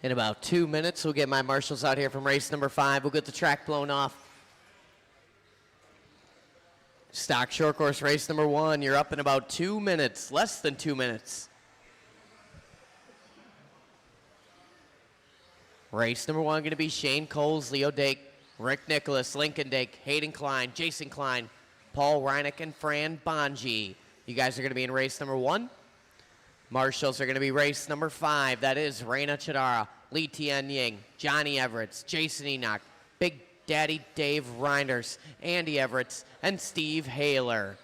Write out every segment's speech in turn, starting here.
In about 2 minutes, we'll get my marshals out here from race number 5. We'll get the track blown off. Stock short course race number 1. You're up in about 2 minutes, less than 2 minutes. Race number 1 going to be Shane Coles, Leo Dake, Rick Nicholas, Lincoln Dake, Hayden Klein, Jason Klein, Paul Reinick, and Fran Bonji. You guys are going to be in race number 1. Marshals are going to be race number 5. That is Reina Chadara, Lee Tien Ying, Johnny Everett, Jason Enoch, Big Daddy Dave Reinders, Andy Everett, and Steve Haler.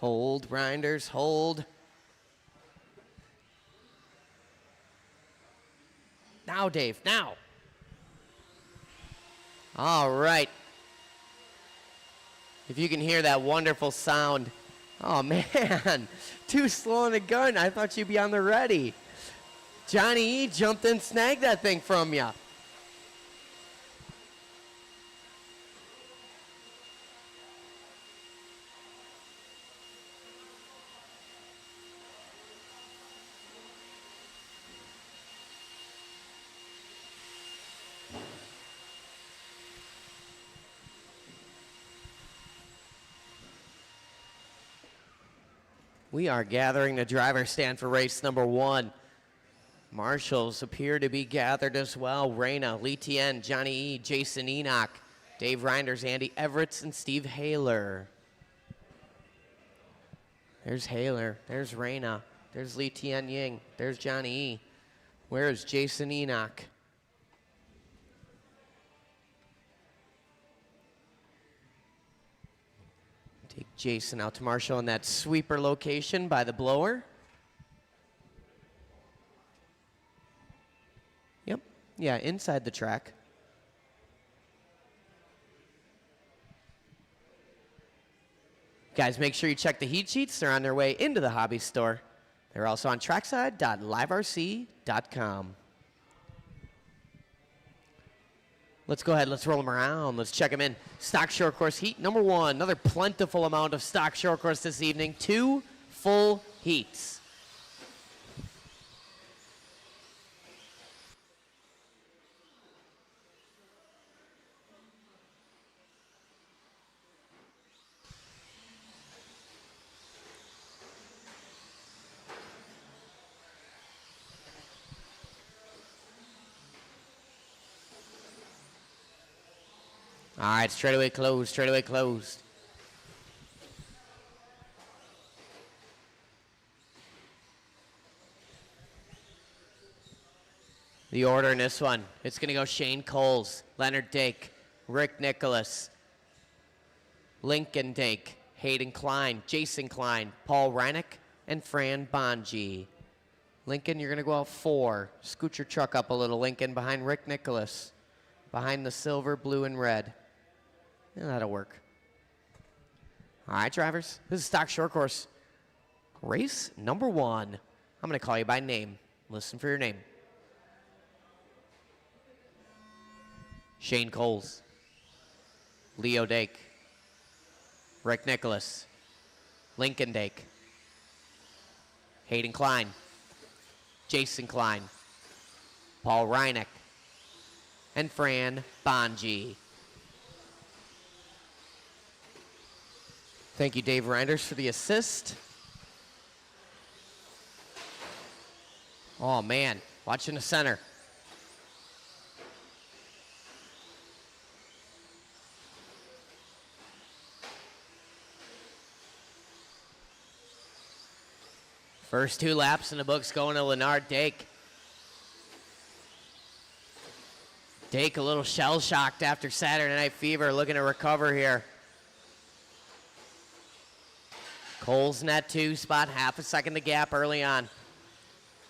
Hold, Reinders, hold. Now, Dave, now. All right. If you can hear that wonderful sound. Oh, man. Too slow in the gun. I thought you'd be on the ready. Johnny E jumped in, snagged that thing from you. We are gathering the driver's stand for race number 1. Marshals appear to be gathered as well. Reina, Lee Tien, Johnny E, Jason Enoch, Dave Reinders, Andy Everett, and Steve Haler. There's Haler. There's Reina. There's Lee Tien Ying. There's Johnny E. Where is Jason Enoch? Take Jason out to marshal in that sweeper location by the blower. Yep, yeah, inside the track. Guys, make sure you check the heat sheets. They're on their way into the hobby store. They're also on trackside.liverc.com. Let's go ahead, let's roll them around. Let's check them in. Stock short course heat number 1. Another plentiful amount of stock short course this evening. 2 full heats. All right, straightaway closed, straightaway closed. The order in this one, it's going to go Shane Coles, Leonard Dake, Rick Nicholas, Lincoln Dake, Hayden Klein, Jason Klein, Paul Reinick, and Fran Bonji. Lincoln, you're going to go out 4. Scoot your truck up a little, Lincoln, behind Rick Nicholas, behind the silver, blue, and red. Yeah, that'll work. All right, drivers, this is stock short course. Race number 1. I'm going to call you by name. Listen for your name. Shane Coles, Leo Dake, Rick Nicholas, Lincoln Dake, Hayden Klein, Jason Klein, Paul Reinick, and Fran Bonji. Thank you, Dave Reinders, for the assist. Oh, man. Watching the center. First 2 laps in the books going to Leonard Dake. Dake a little shell-shocked after Saturday Night Fever, looking to recover here. Coles in that 2 spot, half a second to gap early on.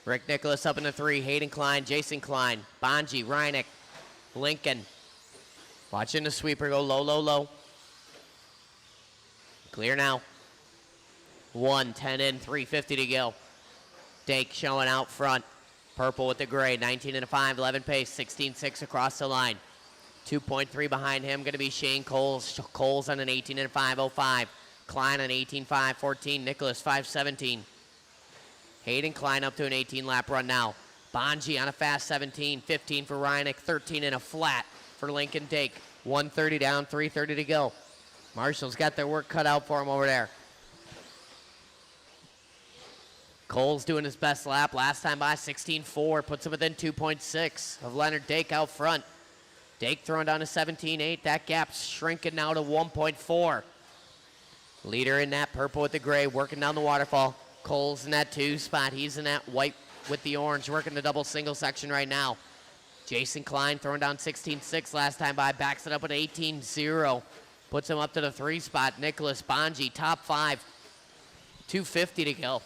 Rick Nicholas up in the 3, Hayden Klein, Jason Klein, Bonji, Reinick, Lincoln. Watching the sweeper go low, low, low. Clear now. 1:10 in, 3:50 to go. Dake showing out front. Purple with the gray, 19 and a 5, 11 pace, 16.6 across the line. 2.3 behind him, going to be Shane Coles. Coles on an 18 and a 5.05. Klein on 18.5, 14. Nicholas 5.17. Hayden Klein up to an 18 lap run now. Bonji on a fast 17, 15 for Reinick, 13 and a flat for Lincoln Dake. 1:30 down, 3:30 to go. Marshall's got their work cut out for him over there. Cole's doing his best lap. Last time by 16.4, puts him within 2.6 of Leonard Dake out front. Dake throwing down to 17.8. That gap's shrinking now to 1.4. Leader in that purple with the gray, working down the waterfall. Cole's in that 2 spot. He's in that white with the orange, working the double single section right now. Jason Klein throwing down 16.6 last time by, backs it up with 18.0. Puts him up to the 3 spot. Nicholas Bonji, top 5. 2:50 to go.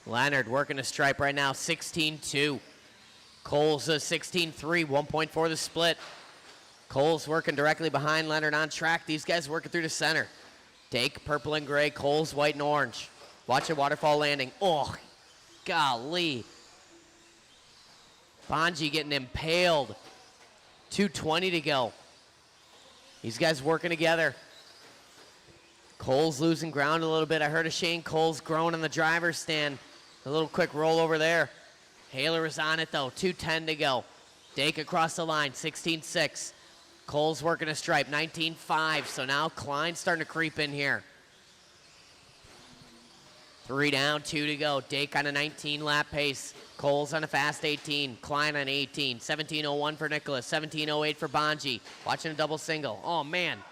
Leonard working a stripe right now, 16.2. Cole's a 16.3, 1.4 the split. Cole's working directly behind Leonard on track. These guys working through the center. Dake, purple and gray. Cole's white and orange. Watch a waterfall landing. Oh, golly. Bonji getting impaled. 2:20 to go. These guys working together. Cole's losing ground a little bit. I heard of Shane Cole's growing in the driver's stand. A little quick roll over there. Haler is on it, though. 2:10 to go. Dake across the line, 16.6. Cole's working a stripe, 19.5. So now Klein's starting to creep in here. 3 down, 2 to go. Dake on a 19 lap pace. Cole's on a fast 18. Klein on 18. 17.01 for Nicholas. 17.08 for Bonji. Watching a double single. Oh, man.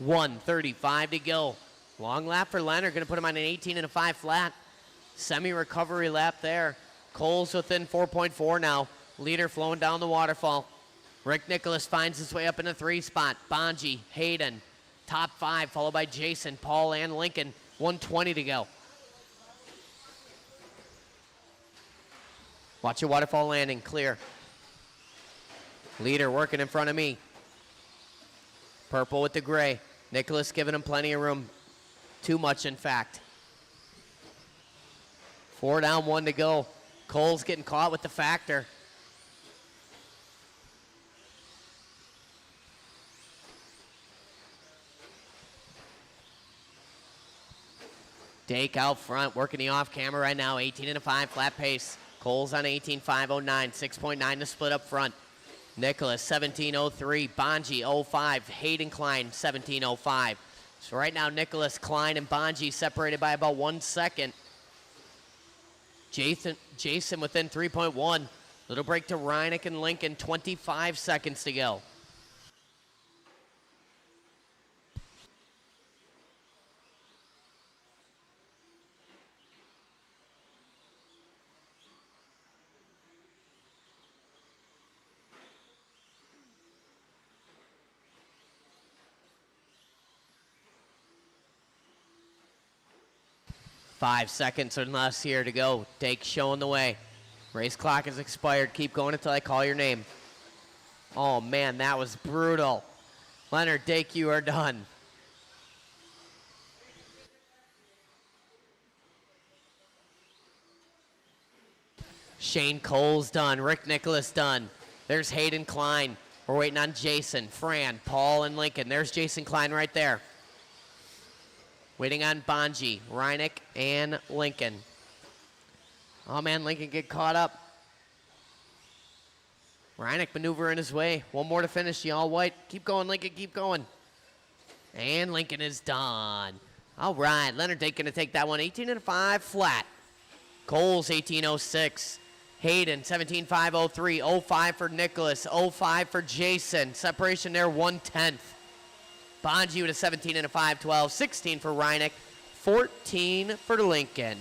$1:35 to go. Long lap for Leonard. Going to put him on an 18 and a 5 flat. Semi-recovery lap there. Cole's within 4.4 now. Leader flowing down the waterfall. Rick Nicholas finds his way up in the 3 spot. Bonji, Hayden, top 5, followed by Jason, Paul, and Lincoln. 1:20 to go. Watch your waterfall landing. Clear. Leader working in front of me. Purple with the gray. Nicholas giving him plenty of room. Too much, in fact. 4 down, 1 to go. Cole's getting caught with the factor. Dake out front, working the off camera right now. 18 and a 5, flat pace. Cole's on 18.509, 6.9 to split up front. Nicholas, 17.03. Bonji, 05. Hayden Klein, 17.05. So right now, Nicholas, Klein, and Bonji separated by about 1 second. Jason within 3.1. Little break to Reinick and Lincoln, 25 seconds to go. Five seconds or less here to go. Dake showing the way. Race clock is expired. Keep going until I call your name. Oh, man, that was brutal. Leonard Dake, you are done. Shane Cole's done. Rick Nicholas done. There's Hayden Klein. We're waiting on Jason, Fran, Paul, and Lincoln. There's Jason Klein right there. Waiting on Bonji, Reineck, and Lincoln. Oh, man, Lincoln get caught up. Reineck maneuvering his way. One more to finish, the all-white. Keep going, Lincoln, keep going. And Lincoln is done. All right, Leonard Dake going to take that one. 18.5 flat. Coles, 18.06. Hayden, 17.503. 05 for Nicholas. 05 for Jason. Separation there, 1/10. Bonji with a 17.512. 16 for Reineck. 14 for Lincoln.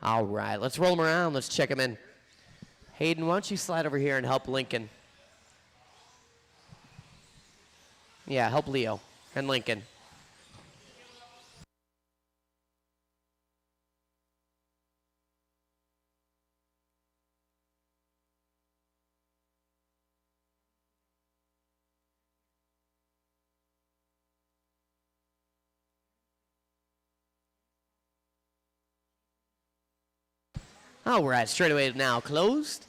All right, let's roll him around. Let's check him in. Hayden, why don't you slide over here and help Lincoln? Yeah, help Leo and Lincoln. All right, straightaway now closed.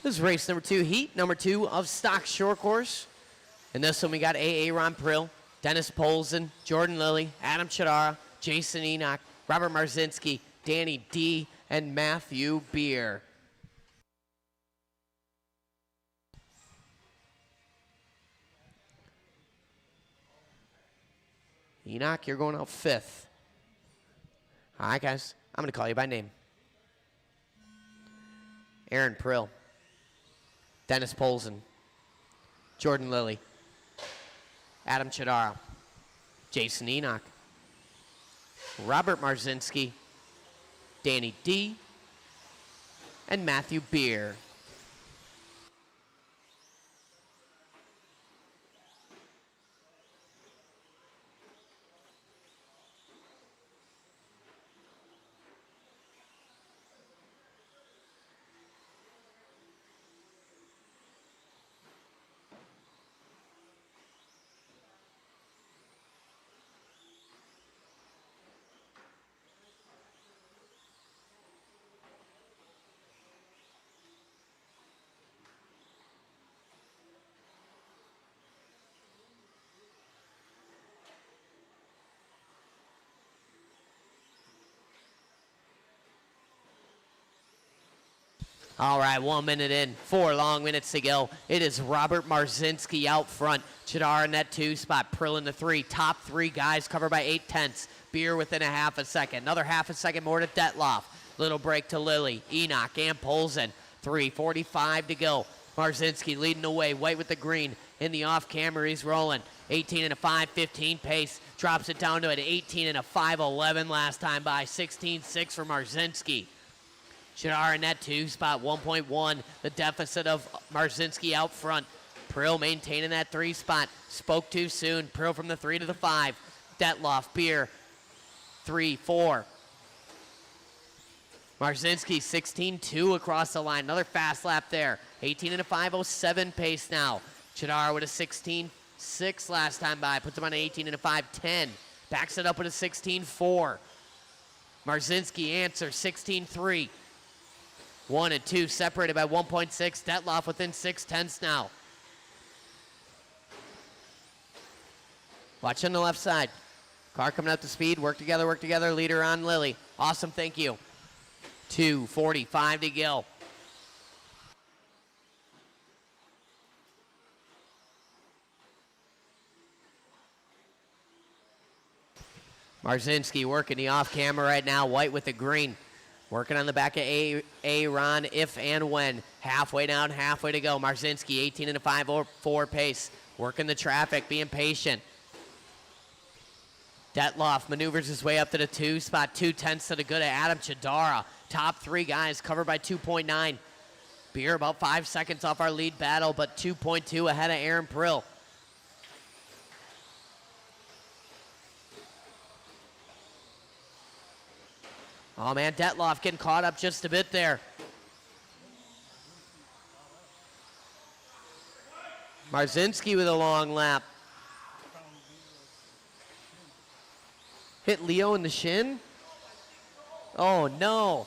This is race number 2, heat number 2 of Stock Short Course. In this one, we got A.A. Ron Prill, Dennis Polson, Jordan Lilly, Adam Chadara, Jason Enoch, Robert Marzinski, Danny D., and Matthew Beer. Enoch, you're going out 5th. All right, guys, I'm going to call you by name. Aaron Prill, Dennis Polson, Jordan Lilly, Adam Chadara, Jason Enoch, Robert Marzinski, Danny D., and Matthew Beer. All right, 1 minute in, 4 long minutes to go. It is Robert Marzinski out front. Chadar in that 2 spot, Prill in the 3. Top 3 guys covered by 8/10. Beer within a half a second. Another half a second more to Detloff. Little break to Lilly, Enoch, and Polson. 3:45 to go. Marzinski leading the way, white with the green. In the off camera, he's rolling. 18.5, 15 pace. Drops it down to an 18.5, 11 last time by. 16.6 for Marzinski. Chadar in that 2 spot, 1.1. The deficit of Marzinski out front. Prill maintaining that 3 spot. Spoke too soon. Prill from the 3 to the 5. Detloff, Beer, 3, 4. Marzinski 16.2 across the line. Another fast lap there. 18.5, 07 pace now. Chadar with a 16.6 last time by. Puts him on an 18.5, 10. Backs it up with a 16.4. Marzinski answers 16.3. 1 and 2 separated by 1.6. Detloff within 6/10 now. Watch on the left side. Car coming up to speed. Work together, work together. Leader on Lilly. Awesome, thank you. 2:45 to go. Marzinski working the off camera right now. White with the green. Working on the back of Ron, if and when. Halfway down, halfway to go. Marzinski, 18 and a 5.04 pace. Working the traffic, being patient. Detloff maneuvers his way up to the 2 spot. 2/10 to the good of Adam Chidara. Top 3 guys covered by 2.9. Beer about 5 seconds off our lead battle, but 2.2 ahead of Aaron Prill. Oh man, Detloff getting caught up just a bit there. Marzinski with a long lap. Hit Leo in the shin. Oh no.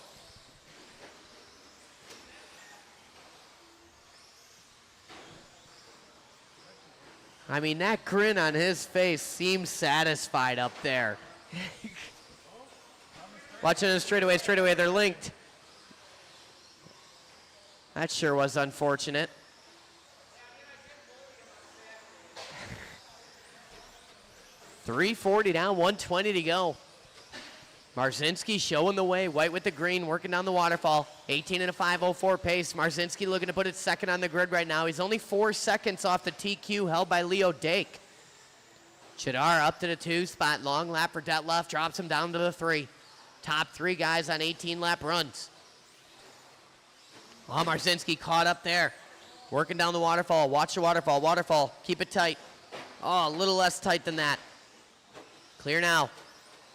I mean, that grin on his face seems satisfied up there. Watching the straightaway, they're linked. That sure was unfortunate. .340 down, 120 to go. Marzinski showing the way, white with the green, working down the waterfall. 18 and a 5.04 pace. Marzinski looking to put it second on the grid right now. He's only 4 seconds off the TQ held by Leo Dake. Chidar up to the 2 spot. Long lap for Detloff, drops him down to the 3. Top 3 guys on 18 lap runs. Oh, Marzinski caught up there. Working down the waterfall. Watch the waterfall. Waterfall. Keep it tight. Oh, a little less tight than that. Clear now.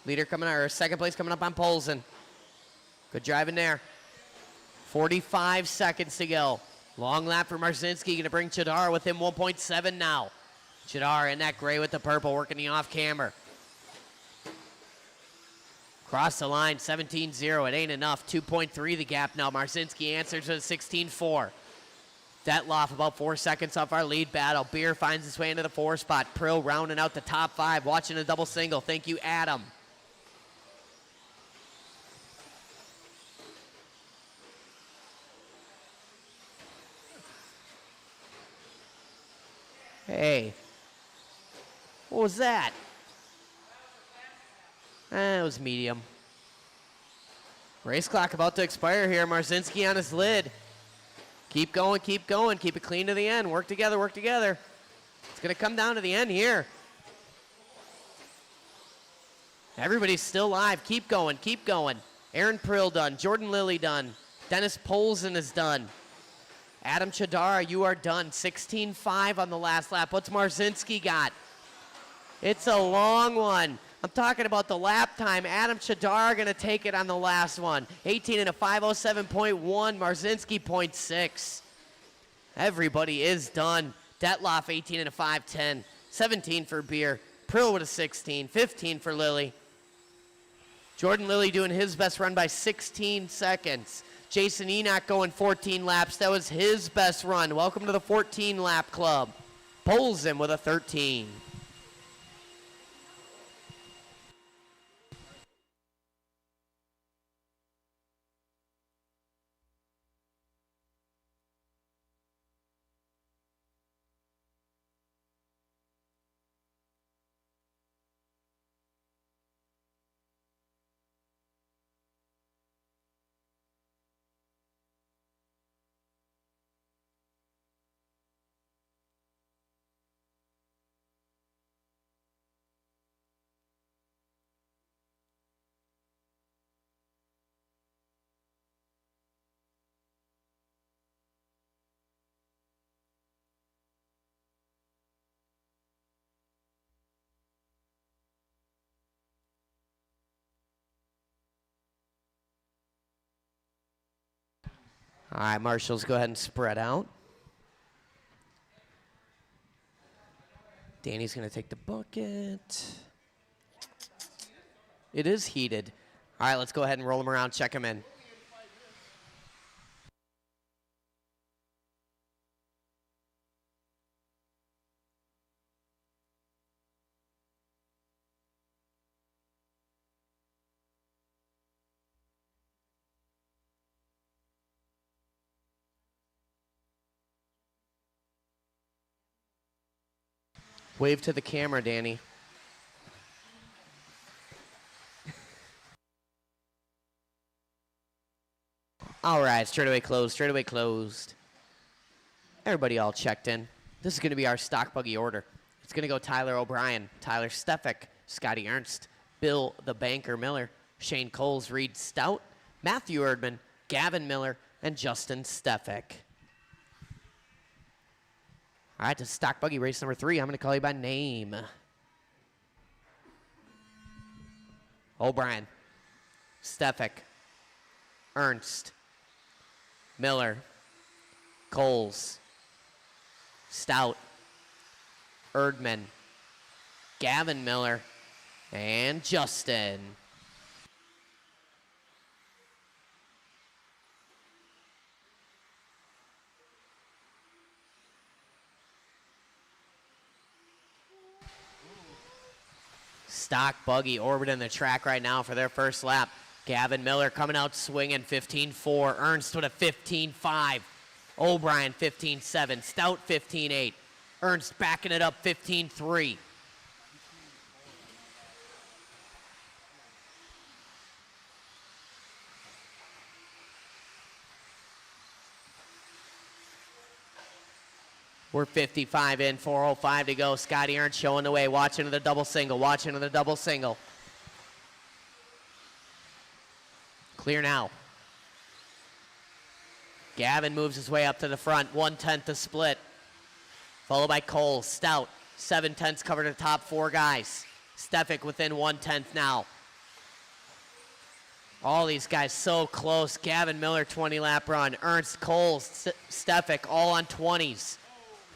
Leader coming out, or second place coming up on Polson. Good driving there. 45 seconds to go. Long lap for Marzinski. Going to bring Chidar with him 1.7 now. Chidar in that gray with the purple, working the off camber. Cross the line, 17-0. It ain't enough. 2.3 the gap now. Marzinski answers with 16-4. Detloff about 4 seconds off our lead battle. Beer finds his way into the 4 spot. Prill rounding out the top 5. Watching a double single. Thank you, Adam. Hey. What was that? It was medium. Race clock about to expire here. Marzinski on his lid. Keep going, keep going. Keep it clean to the end. Work together, work together. It's going to come down to the end here. Everybody's still live. Keep going, keep going. Aaron Prill done. Jordan Lilly done. Dennis Polson is done. Adam Chidara, you are done. 16.5 on the last lap. What's Marzinski got? It's a long one. I'm talking about the lap time. Adam Chidar going to take it on the last one. 18 and a 507.1. Marzinski 0.6. Everybody is done. Detloff 18 and a 510. 17 for Beer. Prill with a 16. 15 for Lilly. Jordan Lilly doing his best run by 16 seconds. Jason Enoch going 14 laps. That was his best run. Welcome to the 14 lap club. Polson with a 13. All right, marshals, go ahead and spread out. Danny's going to take the bucket. It is heated. All right, let's go ahead and roll them around, check them in. Wave to the camera, Danny. All right, straightaway closed. Everybody all checked in. This is going to be our stock buggy order. It's going to go Tyler O'Brien, Tyler Stefik, Scotty Ernst, Bill the Banker Miller, Shane Coles, Reed Stout, Matthew Erdman, Gavin Miller, and Justin Stefik. All right, to stock buggy race number 3. I'm going to call you by name. O'Brien, Stefik, Ernst, Miller, Coles, Stout, Erdman, Gavin Miller, and Justin. Stock buggy orbiting the track right now for their first lap. Gavin Miller coming out swinging 15-4. Ernst with a 15-5. O'Brien 15-7. Stout 15-8. Ernst backing it up 15-3. We're 55 in, 4:05 to go. Scotty Ernst showing the way, watching the double single. Clear now. Gavin moves his way up to the front, 1/10 to split. Followed by Cole, Stout, 7/10 cover the top 4 guys. Stefik within 1/10 now. All these guys so close. Gavin Miller, 20-lap run. Ernst, Cole, Stefik, all on 20s.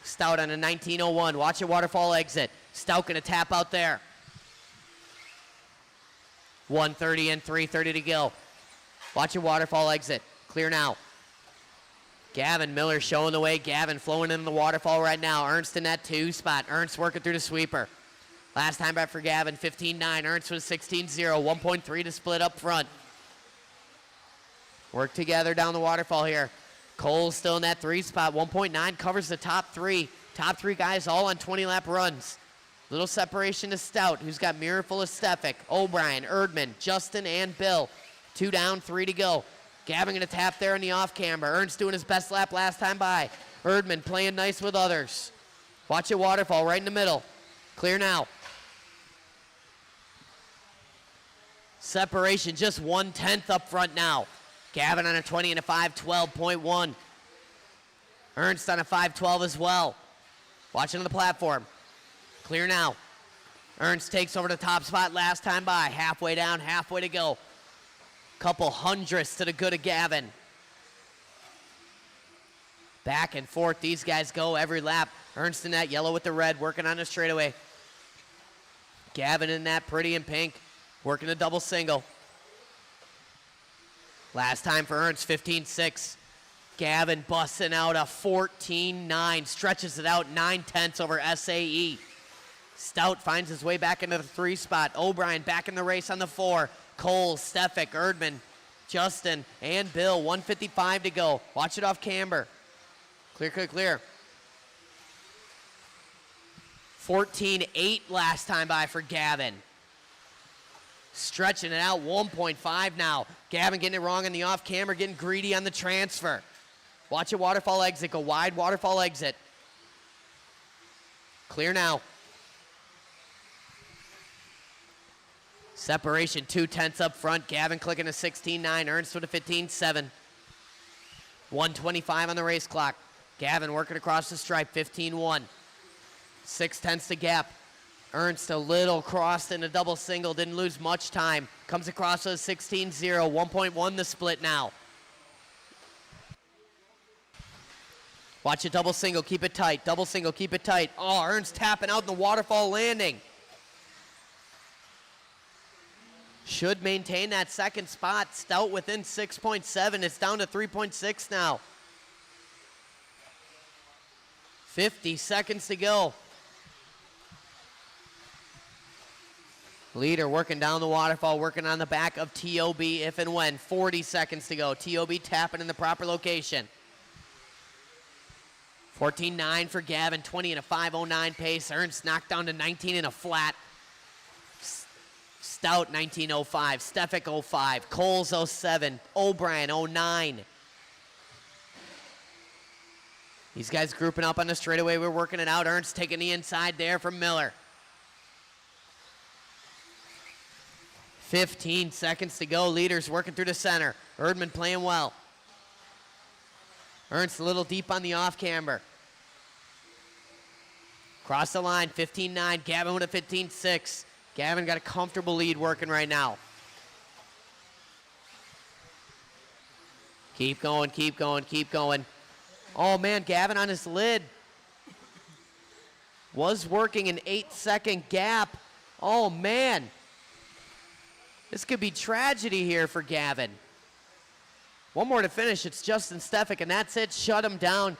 Stout on a 19:01. Watch your waterfall exit. Stout gonna tap out there. 1:30 and 3:30 to go. Watch your waterfall exit. Clear now. Gavin Miller showing the way. Gavin flowing in the waterfall right now. Ernst in that 2 spot. Ernst working through the sweeper. Last time back for Gavin, 15-9. Ernst was 16-0. 1.3 to split up front. Work together down the waterfall here. Cole's still in that 3 spot. 1.9 covers the top 3. Top 3 guys all on 20-lap runs. Little separation to Stout, who's got mirror full of Stefik, O'Brien, Erdman, Justin, and Bill. 2 down, 3 to go. Gavin gonna tap there in the off camber. Ernst doing his best lap last time by. Erdman playing nice with others. Watch it waterfall right in the middle. Clear now. Separation just 1/10 up front now. Gavin on a 20 and a 5:12.1. Ernst on a 5:12 as well. Watching on the platform. Clear now. Ernst takes over the top spot last time by. Halfway down, halfway to go. Couple hundredths to the good of Gavin. Back and forth these guys go every lap. Ernst in that yellow with the red, working on the straightaway. Gavin in that pretty and pink, working a double single. Last time for Ernst, 15-6. Gavin busting out a 14-9, stretches it out 9/10 over SAE. Stout finds his way back into the 3 spot. O'Brien back in the race on the 4. Cole, Stefik, Erdman, Justin, and Bill. 1:55 to go. Watch it off camber. Clear, clear, clear. 14-8 last time by for Gavin. Stretching it out, 1.5 now. Gavin getting it wrong on the off camera, getting greedy on the transfer. Watch it waterfall exit, go wide waterfall exit. Clear now. Separation 2/10 up front. Gavin clicking a 16-9. Ernst with a 15-7. 1:25 on the race clock. Gavin working across the stripe, 15-1. 6/10 to gap. Ernst a little crossed in a double single, didn't lose much time. Comes across with a 16-0, 1.1 the split now. Watch it double single, keep it tight. Double single, keep it tight. Oh, Ernst tapping out in the waterfall landing. Should maintain that second spot. Stout within 6.7. It's down to 3.6 now. 50 seconds to go. Leader working down the waterfall, working on the back of T.O.B. if and when. 40 seconds to go. T.O.B. tapping in the proper location. 14-9 for Gavin, 20 and a 5:09 pace. Ernst knocked down to 19 and a flat. Stout 19:05, Stefik 05, Coles 07, O'Brien 09. These guys grouping up on the straightaway. We're working it out. Ernst taking the inside there from Miller. 15 seconds to go. Leaders working through the center. Erdman playing well. Ernst a little deep on the off camber. Cross the line, 15-9. Gavin with a 15-6. Gavin got a comfortable lead working right now. Keep going, keep going, keep going. Oh man, Gavin on his lid. Was working an 8-second gap. Oh man. This could be tragedy here for Gavin. One more to finish. It's Justin Stefik, and that's it. Shut him down.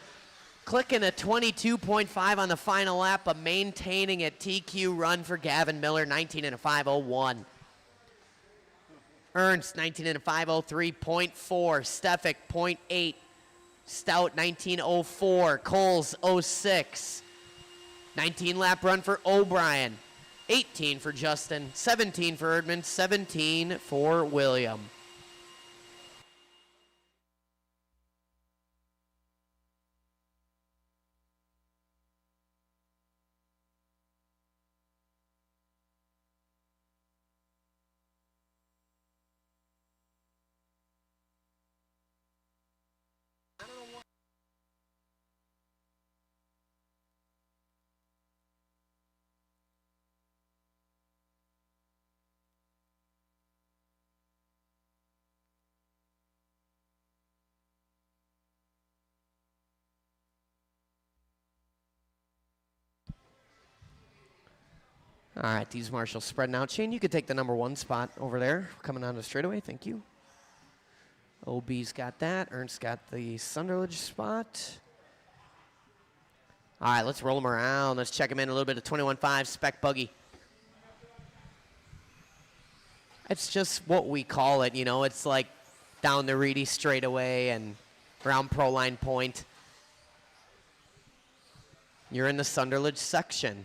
Clicking a 22.5 on the final lap, but maintaining a TQ run for Gavin Miller, 19 and a 5:01. Ernst, 19 and a 5:03.4. Stefik, 0.8. Stout, 19:04. Coles, 06. 19 lap run for O'Brien. 18 for Justin, 17 for Erdman, 17 for William. All right, these marshals spreading out. Shane, you could take the number 1 spot over there, coming on the straightaway. Thank you. OB's got that. Ernst got the Sunderledge spot. All right, let's roll them around. Let's check them in a little bit of 21.5 spec buggy. It's just what we call it, you know. It's like down the Reedy straightaway and around Proline Point. You're in the Sunderledge section.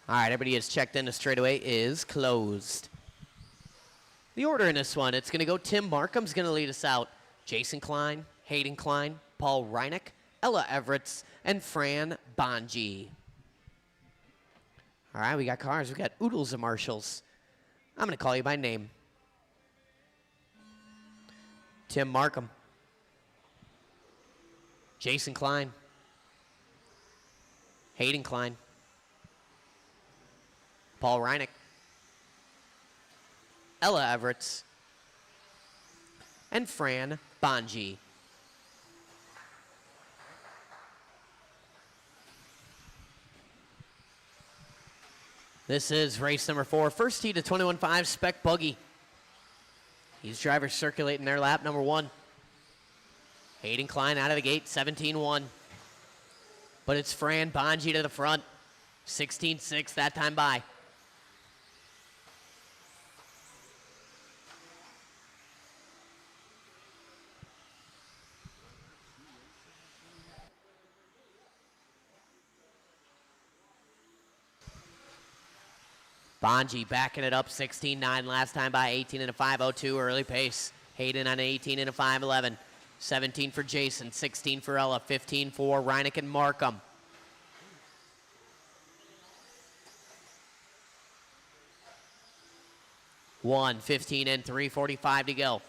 All right, everybody is checked in. The straightaway is closed. The order in this one, it's going to go Tim Markham's going to lead us out. Jason Klein, Hayden Klein, Paul Reinick, Ella Everetts, and Fran Bonji. All right, we got cars. We got oodles of marshals. I'm going to call you by name. Tim Markham. Jason Klein. Hayden Klein. Paul Reinick, Ella Everetts, and Fran Bonji. This is race number 4, first tee to 21.5 spec buggy. These drivers circulating their lap number 1. Hayden Klein out of the gate, 17-1. But it's Fran Bonji to the front, 16-6 that time by. Bonji backing it up, 16-9 last time by, 18 and a 5:02 early pace. Hayden on 18 and a 5:11. 17 for Jason, 16 for Ella, 15 for Reinick and Markham. One, 15 and 3:45 to go.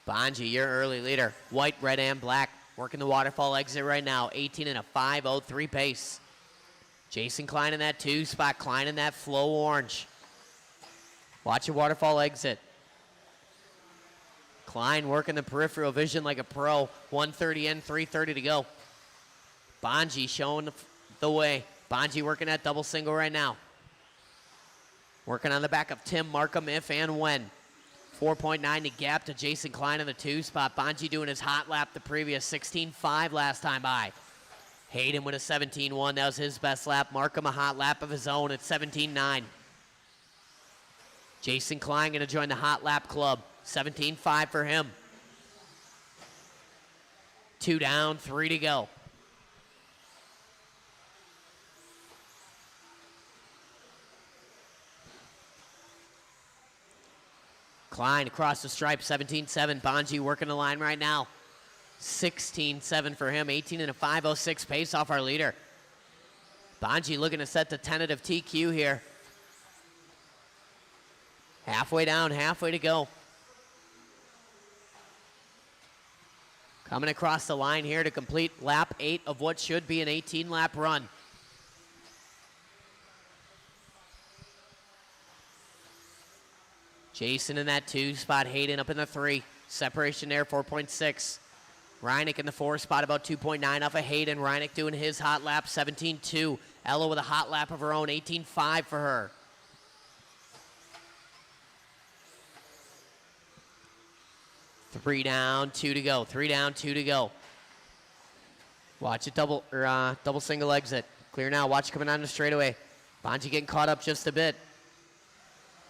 Bonji, your early leader. White, red, and black. Working the waterfall exit right now, 18 and a 5:03 pace. Jason Klein in that 2 spot, Klein in that flow orange. Watch your waterfall exit. Klein working the peripheral vision like a pro. 1:30 and 3:30 to go. Bonji showing the way. Bonji working that double single right now. Working on the back of Tim Markham if and when. 4.9 to gap to Jason Klein in the 2 spot. Bonji doing his hot lap the previous 16.5 last time by. Hayden with a 17-1. That was his best lap. Markham a hot lap of his own at 17-9. Jason Klein going to join the hot lap club. 17-5 for him. 2 down, 3 to go. Klein across the stripe, 17-7. Bonji working the line right now. 16-7 for him, 18 and a 5.06 pace off our leader. Bonji looking to set the tentative TQ here. Halfway down, halfway to go. Coming across the line here to complete lap 8 of what should be an 18-lap run. Jason in that 2 spot, Hayden up in the 3. Separation there, 4.6. Reineck in the 4 spot, about 2.9 off of Hayden. Reineck doing his hot lap, 17-2. Ella with a hot lap of her own, 18-5 for her. Three down, 2 to go. 3 down, 2 to go. Watch it double single exit. Clear now, watch coming on the straightaway. Bonji getting caught up just a bit.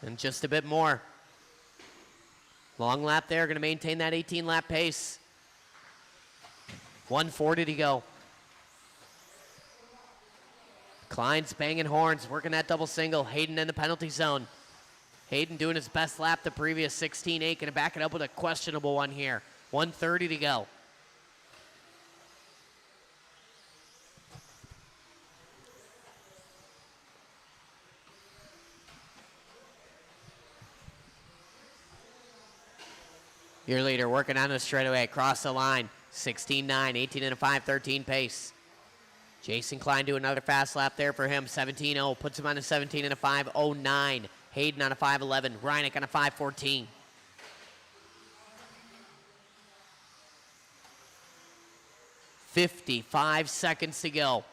And just a bit more. Long lap there, gonna maintain that 18-lap pace. 140 to go. Klein's banging horns, working that double single. Hayden in the penalty zone. Hayden doing his best lap the previous 16.8. Gonna back it up with a questionable one here. 130 to go. Your leader working on the straightaway, across the line. 16-9, 18 and a 5.13 pace. Jason Klein do another fast lap there for him. 17-0, puts him on a 17 and a 5.09. Hayden on a 5.11. Reineck on a 5.14. $55 seconds to go.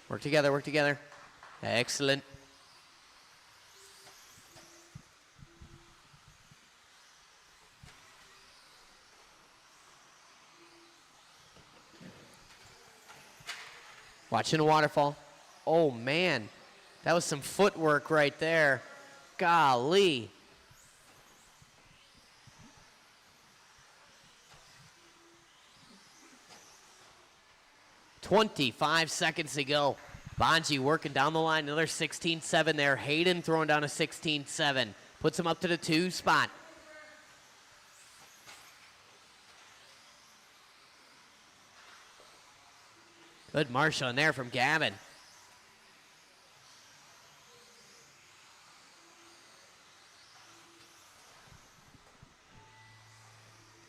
Work together, work together. Excellent. Watching the waterfall. Oh, man. That was some footwork right there. Golly. $25 seconds to go. Bonji working down the line. Another 16-7 there. Hayden throwing down a 16-7. Puts him up to the 2 spot. Good marshal in there from Gavin.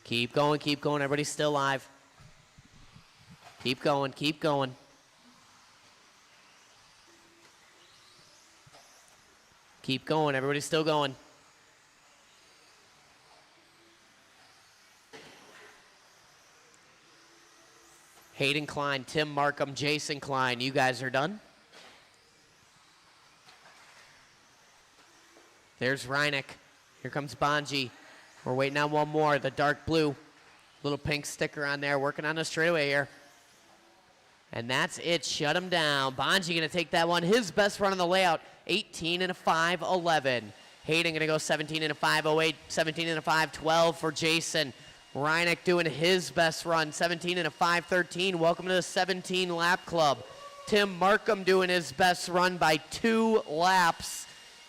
Keep going, keep going. Everybody's still alive. Keep going, keep going. Keep going, everybody's still going. Hayden Klein, Tim Markham, Jason Klein, you guys are done. There's Reineck. Here comes Bonji. We're waiting on one more, the dark blue. Little pink sticker on there, working on the straightaway here. And that's it, shut him down. Bonji gonna take that one, his best run on the layout, 18 and a 5.11. Hayden gonna go 17 and a 5.08, 17 and a 5.12 for Jason. Reineck doing his best run, 17 and a 5.13. Welcome to the 17 lap club. Tim Markham doing his best run by 2 laps,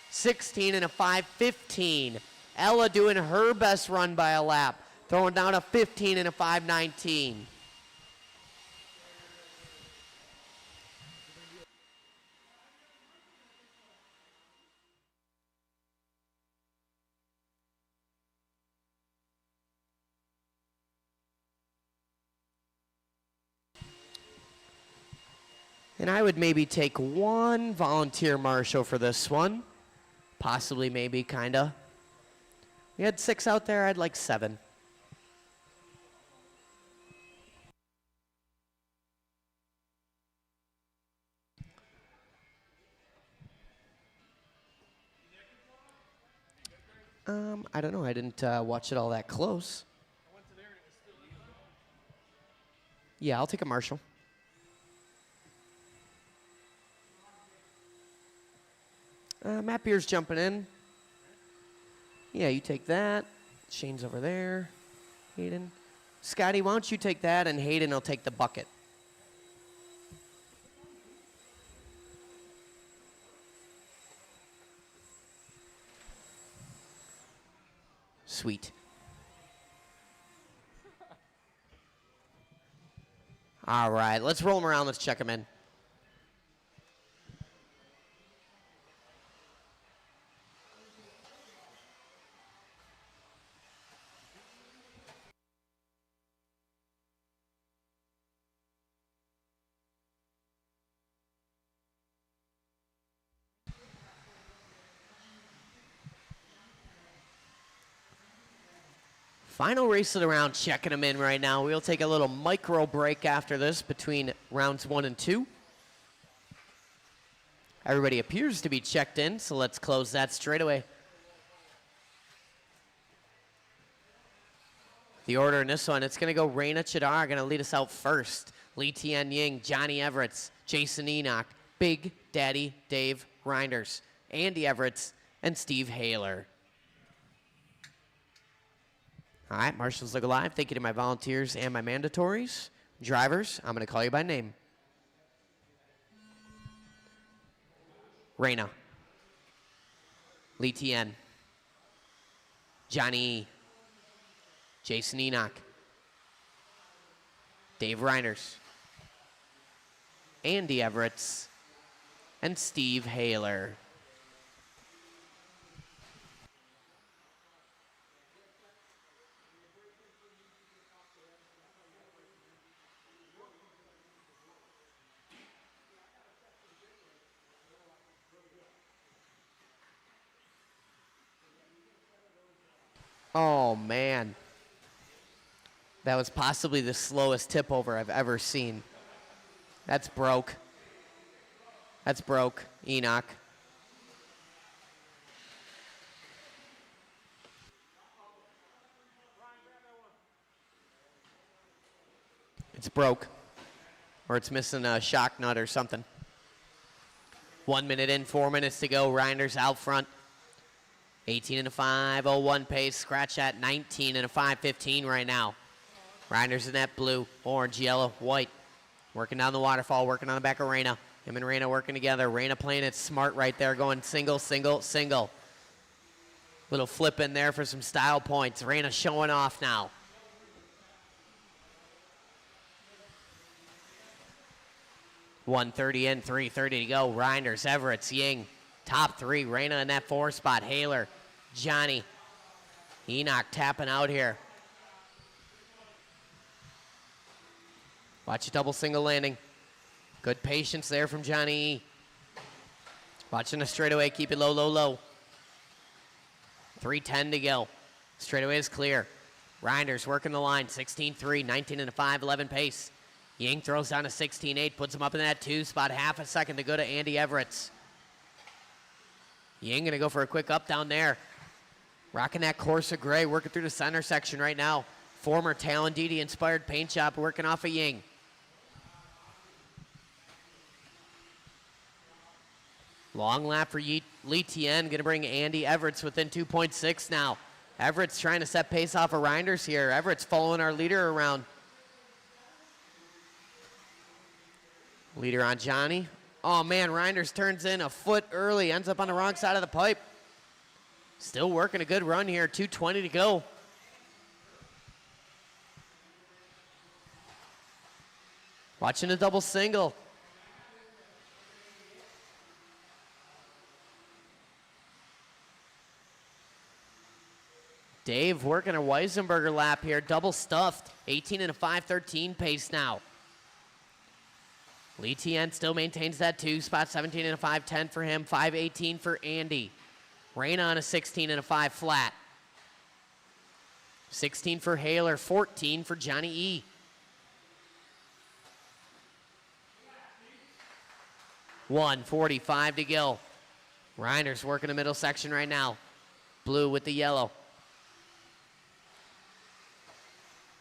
16 and a 5.15. Ella doing her best run by a lap, throwing down a 15 and a 5.19. And I would maybe take one volunteer marshal for this one. Possibly, maybe, kinda. We had 6 out there, I'd like 7. I don't know, I didn't watch it all that close. Yeah, I'll take a marshal. Matt Beer's jumping in. Yeah, you take that. Shane's over there. Hayden. Scotty, why don't you take that, and Hayden will take the bucket. Sweet. All right, let's roll them around. Let's check them in. Final race of the round, checking them in right now. We'll take a little micro break after this between rounds 1 and 2. Everybody appears to be checked in, so let's close that straight away. The order in this one, it's going to go Reina Chadar, going to lead us out first. Lee Tien Ying, Johnny Everetts, Jason Enoch, Big Daddy Dave Reinders, Andy Everetts, and Steve Haler. All right, marshals look alive. Thank you to my volunteers and my mandatories. Drivers, I'm going to call you by name. Reina. Lee Tien. Johnny E. Jason Enoch. Dave Reinders. Andy Everetts. And Steve Haler. Oh, man. That was possibly the slowest tip over I've ever seen. That's broke. That's broke, Enoch. It's broke. Or it's missing a shock nut or something. 1 minute in, 4 minutes to go. Reinders out front. 18 and a 5:01 pace. Scratch at 19 and a 5:15 right now. Reinders in that blue, orange, yellow, white. Working down the waterfall, working on the back of Reina. Him and Reina working together. Reina playing it smart right there, going single, single, single. Little flip in there for some style points. Reina showing off now. .130 in, 3:30 to go. Reinders, Everetts, Ying. Top three, Reina in that 4 spot. Haler, Johnny. Enoch tapping out here. Watch a double single landing. Good patience there from Johnny E. Watching the straightaway, keep it low, low, low. 3:10 to go. Straightaway is clear. Reinders working the line, 16-3, 19 and a 5:11 pace. Ying throws down a 16-8, puts him up in that 2 spot, half a second to go to Andy Everetts. Ying gonna go for a quick up down there. Rocking that Corsa gray, working through the center section right now. Former Talon Didi inspired paint job working off of Ying. Long lap for Lee Tien, gonna bring Andy Everetts within 2.6 now. Everetts trying to set pace off of Reinders here. Everetts following our leader around. Leader on Johnny. Oh man, Reinders turns in a foot early, ends up on the wrong side of the pipe. Still working a good run here, 2:20 to go. Watching a double single. Dave working a Weisenberger lap here, double stuffed. 18 and a 5:13 pace now. Lee Tien still maintains that 2 spot, 17 and a 5:10 for him, 5:18 for Andy. Reina on a 16 and a 5 flat. 16 for Haler, 14 for Johnny E. .145 to go. Reinders working the middle section right now. Blue with the yellow.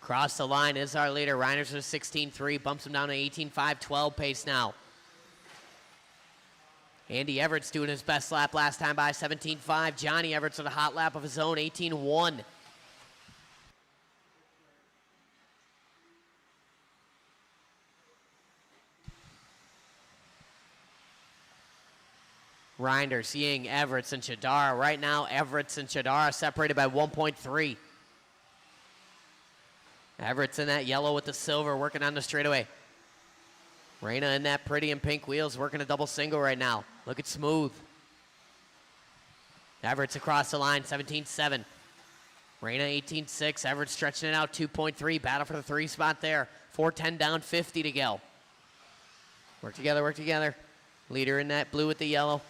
Across the line is our leader. Reinders with a 16-3, bumps him down to 18-5-12 pace now. Andy Everetts doing his best lap last time by 17-5. Johnny Everetts with a hot lap of his own, 18-1. Reinders, Ying, Everett, and Chadara. Right now, Everett and Chadara separated by 1.3. Everett's in that yellow with the silver, working on the straightaway. Reyna in that pretty and pink wheels, working a double single right now. Look at Smooth. Everett's across the line, 17-7. Reyna 18-6. Everett stretching it out, 2.3. Battle for the 3 spot there. 4:10 down, 50 to go. Work together, work together. Leader in that blue with the yellow.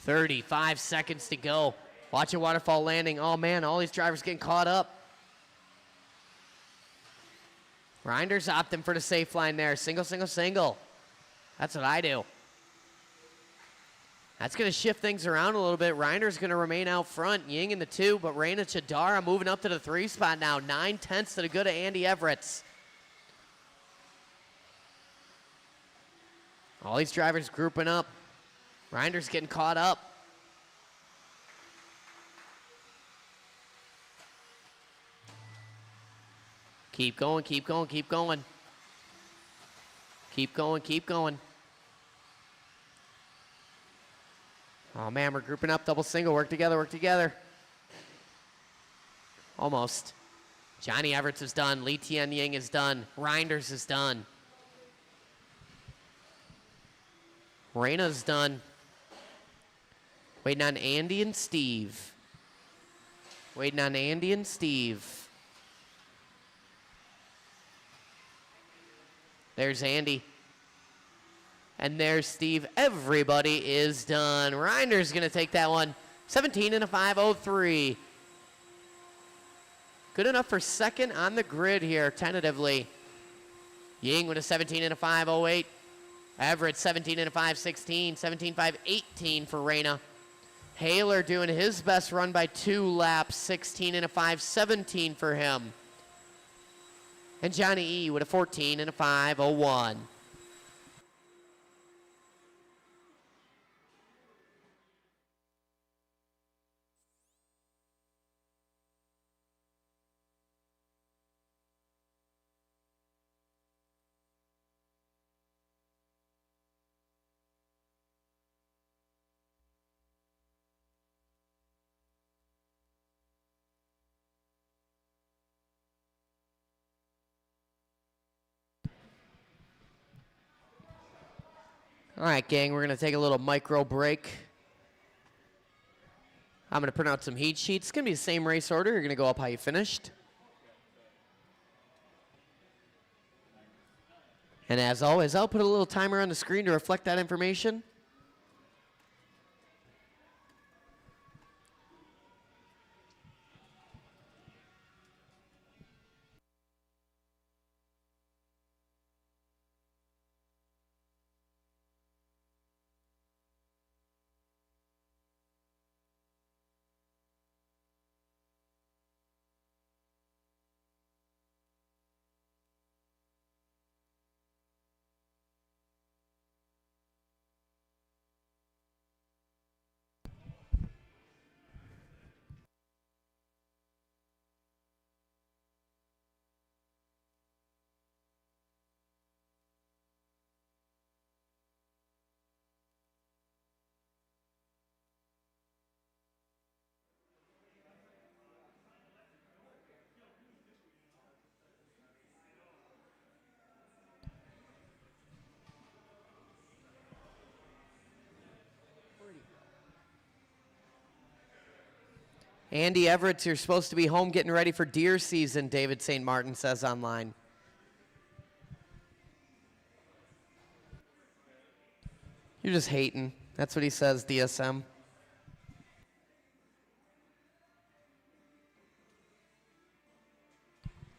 "35 seconds to go. Watch a waterfall landing. Oh man, all these drivers getting caught up. Reinders opting for the safe line there. Single, single, single. That's what I do. That's going to shift things around a little bit. Reiner's going to remain out front. Ying in the 2, but Reyna Chadara moving up to the 3 spot now. 9/10 to the good of Andy Everett's. All these drivers grouping up. Reiner's getting caught up. Keep going, keep going, keep going. Keep going, keep going. Oh man, we're grouping up, double single, work together, work together. Almost. Johnny Everts is done, Li Tian Ying is done, Reinders is done. Reyna's done. Waiting on Andy and Steve. Waiting on Andy and Steve. There's Andy. And there's Steve. Everybody is done. Reinder's going to take that one. 17 and a 5:03. Good enough for second on the grid here, tentatively. Ying with a 17 and a 5:08. Everett 17 and a 5:16. 17.518 for Reyna. Haler doing his best run by 2 laps. 16 and a 5:17 for him. And Johnny E with a 14 and a 5:01. All right, gang, we're going to take a little micro break. I'm going to print out some heat sheets. It's going to be the same race order. You're going to go up how you finished. And as always, I'll put a little timer on the screen to reflect that information. Andy Everett, you're supposed to be home getting ready for deer season, David St. Martin says online. You're just hating. That's what he says, DSM.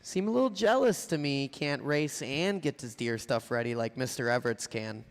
Seem a little jealous to me. He can't race and get his deer stuff ready like Mr. Everett's can.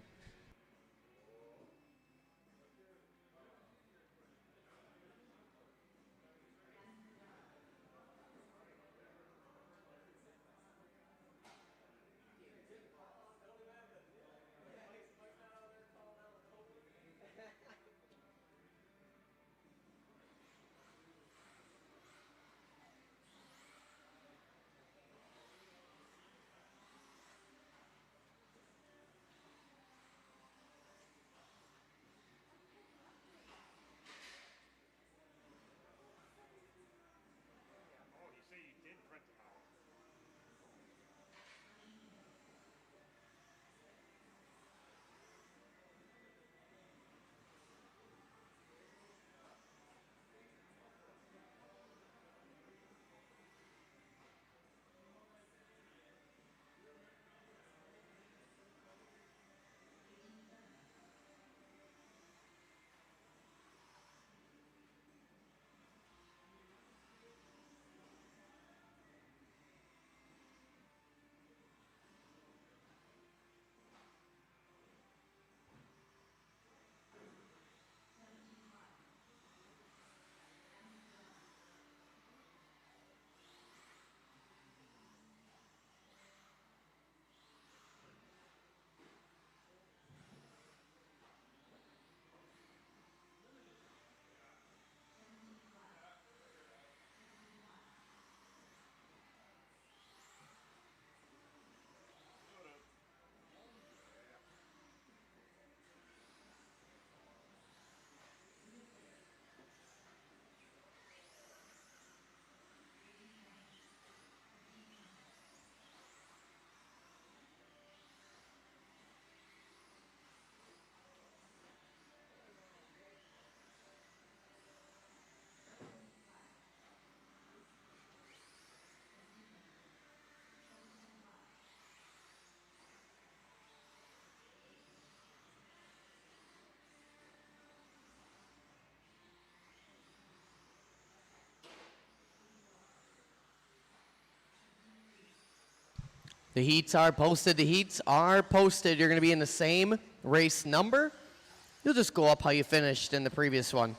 The heats are posted. The heats are posted. You're going to be in the same race number. You'll just go up how you finished in the previous one.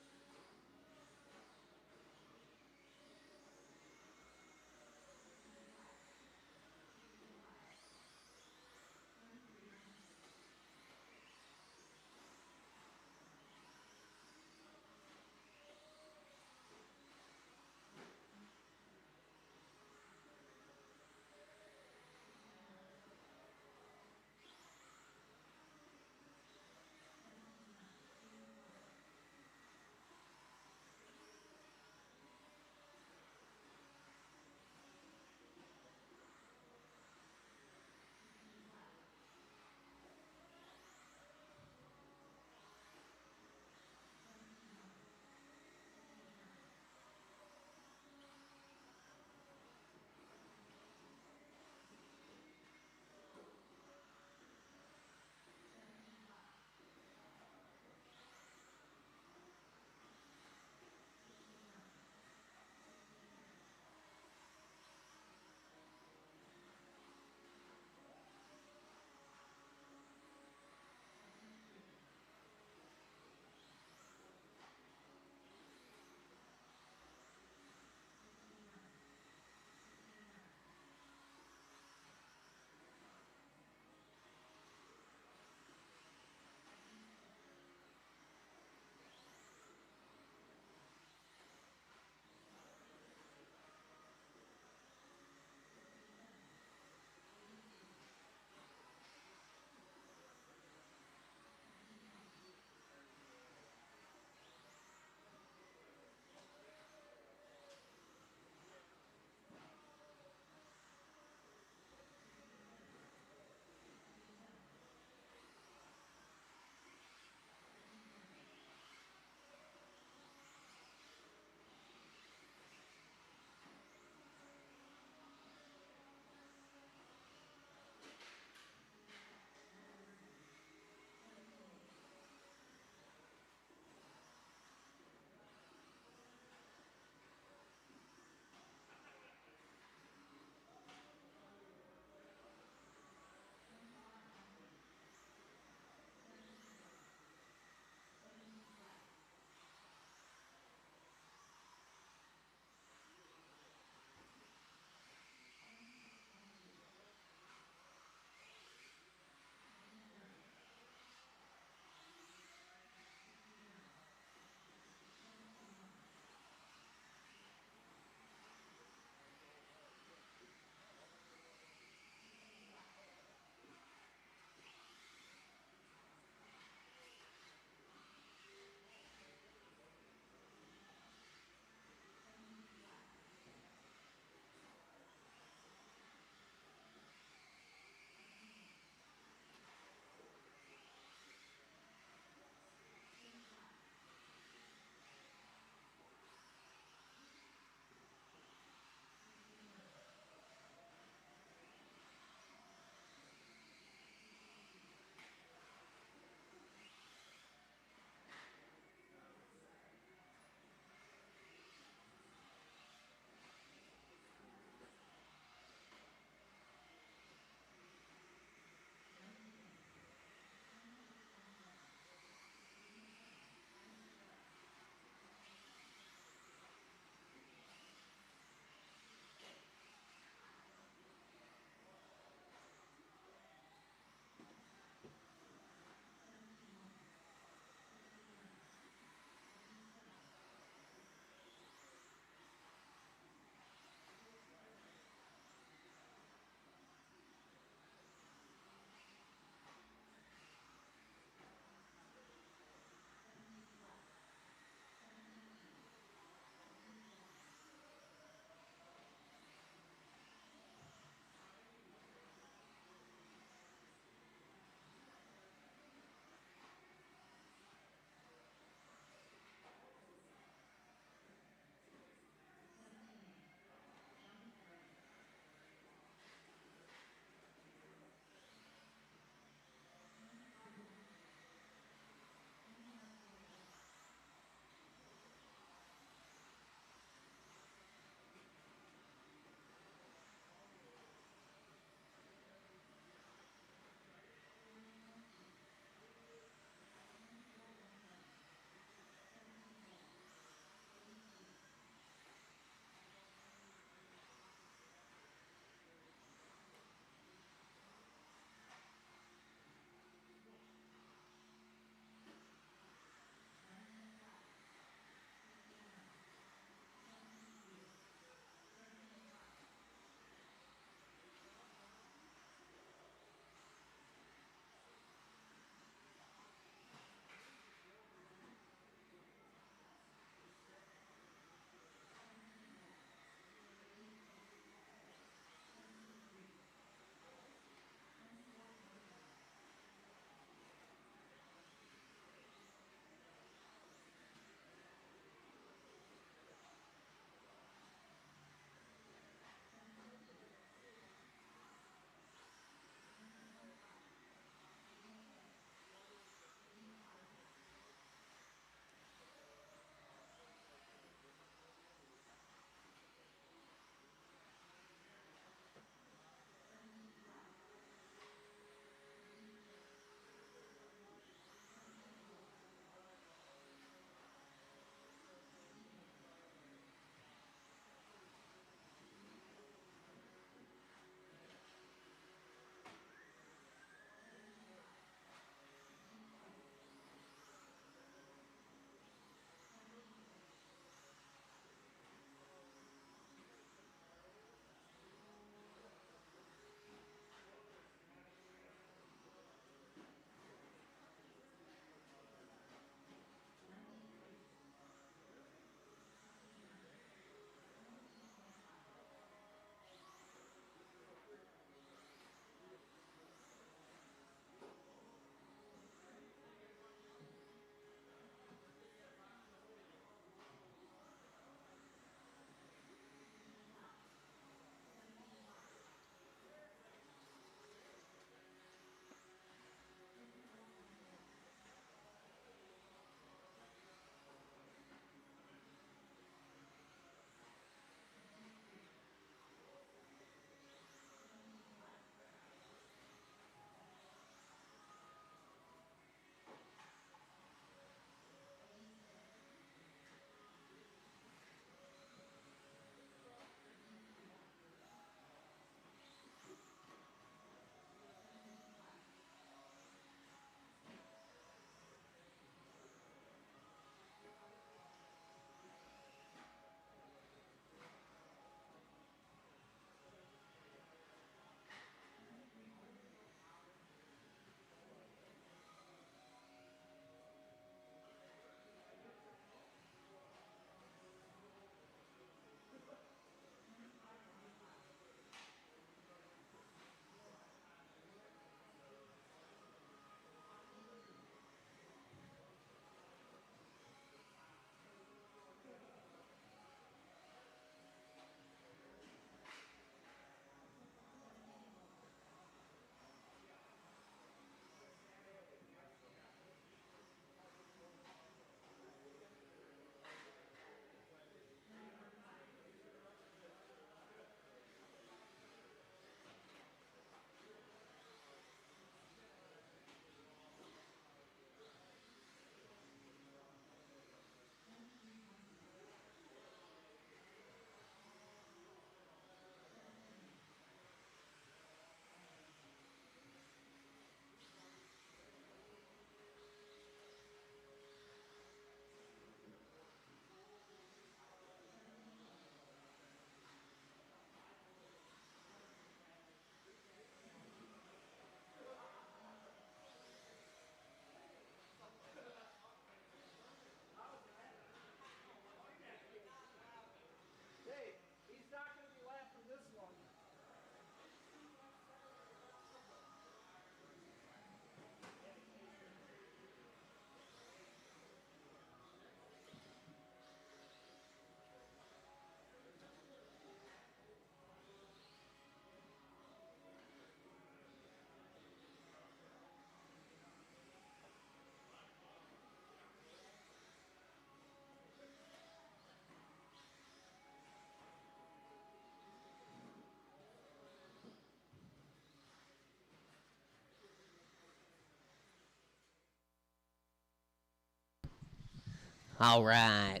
All right.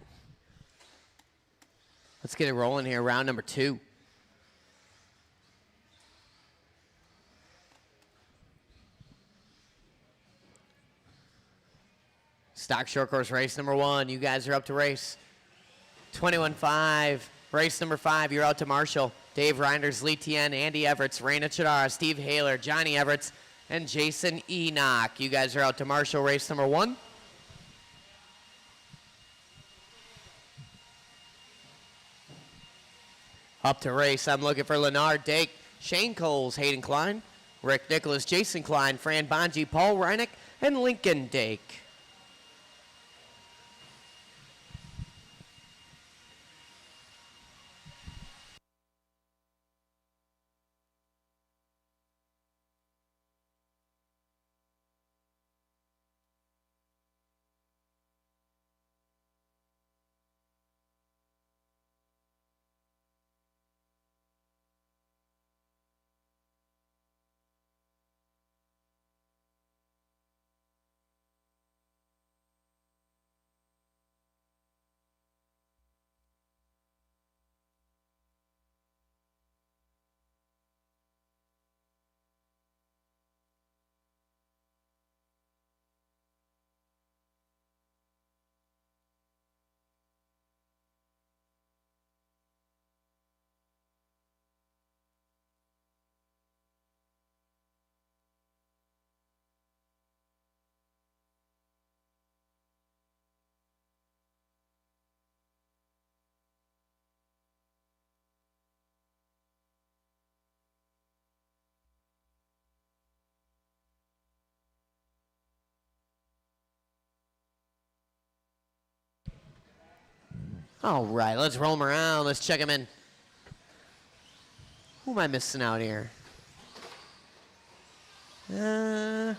Let's get it rolling here, round number 2. Stock short course race number 1. You guys are up to race 21.5. Race number 5, you're out to Marshall. Dave Reinders, Lee Tien, Andy Everett, Raina Chadara, Steve Haler, Johnny Everett, and Jason Enoch. You guys are out to Marshall, race number 1. Up to race, I'm looking for Leonard Dake, Shane Coles, Hayden Klein, Rick Nicholas, Jason Klein, Fran Bonji, Paul Reinick, and Lincoln Dake. All right, let's roll them around. Let's check them in. Who am I missing out here? Mr.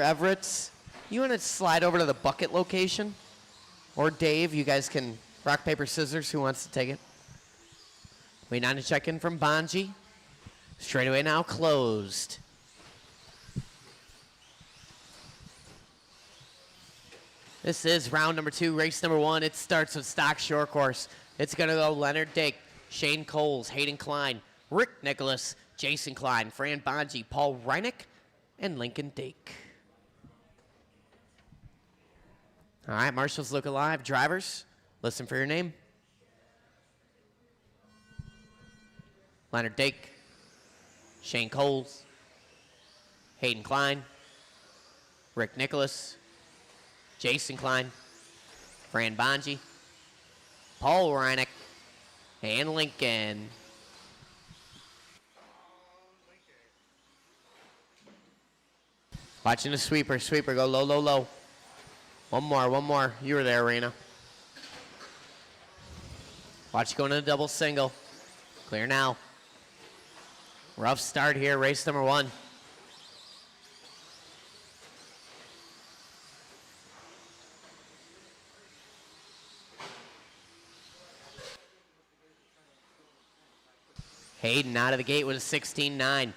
Everett, you want to slide over to the bucket location? Or Dave, you guys can rock, paper, scissors. Who wants to take it? Waiting on a check-in from Bonji. Straightaway now closed. This is round number 2, race number 1. It starts with stock short course. It's going to go Leonard Dake, Shane Coles, Hayden Klein, Rick Nicholas, Jason Klein, Fran Bonji, Paul Reinick, and Lincoln Dake. All right, marshals look alive. Drivers, listen for your name. Leonard Dake, Shane Coles, Hayden Klein, Rick Nicholas, Jason Klein, Fran Bonji, Paul Reinick, and Lincoln. Watching the sweeper. Sweeper go low, low, low. One more. You were there, Raina. Watch going to the double single. Clear now. Rough start here, race number 1. Hayden out of the gate with a 16.9. Going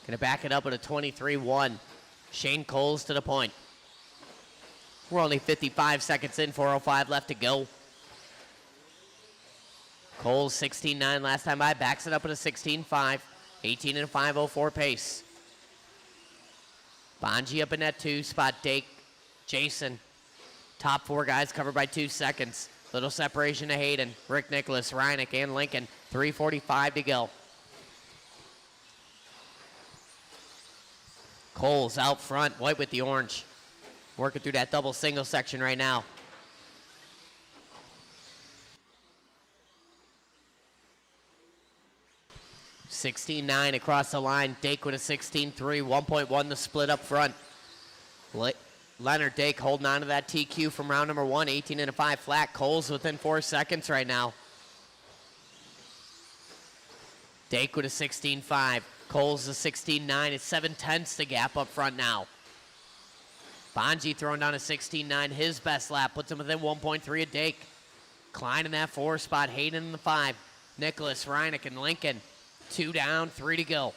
to back it up with a 23.1. Shane Coles to the point. We're only 55 seconds in, 4:05 left to go. Coles 16.9 last time by, backs it up with a 16.5. 18 and a 5:04 pace. Bonji up in that 2 spot. Dake, Jason. Top 4 guys covered by 2 seconds. Little separation to Hayden, Rick Nicholas, Reinick, and Lincoln. 3:45 to go. Coles out front, white with the orange. Working through that double single section right now. $16.9 across the line. Dake with a 16.3, 1.1 to split up front. Leonard Dake holding on to that TQ from round number 1, 18 and a 5 flat. Coles within 4 seconds right now. Dake with a 16.5. Coles a 16.9. It's 7/10 to gap up front now. Bonji throwing down a 16.9. His best lap puts him within 1.3 of Dake. Klein in that 4 spot. Hayden in the 5. Nicholas, Reinick, and Lincoln. 2 down, 3 to go.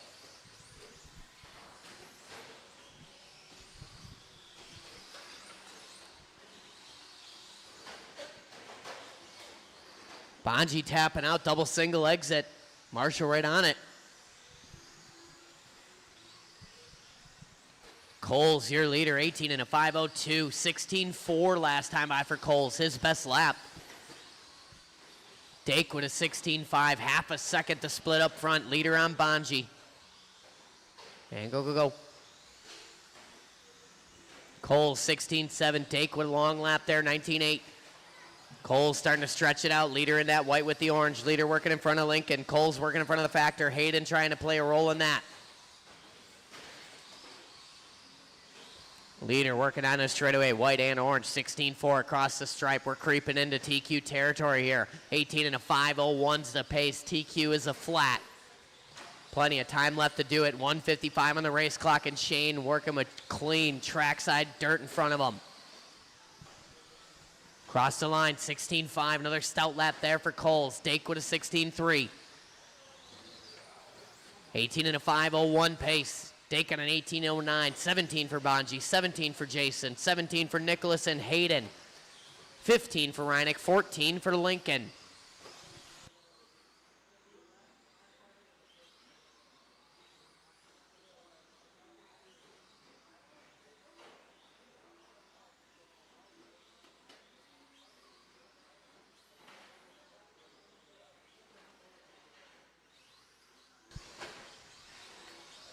Bonji tapping out, double single exit. Marshall right on it. Coles, your leader, 18 and a 5:02, 16.4 last time by for Coles, his best lap. Dake with a 16.5, half a second to split up front, leader on Bonji. And go, go, go. Coles, 16.7, Dake with a long lap there, 19.8. Coles starting to stretch it out, leader in that white with the orange, leader working in front of Lincoln, Coles working in front of the Factor, Hayden trying to play a role in that. Leader working on his straightaway, white and orange, 16.4 across the stripe. We're creeping into TQ territory here. 18 and a 5:01's the pace. TQ is a flat. Plenty of time left to do it. 1:55 on the race clock, and Shane working with clean trackside dirt in front of him. Cross the line, 16.5, another stout lap there for Coles. Dake with a 16.3. 18 and a 5:01 pace. Dake on an 18.09, 17 for Bonji, 17 for Jason, 17 for Nicholas and Hayden, 15 for Reineck, 14 for Lincoln.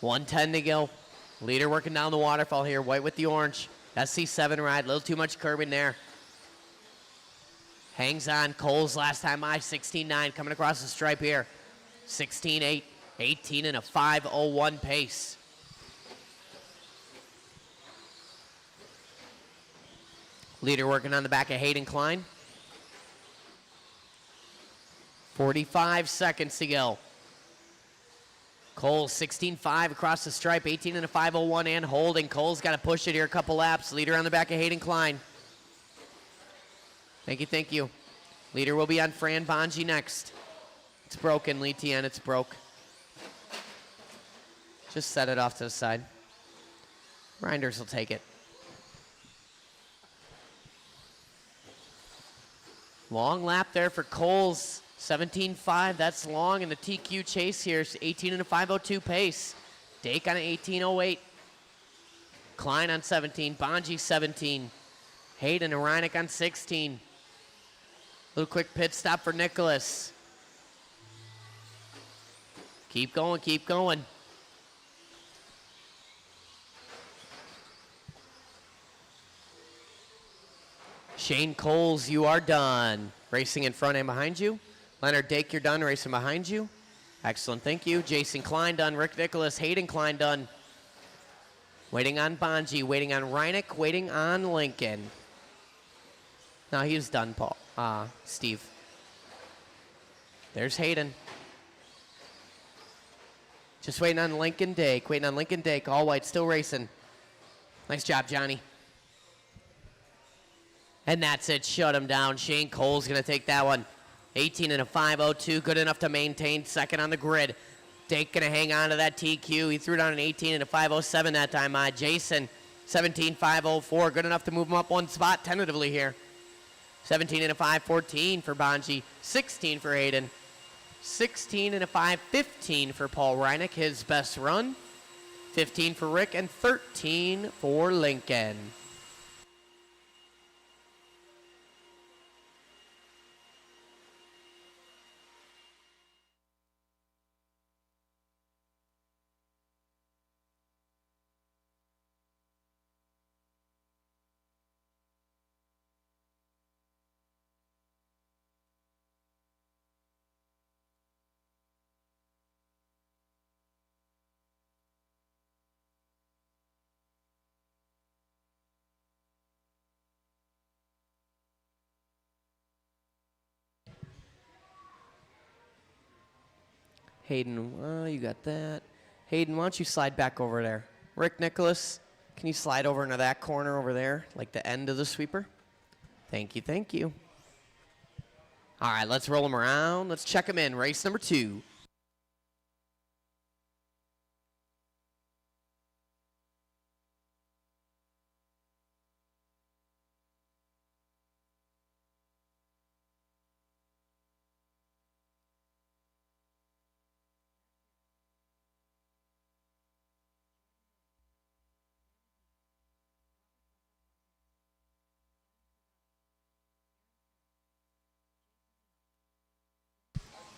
.110 to go. Leader working down the waterfall here. White with the orange. SC7 ride. A little too much curbing there. Hangs on. Coles last time by 16.9 coming across the stripe here. 16.8. 18 and a 5:01 pace. Leader working on the back of Hayden Klein. 45 seconds to go. Coles 16.5 across the stripe, 18 and a 5:01 and holding. Coles got to push it here a couple laps. Leader on the back of Hayden Klein. Thank you, thank you. Leader will be on Fran Bonji next. It's broken, Lee Tien, it's broke. Just set it off to the side. Reinders will take it. Long lap there for Coles. 17.5, that's long, and the TQ chase here is 18 and a 5:02 pace. Dake on an 18.08. Klein on 17, Bonji 17. Hayden and Reineck on 16. Little quick pit stop for Nicholas. Keep going, keep going. Shane Coles, you are done. Racing in front and behind you. Leonard Dake, you're done. Racing behind you. Excellent, thank you. Jason Klein done. Rick Nicholas, Hayden Klein done. Waiting on Bonji, waiting on Reineck, waiting on Lincoln. No, he's done, Paul. Steve. There's Hayden. Just waiting on Lincoln Dake, waiting on Lincoln Dake. All white, still racing. Nice job, Johnny. And that's it, shut him down. Shane Cole's gonna take that one. 18 and a 5:02, good enough to maintain second on the grid. Dake gonna hang on to that TQ. He threw down an 18 and a 5:07 that time. Jason, 17.504, good enough to move him up one spot tentatively here. 17 and a 5:14 for Bonji, 16 for Hayden, 16 and a 5:15 for Paul Reineck, his best run, 15 for Rick, and 13 for Lincoln. Hayden, you got that. Hayden, why don't you slide back over there? Rick Nicholas, can you slide over into that corner over there, like the end of the sweeper? Thank you, thank you. All right, let's roll them around. Let's check them in. Race number 2.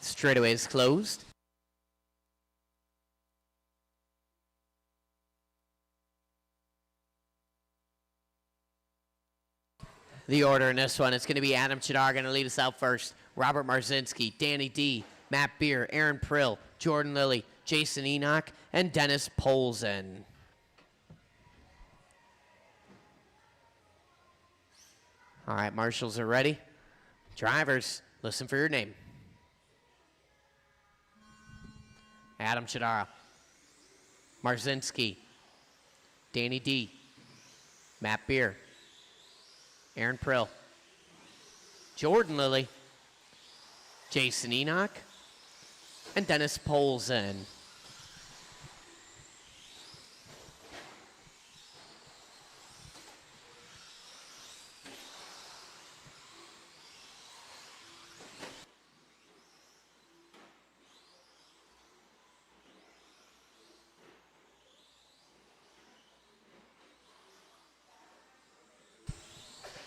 Straightaway is closed. The order in this one, it's going to be Adam Chidar going to lead us out first. Robert Marzinski, Danny D, Matt Beer, Aaron Prill, Jordan Lilly, Jason Enoch, and Dennis Polzen. All right, marshals are ready. Drivers, listen for your name. Adam Chidara, Marzinski, Danny D, Matt Beer, Aaron Prill, Jordan Lilly, Jason Enoch, and Dennis Polzen.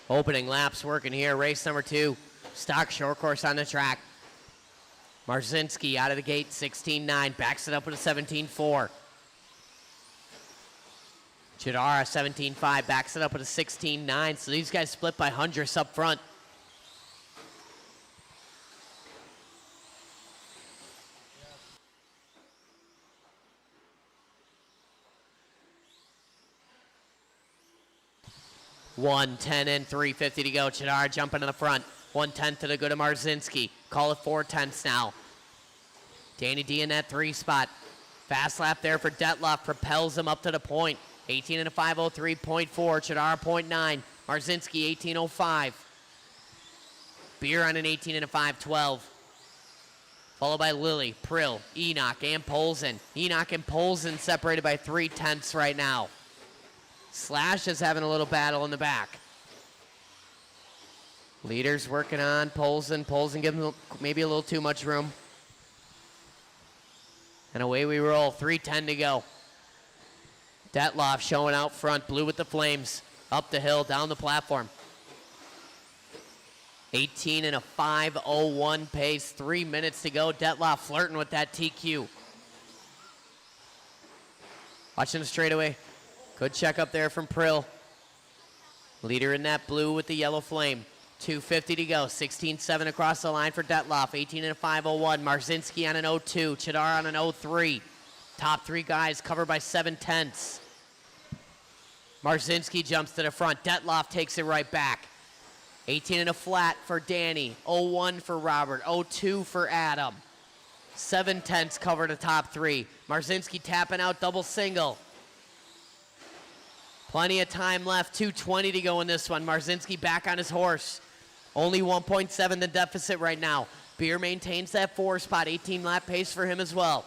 Opening laps working here, race number 2, stock short course on the track. Marzinski out of the gate, 16.9, backs it up with a 17.4. Chidara, 17.5, backs it up with a 16.9, so these guys split by hundredths up front. $110 and $350 to go. Chidara jumping to the front. 1/10 to the good of Marzinski. Call it 4/10 now. Danny D in that 3 spot. Fast lap there for Detloff. Propels him up to the point. 18 and a 5:03.4. Chidara 0.9. Marzinski 18:05. Beer on an 18 and a 5:12. Followed by Lilly, Prill, Enoch, and Polzen. Enoch and Polzen separated by 0.3 right now. Slash is having a little battle in the back. Leaders working on Polzen. Polzen giving him maybe a little too much room. And away we roll. 3:10 to go. Detloff showing out front. Blue with the flames. Up the hill, down the platform. 18 and a 5:01 pace. 3 minutes to go. Detloff flirting with that TQ. Watching the straightaway. Good check up there from Prill. Leader in that blue with the yellow flame. 2:50 to go. 16.7 across the line for Detloff. 18 and a 5:01. Marzinski on an 0.2. Chidar on an 0.3. Top 3 guys covered by 7/10. Marzinski jumps to the front. Detloff takes it right back. 18 and a flat for Danny. 0.1 for Robert. 0.2 for Adam. 7/10 cover the top 3. Marzinski tapping out double single. Plenty of time left. 2:20 to go in this one. Marzinski back on his horse. Only 1.7 the deficit right now. Beer maintains that 4 spot. 18 lap pace for him as well.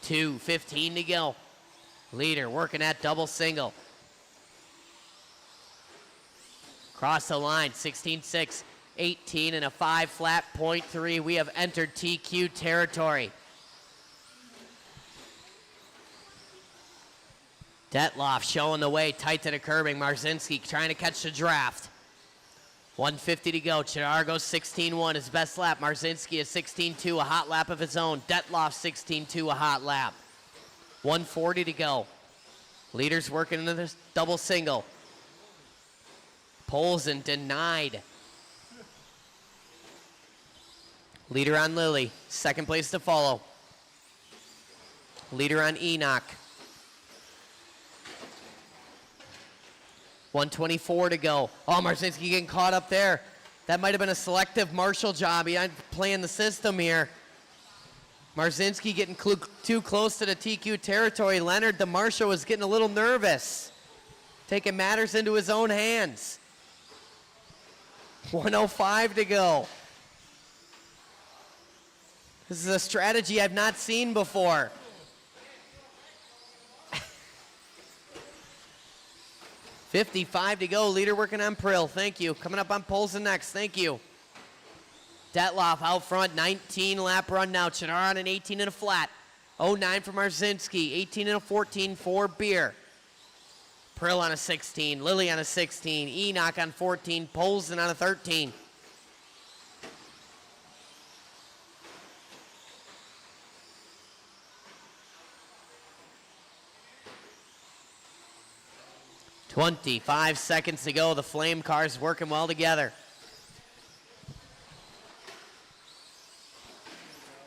2:15 to go. Leader working that double single. Cross the line. 16.6. 18 and a 5 flat. 0.3. We have entered TQ territory. Detloff showing the way, tight to the curbing. Marzinski trying to catch the draft. 1:50 to go. Chidar goes 16.1, his best lap. Marzinski is 16.2, a hot lap of his own. Detloff 16.2, a hot lap. 1:40 to go. Leaders working into this double single. Polzen denied. Leader on Lilly, second place to follow. Leader on Enoch. 1:24 to go. Oh, Marzinski getting caught up there. That might have been a selective marshal job. He ain't playing the system here. Marzinski getting too close to the TQ territory. Leonard, the marshal, was getting a little nervous. Taking matters into his own hands. 1:05 to go. This is a strategy I've not seen before. 55 to go. Leader working on Prill. Thank you. Coming up on Polzen next. Thank you. Detloff out front. 19 lap run now. Chidar on an 18 and a flat. 0.9 for Marzinski. 18 and a 14 for Beer. Prill on a 16. Lilly on a 16. Enoch on 14. Polzen on a 13. 25 seconds to go. The flame cars working well together.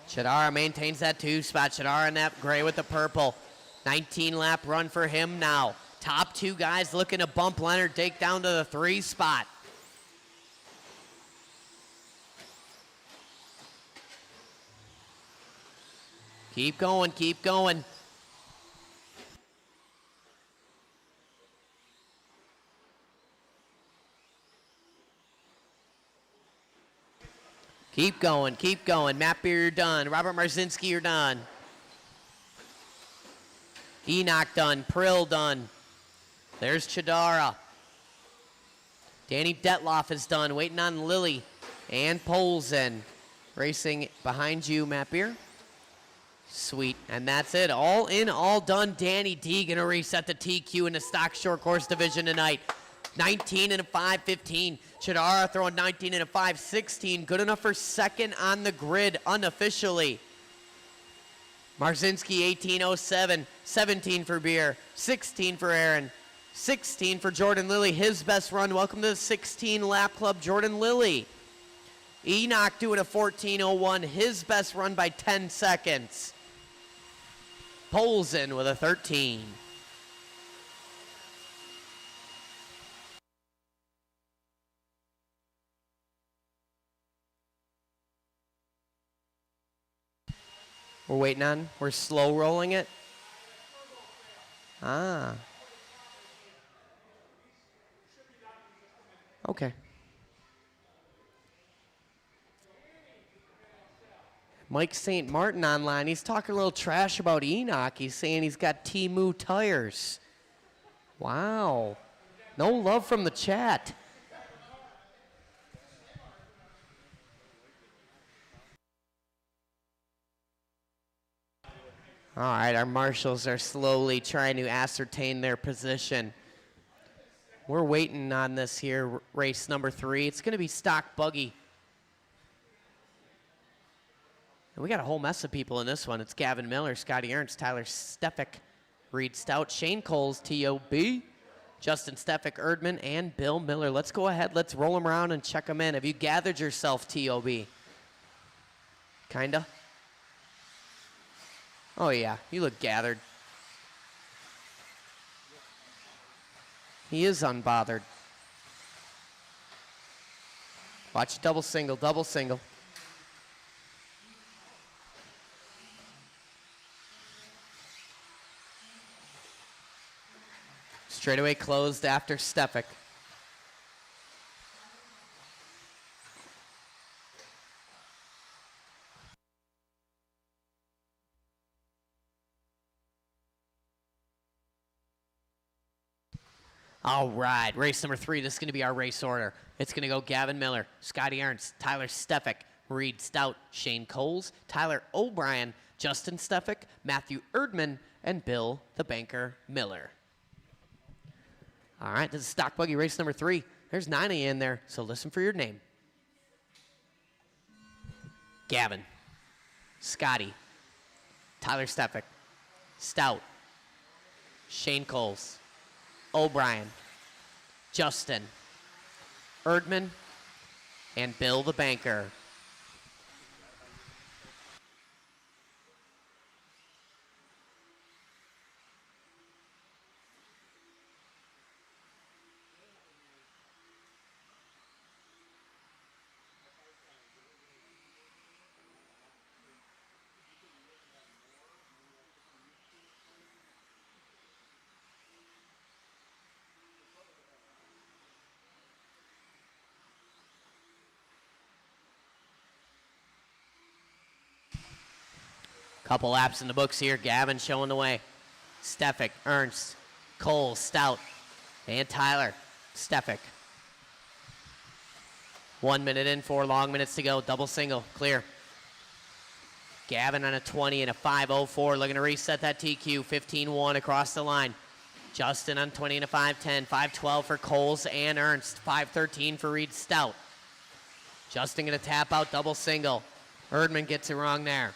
Chidara maintains that 2 spot. Chidara in that gray with the purple. 19 lap run for him now. Top 2 guys looking to bump Leonard Dake down to the 3 spot. Keep going, keep going. Keep going, keep going. Matt Beer, you're done. Robert Marzinski, you're done. Enoch done. Prill done. There's Chidara. Danny Detloff is done. Waiting on Lilly and Polzen. Racing behind you, Matt Beer. Sweet, and that's it. All in, all done. Danny D gonna reset the TQ in the stock short course division tonight. 19 and a 5.15. Chidara throwing 19 and a 5.16. Good enough for second on the grid unofficially. Marzinski 18.07. 17 for Beer. 16 for Aaron. 16 for Jordan Lilly. His best run. Welcome to the 16 lap club, Jordan Lilly. Enoch doing a 14.01. His best run by 10 seconds. Polzen with a 13. We're waiting on, we're slow rolling it. Ah. Okay. Mike St. Martin online. He's talking a little trash about Enoch. He's saying he's got Temu tires. Wow. No love from the chat. All right, our marshals are slowly trying to ascertain their position. We're waiting on this here, race number 3. It's going to be stock buggy. And we got a whole mess of people in this one. It's Gavin Miller, Scotty Ernst, Tyler Stefik, Reed Stout, Shane Coles, T.O.B., Justin Stefik, Erdman, and Bill Miller. Let's go ahead. Let's roll them around and check them in. Have you gathered yourself, T.O.B.? Kinda? Oh, yeah. You look gathered. He is unbothered. Watch double single, double single. Straightaway closed after Stefik. All right, race number 3. This is going to be our race order. It's going to go Gavin Miller, Scotty Ernst, Tyler Stefik, Reed Stout, Shane Coles, Tyler O'Brien, Justin Stefik, Matthew Erdman, and Bill the Banker Miller. All right, this is stock buggy race number 3. There's 9 of you in there, so listen for your name. Gavin, Scotty, Tyler Stefik, Stout, Shane Coles, O'Brien, Justin, Erdman, and Bill the Banker. Couple laps in the books here. Gavin showing the way. Stefik, Ernst, Cole, Stout, and Tyler Stefik. 1 minute in, 4 long minutes to go. Double single, clear. Gavin on a 20 and a 5.04, looking to reset that TQ. 15.1 across the line. Justin on 20 and a 5.10. 5.12 for Coles and Ernst. 5.13 for Reed Stout. Justin going to tap out, double single. Erdman gets it wrong there.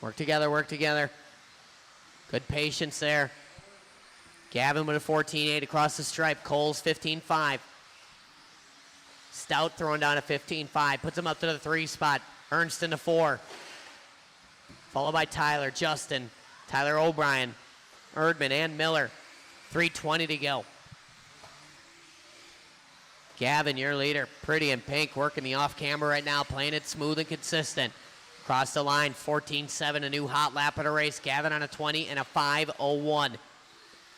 Work together, work together. Good patience there. Gavin with a 14.8 across the stripe. Coles 15.5. Stout throwing down a 15.5. Puts him up to the 3 spot. Ernst in the 4. Followed by Tyler, Justin, Tyler O'Brien, Erdman, and Miller. 3:20 to go. Gavin, your leader, pretty in pink, working the off camera right now, playing it smooth and consistent. Across the line, 14.7, a new hot lap of the race. Gavin on a 20 and a 5:01.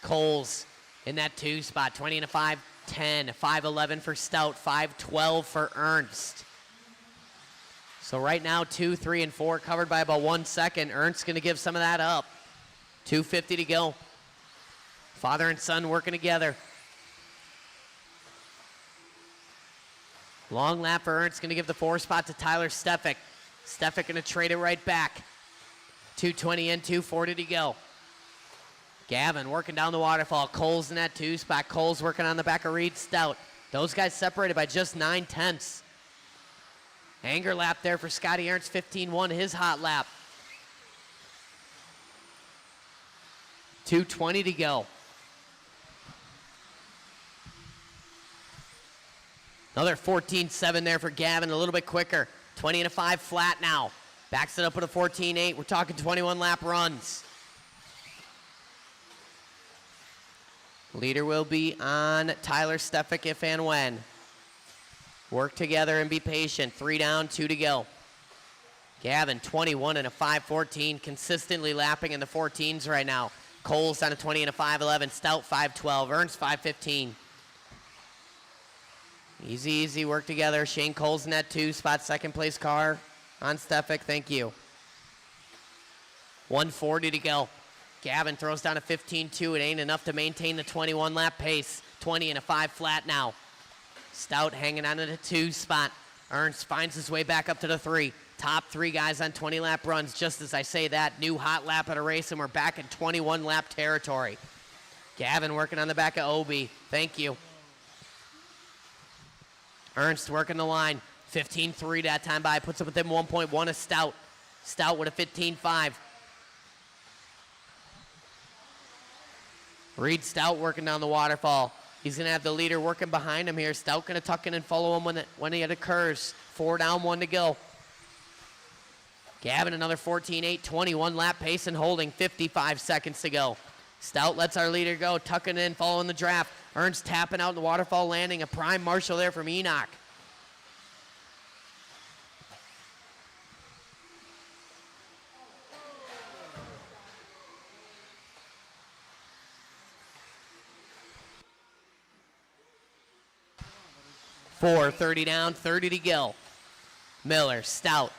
Coles in that 2 spot, 20 and a 5:10, 5:11 for Stout, 5:12 for Ernst. So right now, 2, 3, and 4 covered by about 1 second. Ernst's going to give some of that up. 2:50 to go. Father and son working together. Long lap for Ernst, going to give the 4 spot to Tyler Stefik. Stefik going to trade it right back. 2:20 in, 2:40 to go. Gavin working down the waterfall. Coles in that 2 spot. Coles working on the back of Reed Stout. Those guys separated by just 9/10. Anger lap there for Scotty Ernst, 15.1, his hot lap. 2:20 to go. Another 14.7 there for Gavin, a little bit quicker. 20 and a 5 flat now. Backs it up with a 14.8. We're talking 21 lap runs. Leader will be on Tyler Stefik if and when. Work together and be patient. 3 down, 2 to go. Gavin, 21 and a 5:14, consistently lapping in the 14s right now. Coles on a 20 and a 5:11. Stout 5:12. Ernst 5:15. Easy, easy work together. Shane Coles in that 2 spot, second place car on Stefik. Thank you. 1:40 to go. Gavin throws down a 15.2. It ain't enough to maintain the 21 lap pace. 20 and a 5 flat now. Stout hanging on to the 2 spot. Ernst finds his way back up to the 3. Top 3 guys on 20 lap runs. Just as I say that, new hot lap of the race, and we're back in 21 lap territory. Gavin working on the back of Obi. Thank you. Ernst working the line. 15.3 that time by. Puts up within 1.1 of Stout. Stout with a 15.5. Reed Stout working down the waterfall. He's going to have the leader working behind him here. Stout going to tuck in and follow him when it occurs. 4 down, 1 to go. Gavin, another 14.8, 21 lap pace and holding, 55 seconds to go. Stout lets our leader go, tucking in, following the draft. Ernst tapping out in the waterfall landing. A prime marshal there from Enoch. Four, 30 down, 30 to go. Miller, Stout.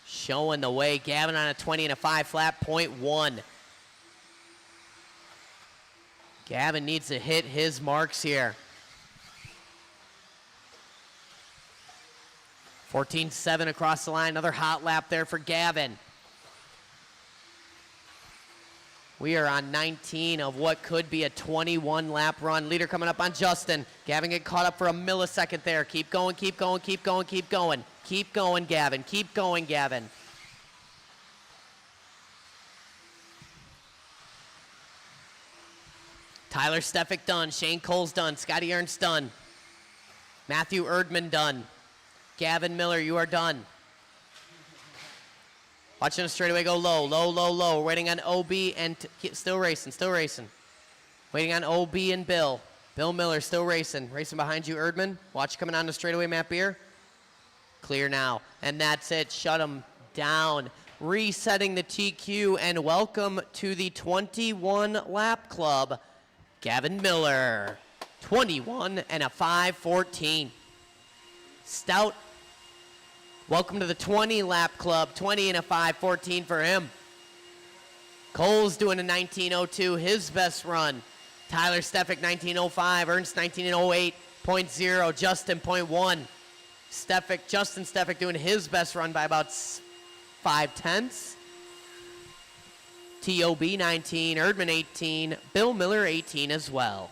Showing the way. Gavin on a 20 and a 5 flat, 0.1. Gavin needs to hit his marks here. 14.7 across the line. Another hot lap there for Gavin. We are on 19 of what could be a 21 lap run. Leader coming up on Justin. Gavin get caught up for a millisecond there. Keep going, keep going, keep going, keep going. Keep going, Gavin. Keep going, Gavin. Tyler Stefik done. Shane Coles done. Scotty Ernst done. Matthew Erdman done. Gavin Miller, you are done. Watching the straightaway go low, low, low, low. Waiting on OB and still racing, still racing. Waiting on OB and Bill. Bill Miller still racing. Racing behind you, Erdman. Watch coming on the straightaway, Matt Beer. Clear now. And that's it. Shut him down. Resetting the TQ, and welcome to the 21 lap club. Gavin Miller. 21 and a 5:14. Stout. Welcome to the 20 lap club. 20 and a 5:14 for him. Cole's doing a 19:02, his best run. Tyler Stefik 19:05. Ernst 19:08.0. Justin 0.1. Justin Stefik doing his best run by about 5/10. TOB 19. Erdman 18. Bill Miller 18 as well.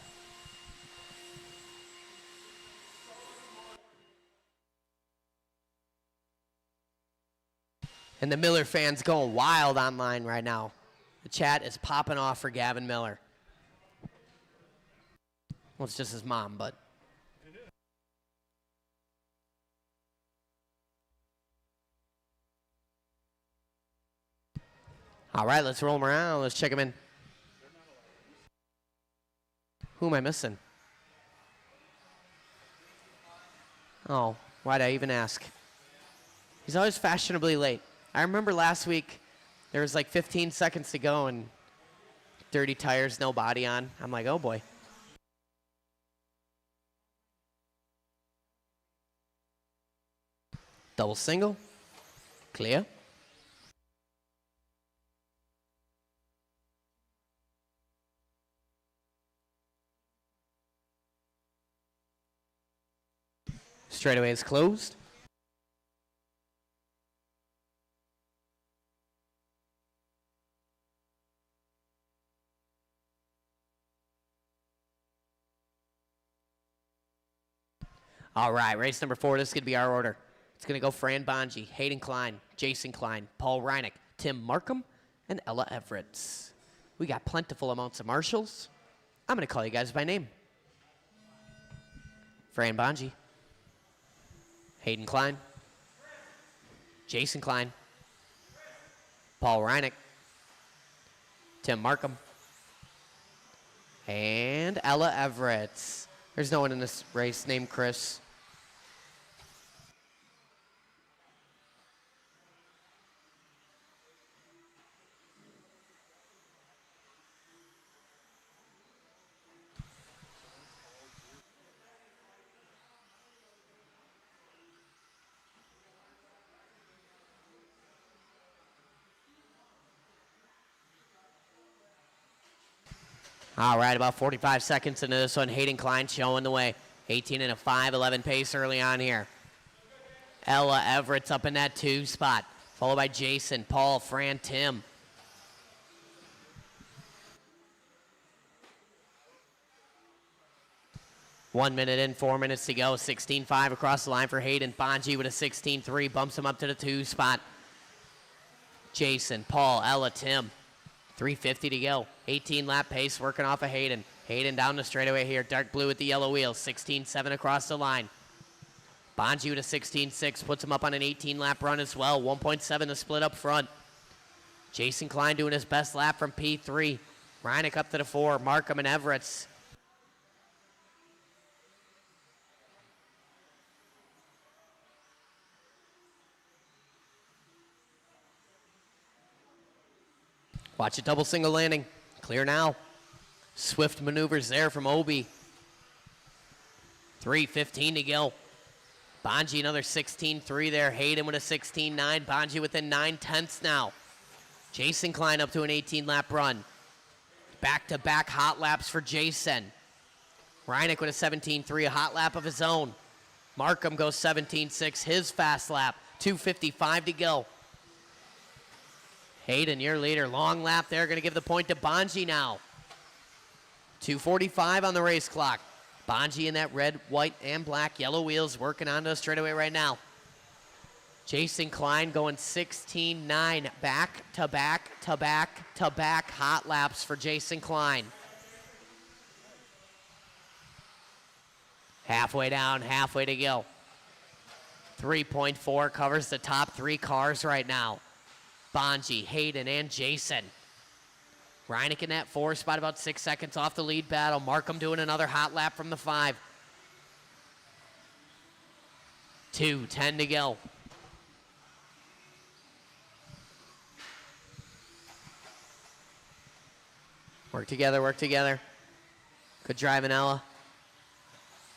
And the Miller fans going wild online right now. The chat is popping off for Gavin Miller. Well, it's just his mom, but. All right, let's roll him around. Let's check him in. Who am I missing? Oh, why'd I even ask? He's always fashionably late. I remember last week there was like 15 seconds to go and dirty tires, no body on. I'm like, oh boy. Double single. Clear. Straightaway is closed. All right, race number 4. This is going to be our order. It's going to go Fran Bonji, Hayden Klein, Jason Klein, Paul Reinick, Tim Markham, and Ella Everett. We got plentiful amounts of marshals. I'm going to call you guys by name. Fran Bonji, Hayden Klein, Jason Klein, Paul Reinick, Tim Markham, and Ella Everett. There's no one in this race named Chris. All right, about 45 seconds into this one. Hayden Klein showing the way. 18 and a 5:11 pace early on here. Ella Everett's up in that 2 spot, followed by Jason, Paul, Fran, Tim. One minute in, 4 minutes to go. 16.5 across the line for Hayden. Bonji with a 16.3 bumps him up to the 2 spot. Jason, Paul, Ella, Tim. 3:50 to go. 18 lap pace working off of Hayden. Hayden down the straightaway here. Dark blue with the yellow wheels. 16.7 across the line. Bonji with a 16.6 puts him up on an 18 lap run as well. 1.7 to split up front. Jason Klein doing his best lap from P3. Reinick up to the 4. Markham and Everett. Watch a double single landing. Clear now. Swift maneuvers there from Obi. 3:15 to go. Bonji another 16.3 there. Hayden with a 16.9. Bonji within 9/10 now. Jason Klein up to an 18 lap run. Back-to-back hot laps for Jason. Reinick with a 17.3, a hot lap of his own. Markham goes 17.6, his fast lap. 2:55 to go. Hayden, your leader. Long lap there. Going to give the point to Bonji now. 2:45 on the race clock. Bonji in that red, white, and black yellow wheels working onto the straightaway right now. Jason Klein going 16.9. Back-to-back hot laps for Jason Klein. Halfway down, halfway to go. 3.4 covers the top 3 cars right now. Bonji, Hayden, and Jason. Reinick in that 4 spot, about 6 seconds off the lead battle. Markham doing another hot lap from the 5. 2:10 to go. Work together, work together. Good driving, Ella.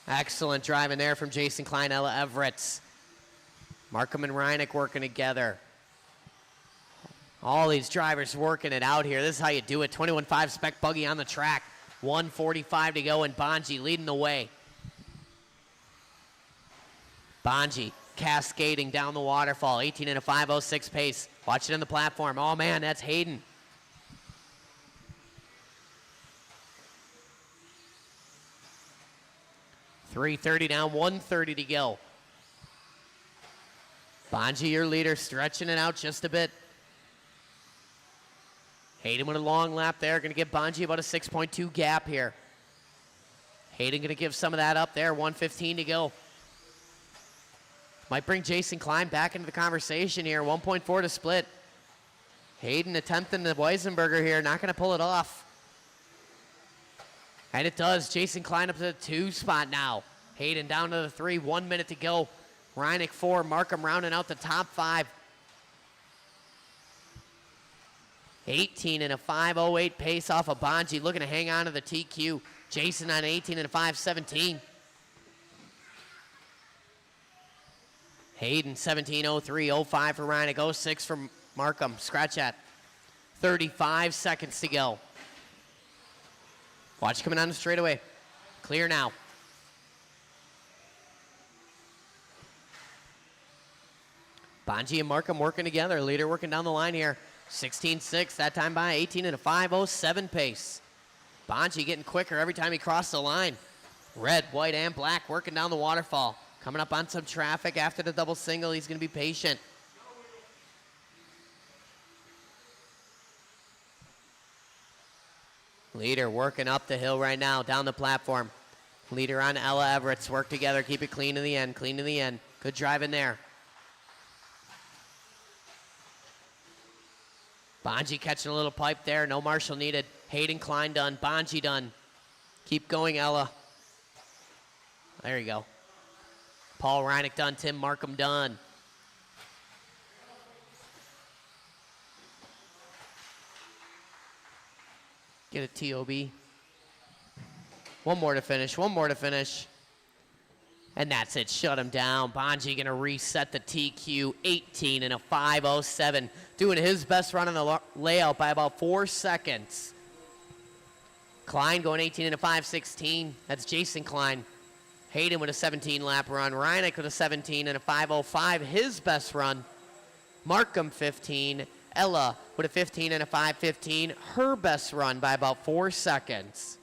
Excellent driving there from Jason Klein, Ella Everett. Markham and Reinick working together. All these drivers working it out here. This is how you do it. 21.5 spec buggy on the track. 1:45 to go, and Bonji leading the way. Bonji cascading down the waterfall. 18 and a 5:06 pace. Watch it in the platform. Oh, man, that's Hayden. .330 down, 1:30 to go. Bonji, your leader, stretching it out just a bit. Hayden with a long lap there. Going to give Bonji about a 6.2 gap here. Hayden going to give some of that up there. 1:15 to go. Might bring Jason Klein back into the conversation here. 1.4 to split. Hayden attempting the Weisenberger here. Not going to pull it off. And it does. Jason Klein up to the 2 spot now. Hayden down to the 3. 1 minute to go. Reineck 4. Markham rounding out the top 5. 18 and a 5:08 pace off of Bonji, looking to hang on to the TQ. Jason on 18 and a 5:17. Hayden 17:03, 05 for Reineck, 06 for Markham. Scratch at 35 seconds to go. Watch coming down the straightaway. Clear now. Bonji and Markham working together. Leader working down the line here. 16.6, that time by 18 and a 5:07 pace. Bonji getting quicker every time he crossed the line. Red, white, and black working down the waterfall. Coming up on some traffic after the double single. He's going to be patient. Leader working up the hill right now, down the platform. Leader on Ella Everett's. Work together, keep it clean to the end, clean to the end. Good driving there. Bonji catching a little pipe there. No marshal needed. Hayden Klein done. Bonji done. Keep going, Ella. There you go. Paul Reineck done. Tim Markham done. Get a TOB. One more to finish. One more to finish. And that's it. Shut him down. Bonji going to reset the TQ. 18 and a 5:07. Doing his best run on the layout by about 4 seconds. Klein going 18 and a 5:16. That's Jason Klein. Hayden with a 17 lap run. Reineck with a 17 and a 5:05. His best run. Markham 15. Ella with a 15 and a 5:15. Her best run by about 4 seconds.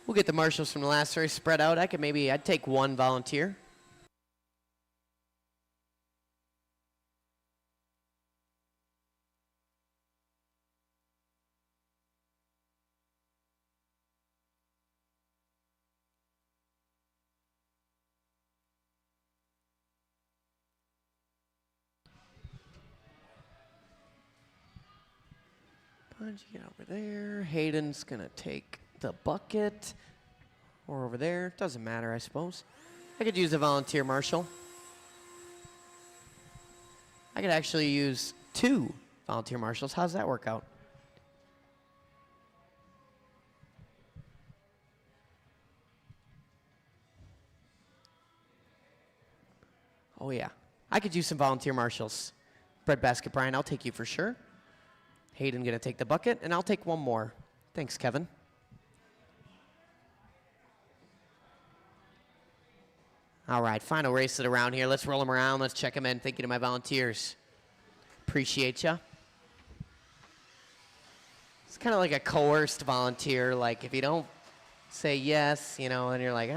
We'll get the marshals from the last race spread out. I'd take one volunteer. Bonji, get over there. Hayden's gonna take the bucket, or over there. Doesn't matter, I suppose. I could use a volunteer marshal. I could actually use 2 volunteer marshals. How's that work out? Oh yeah, I could use some volunteer marshals. Breadbasket Brian, I'll take you for sure. Hayden gonna take the bucket, and I'll take one more. Thanks, Kevin. All right, final race it around here. Let's roll them around. Let's check them in. Thank you to my volunteers. Appreciate ya. It's kind of like a coerced volunteer. Like if you don't say yes, you know, and you're like,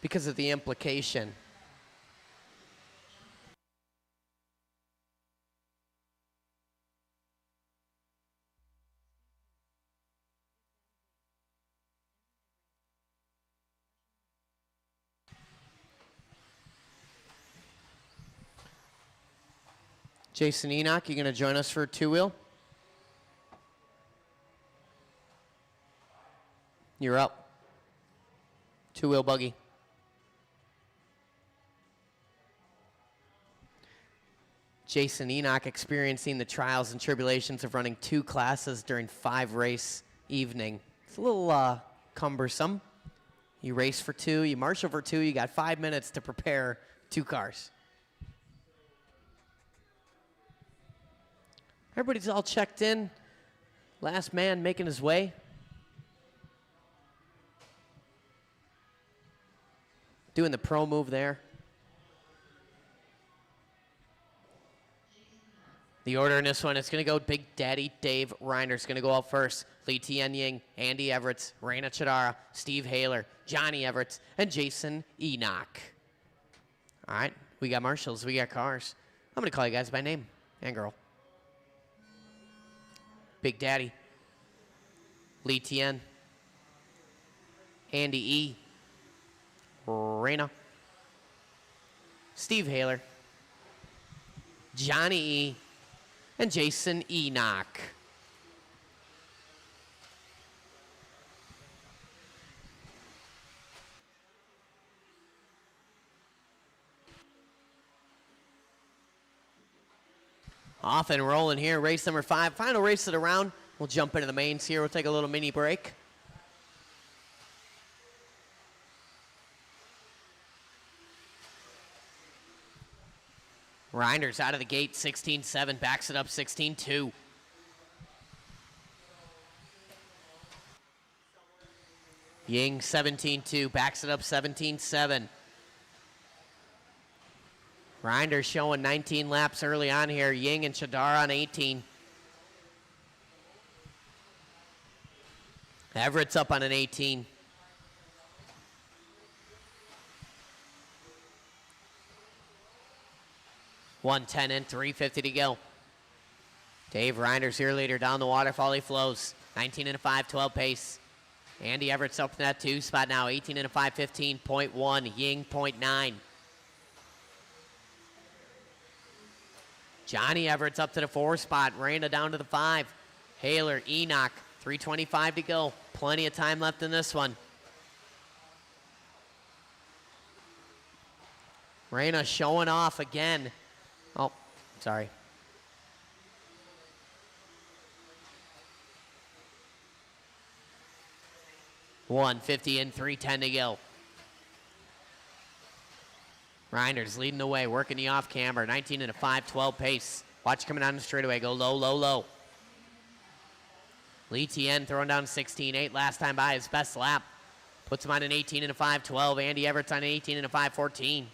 because of the implication. Jason Enoch, you going to join us for 2-wheel? You're up. 2-wheel buggy. Jason Enoch experiencing the trials and tribulations of running 2 classes during 5-race evening. It's a little cumbersome. You race for 2, you marshal for 2, you got 5 minutes to prepare 2 cars. Everybody's all checked in. Last man making his way. Doing the pro move there. The order in this one, it's going to go Big Daddy Dave Reiner's going to go out first. Lee Tien Ying, Andy Everett, Raina Chidara, Steve Haler, Johnny Everett, and Jason Enoch. All right, we got marshals, we got cars. I'm going to call you guys by name and girl. Big Daddy, Lee Tien, Andy E, Reyna, Steve Haler, Johnny E, and Jason Enoch. Off and rolling here, race number 5. Final race of the round. We'll jump into the mains here. We'll take a little mini break. Reinders out of the gate, 16-7, backs it up 16-2. Ying, 17-2, backs it up 17-7. Reinders showing 19 laps early on here. Ying and Chadar on 18. Everett's up on an 18. $110 and $350 to go. Dave Reinders here leader down the waterfall. He flows 19 and a 5, 12 pace. Andy Everett's up in that 2 spot now. 18 and a 5, 15.1. Ying 0.9. Johnny Everett's up to the 4 spot. Reyna down to the 5. Haler, Enoch, 3:25 to go. Plenty of time left in this one. Reyna showing off again. Oh, sorry. $150 and $310 to go. Reinders leading the way, working the off camber. 19 and a 5, 12 pace. Watch coming down the straightaway. Go low, low, low. Lee Tien throwing down 16.8 last time by his best lap. Puts him on an 18 and a 5, 12. Andy Everett's on an 18 and a 5, 14.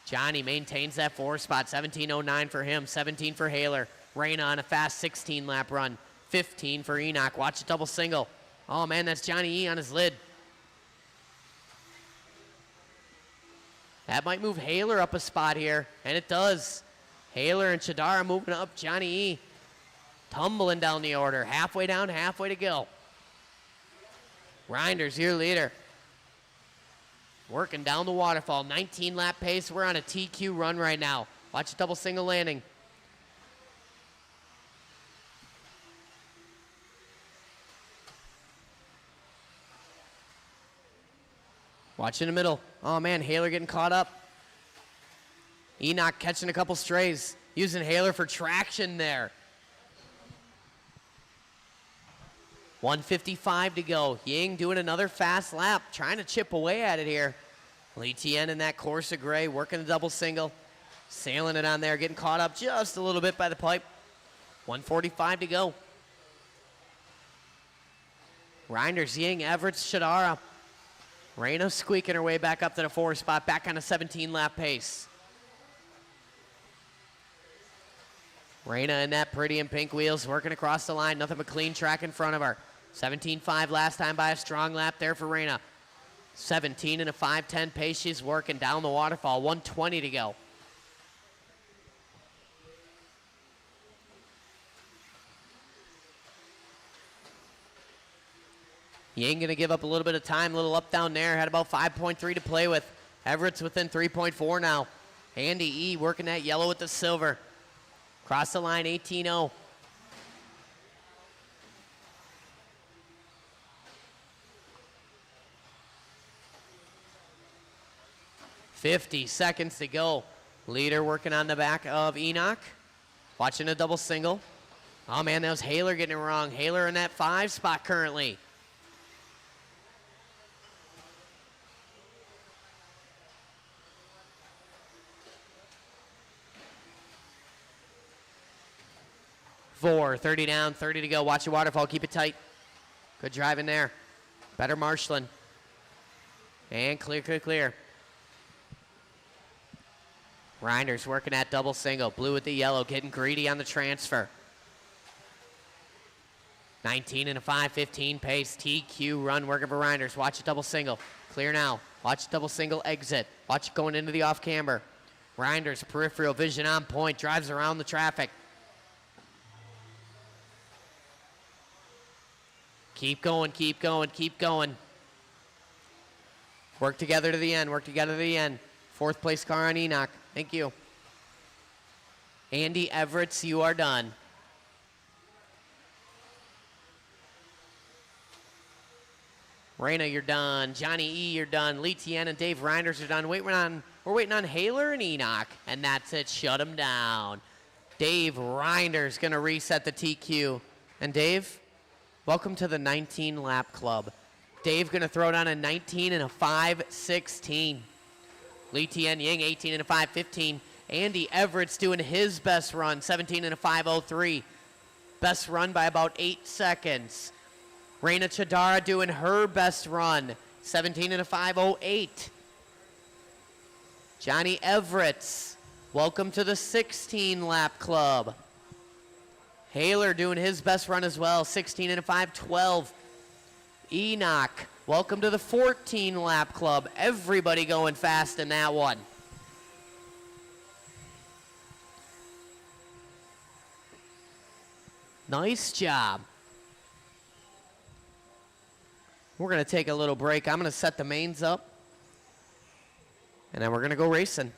Johnny maintains that 4 spot. 17.09 for him. 17 for Haler. Reyna on a fast 16 lap run. 15 for Enoch. Watch a double single. Oh man, that's Johnny E on his lid. That might move Haler up a spot here, and it does. Haler and Chadara moving up. Johnny E tumbling down the order. Halfway down, halfway to go. Reinders, your leader. Working down the waterfall. 19 lap pace. We're on a TQ run right now. Watch a double single landing. Watch in the middle. Oh man, Haler getting caught up. Enoch catching a couple strays. Using Haler for traction there. 1:55 to go. Ying doing another fast lap. Trying to chip away at it here. Lee Tien in that Corsa gray. Working the double single. Sailing it on there. Getting caught up just a little bit by the pipe. 1:45 to go. Reinders, Ying, Everett's, Chadara. Reyna squeaking her way back up to the 4 spot, back on a 17 lap pace. Reyna in that pretty and pink wheels, working across the line, nothing but clean track in front of her. 17.5 last time by a strong lap there for Reyna. 17 and a 5:10 pace, she's working down the waterfall, 1:20 to go. Ying gonna give up a little bit of time, a little up down there, had about 5.3 to play with. Everett's within 3.4 now. Andy E working that yellow with the silver. Cross the line, 18-0. $50 seconds to go. Leader working on the back of Enoch. Watching a double single. Oh man, that was Haler getting it wrong. Haler in that 5 spot currently. Four, 30 down, 30 to go. Watch your waterfall, keep it tight. Good driving there. Better marshaling. And clear, clear, clear. Reinders working that double single. Blue with the yellow, getting greedy on the transfer. 19 and a 5, 15 pace. TQ run working for Reinders. Watch a double single. Clear now. Watch double single exit. Watch it going into the off camber. Reinders, peripheral vision on point, drives around the traffic. Keep going, keep going, keep going. Work together to the end, work together to the end. Fourth place car on Enoch. Thank you. Andy Everett, you are done. Raina, you're done. Johnny E, you're done. Lee Tien and Dave Reinders are done. We're waiting on Haler and Enoch, and that's it. Shut them down. Dave Reinders going to reset the TQ. And Dave, welcome to the 19-lap club. Dave going to throw down a 19 and a 5.16. Lee Tien Ying, 18 and a 5.15. Andy Everett's doing his best run, 17 and a 5.03. Best run by about 8 seconds. Reina Chadara doing her best run, 17 and a 5.08. Johnny Everett, welcome to the 16-lap club. Haler doing his best run as well, 16 and a 5.12. Enoch, welcome to the 14-lap club. Everybody going fast in that one. Nice job. We're going to take a little break. I'm going to set the mains up, and then we're going to go racing.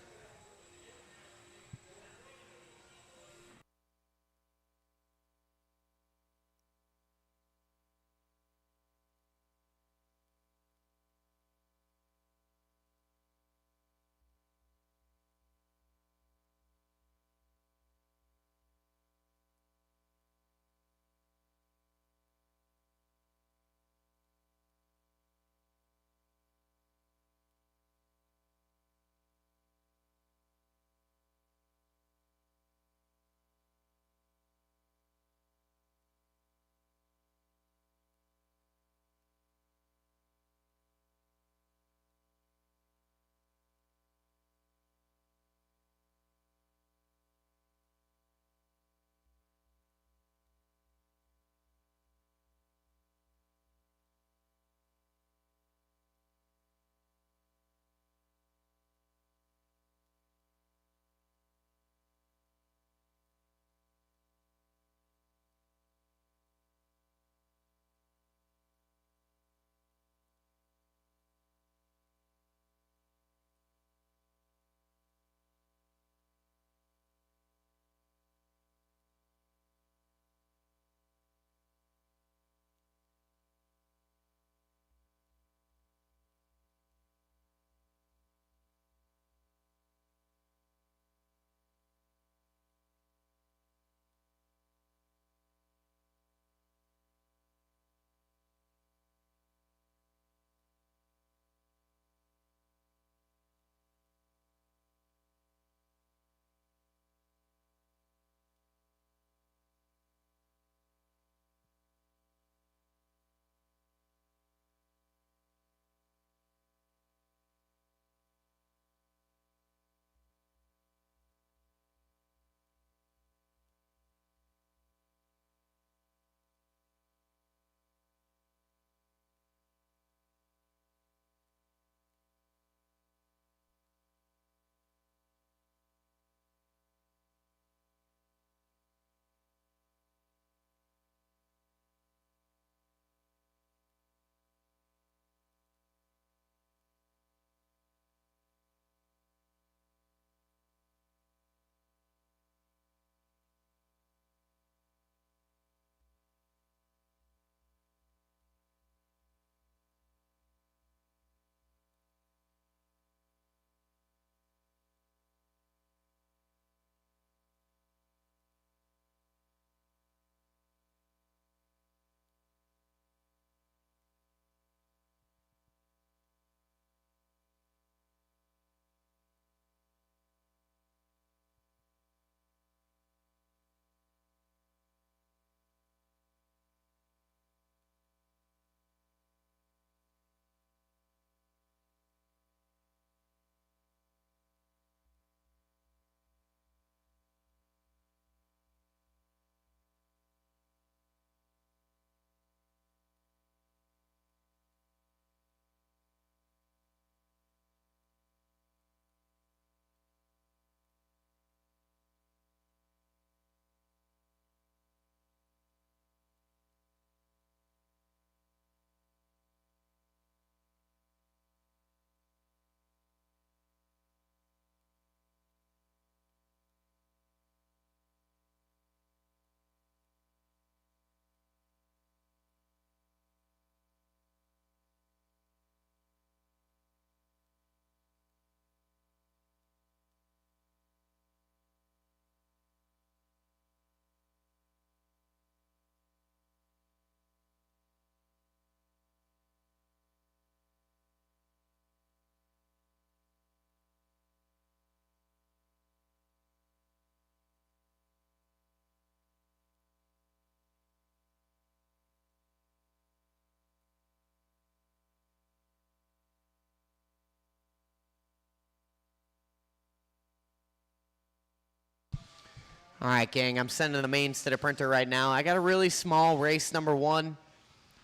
All right, gang, I'm sending the mains to the printer right now. I got a really small race number 1,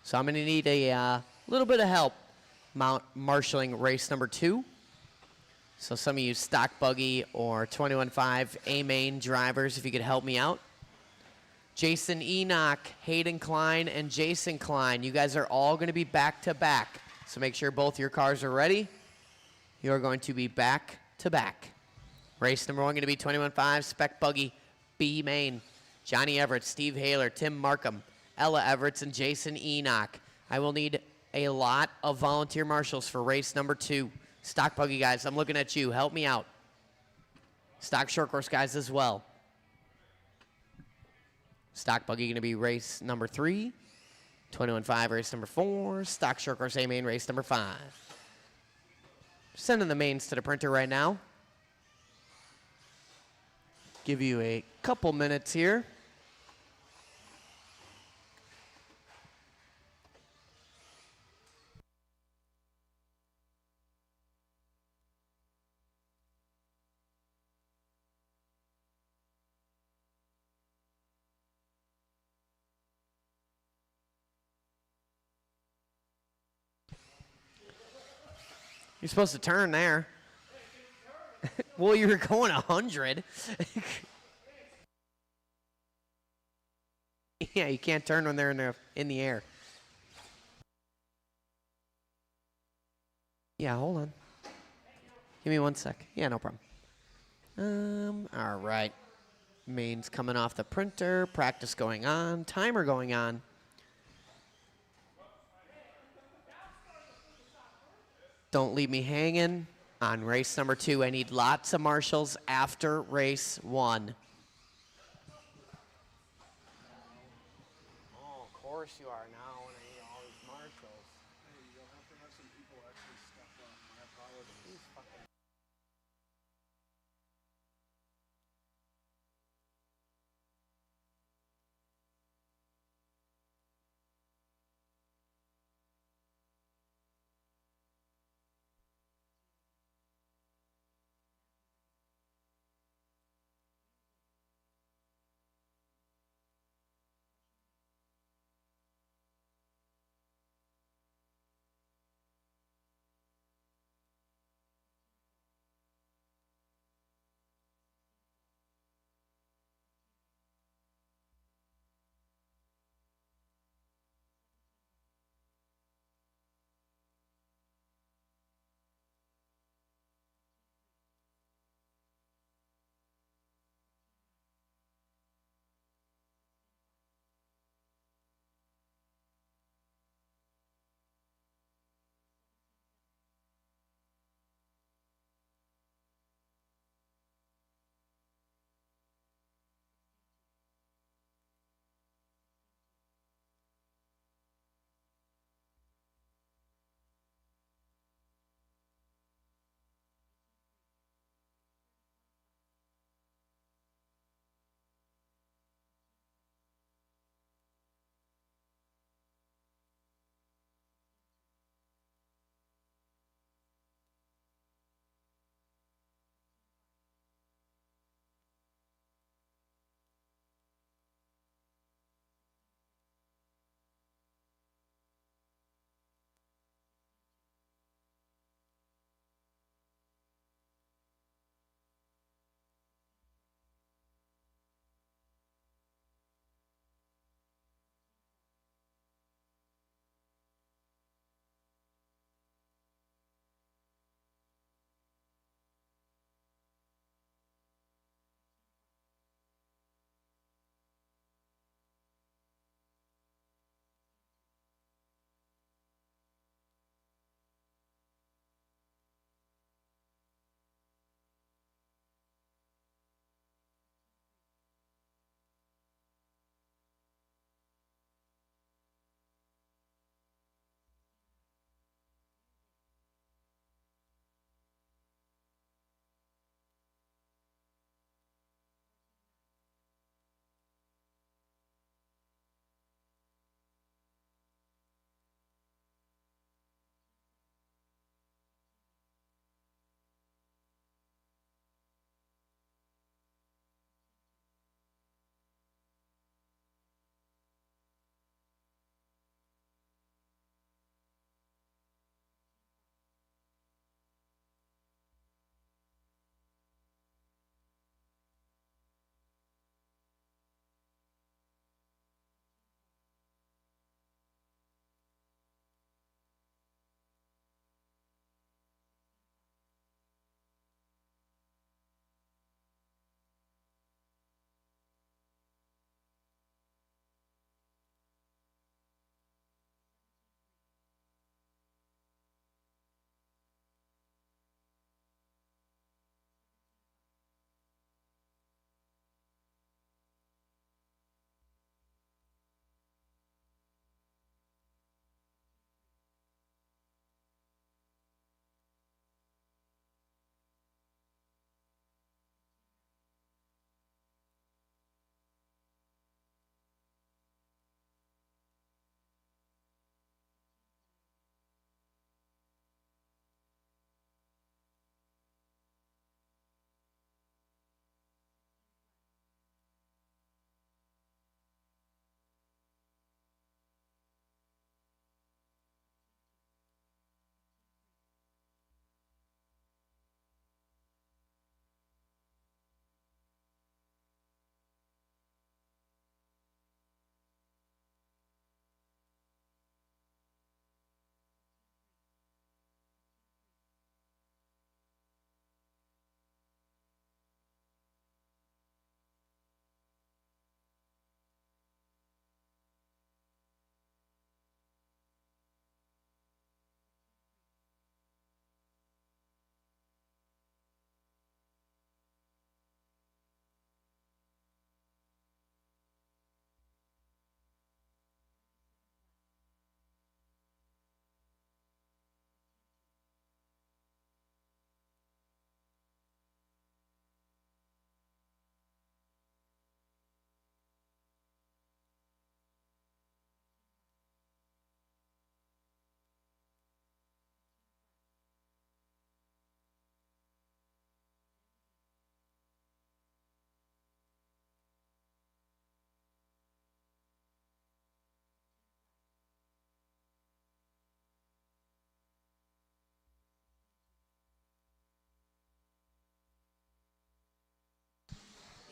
so I'm going to need a little bit of help marshaling race number 2. So some of you stock buggy or 21.5 A-main drivers, if you could help me out. Jason Enoch, Hayden Klein, and Jason Klein, you guys are all going to be back-to-back. So make sure both your cars are ready. You're going to be back-to-back. Race number 1 going to be 21.5 Spec Buggy B main. Johnny Everett, Steve Haler, Tim Markham, Ella Everett, and Jason Enoch. I will need a lot of volunteer marshals for race number 2. Stock Buggy guys, I'm looking at you. Help me out. Stock Short Course guys as well. Stock Buggy going to be race number 3. 21.5 race number 4. Stock Short Course A main race number 5. Sending the mains to the printer right now. Give you a couple minutes here. You're supposed to turn there. Well, you were going 100. Yeah, you can't turn when they're in the air. Yeah, hold on. Give me 1 sec. Yeah, no problem. All right. Mains coming off the printer. Practice going on. Timer going on. Don't leave me hanging on race number 2. I need lots of marshals after race 1. Oh, of course you are now when I need all these marshals. Hey, you'll have to have some people actually step up. My apologies.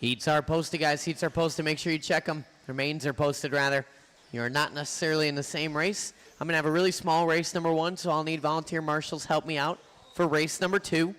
Heats are posted, guys. Heats are posted. Make sure you check them. Their mains are posted, rather. You're not necessarily in the same race. I'm going to have a really small race number 1, so I'll need volunteer marshals help me out for race number 2.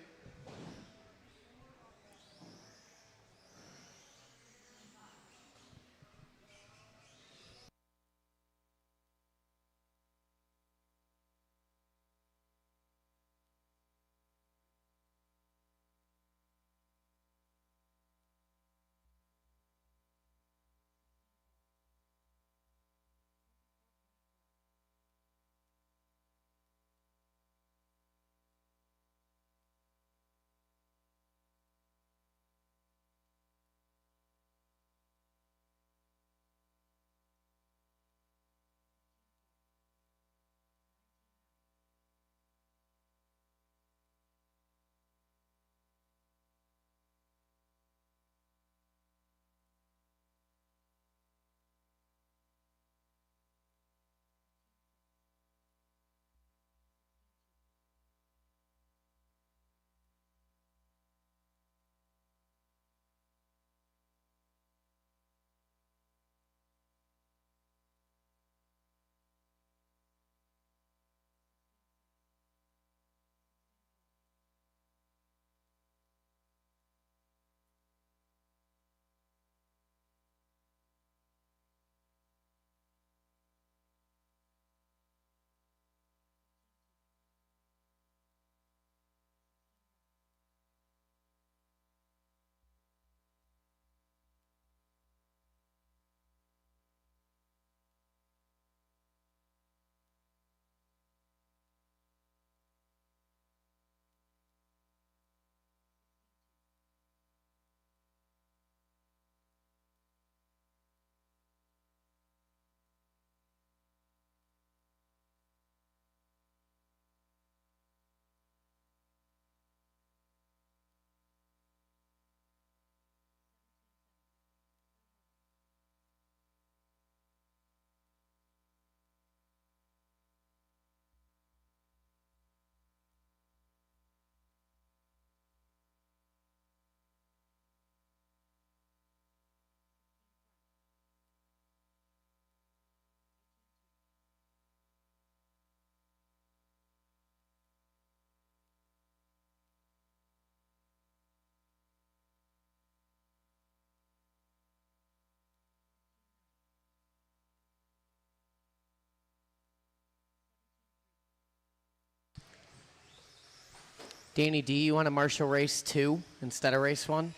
Danny D, you want to marshal race 2 instead of race 1?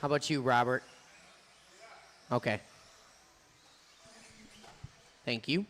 How about you, Robert? Okay. Thank you.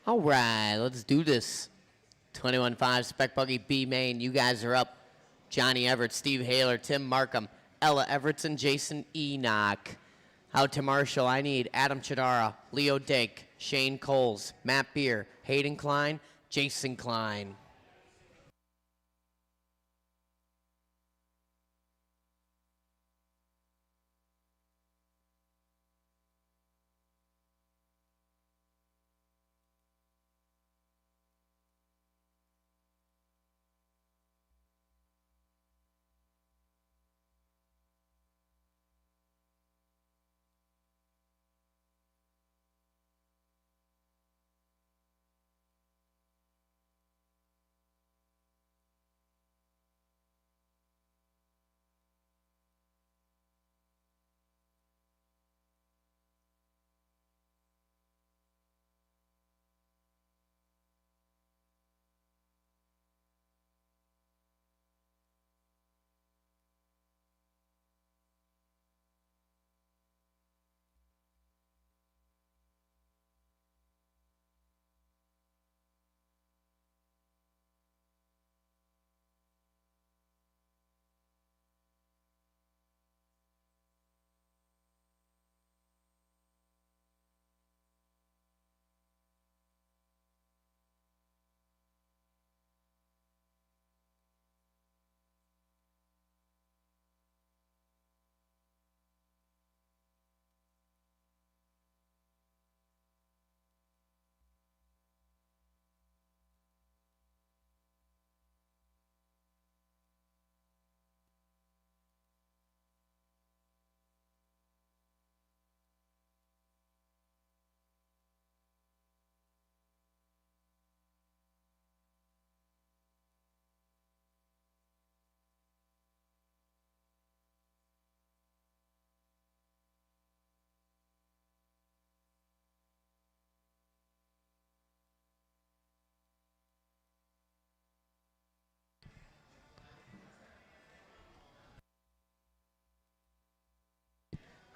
All right, let's do this. 21.5 Spec Buggy B main. You guys are up. Johnny Everett, Steve Haler, Tim Markham, Ella Everett, and Jason Enoch. Out to Marshall, I need Adam Chidara, Leo Dake, Shane Coles, Matt Beer, Hayden Klein, Jason Klein.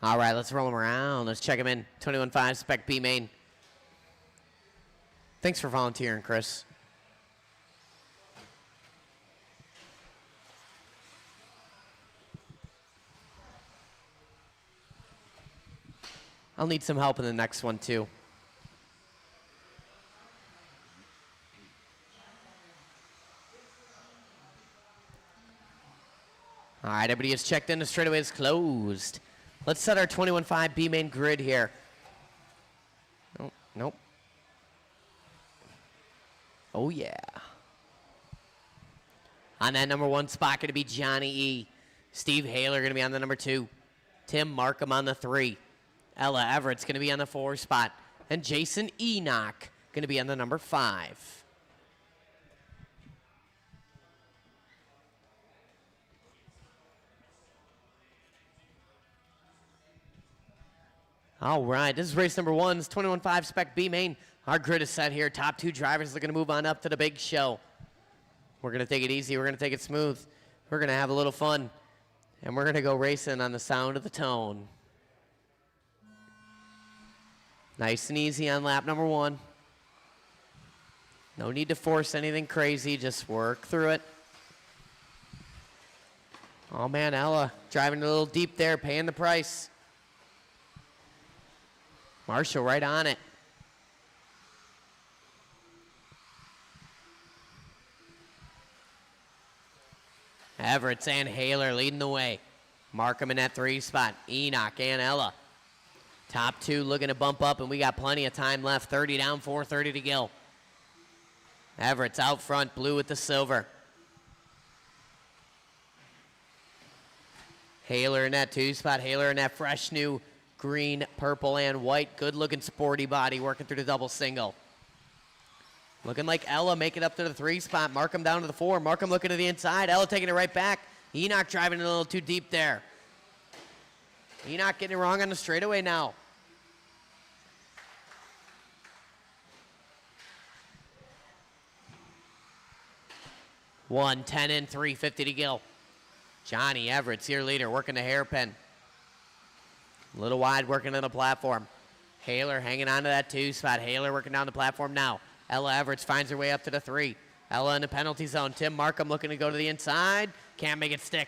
All right, let's roll him around. Let's check him in. 21.5 Spec B main. Thanks for volunteering, Chris. I'll need some help in the next one, too. All right, everybody is checked in. The straightaway is closed. Let's set our 21.5 B main grid here. Nope, nope. Oh, yeah. On that number 1 spot, going to be Johnny E. Steve Haler going to be on the number 2. Tim Markham on the 3. Ella Everett's going to be on the 4 spot. And Jason Enoch going to be on the number 5. All right, this is race number 1. It's 21.5 Spec B main. Our grid is set here. Top 2 drivers are going to move on up to the big show. We're going to take it easy. We're going to take it smooth. We're going to have a little fun. And we're going to go racing on the sound of the tone. Nice and easy on lap number 1. No need to force anything crazy. Just work through it. Oh, man, Ella driving a little deep there, paying the price. Marshall right on it. Everett and Haler leading the way. Markham in that 3 spot. Enoch and Ella. Top 2 looking to bump up, and we got plenty of time left. 30 down, 4:30 to go. Everett's out front, blue with the silver. Haler in that 2 spot. Haler in that fresh new green, purple, and white. Good looking sporty body working through the double single. Looking like Ella making it up to the 3 spot. Markham down to the 4. Markham looking to the inside. Ella taking it right back. Enoch driving a little too deep there. Enoch getting it wrong on the straightaway now. One, 10 and 3:50 to go. Johnny Everett's your leader, working the hairpin. A little wide, working on the platform. Haler hanging on to that 2 spot. Haler working down the platform now. Ella Everett finds her way up to the 3. Ella in the penalty zone. Tim Markham looking to go to the inside. Can't make it stick.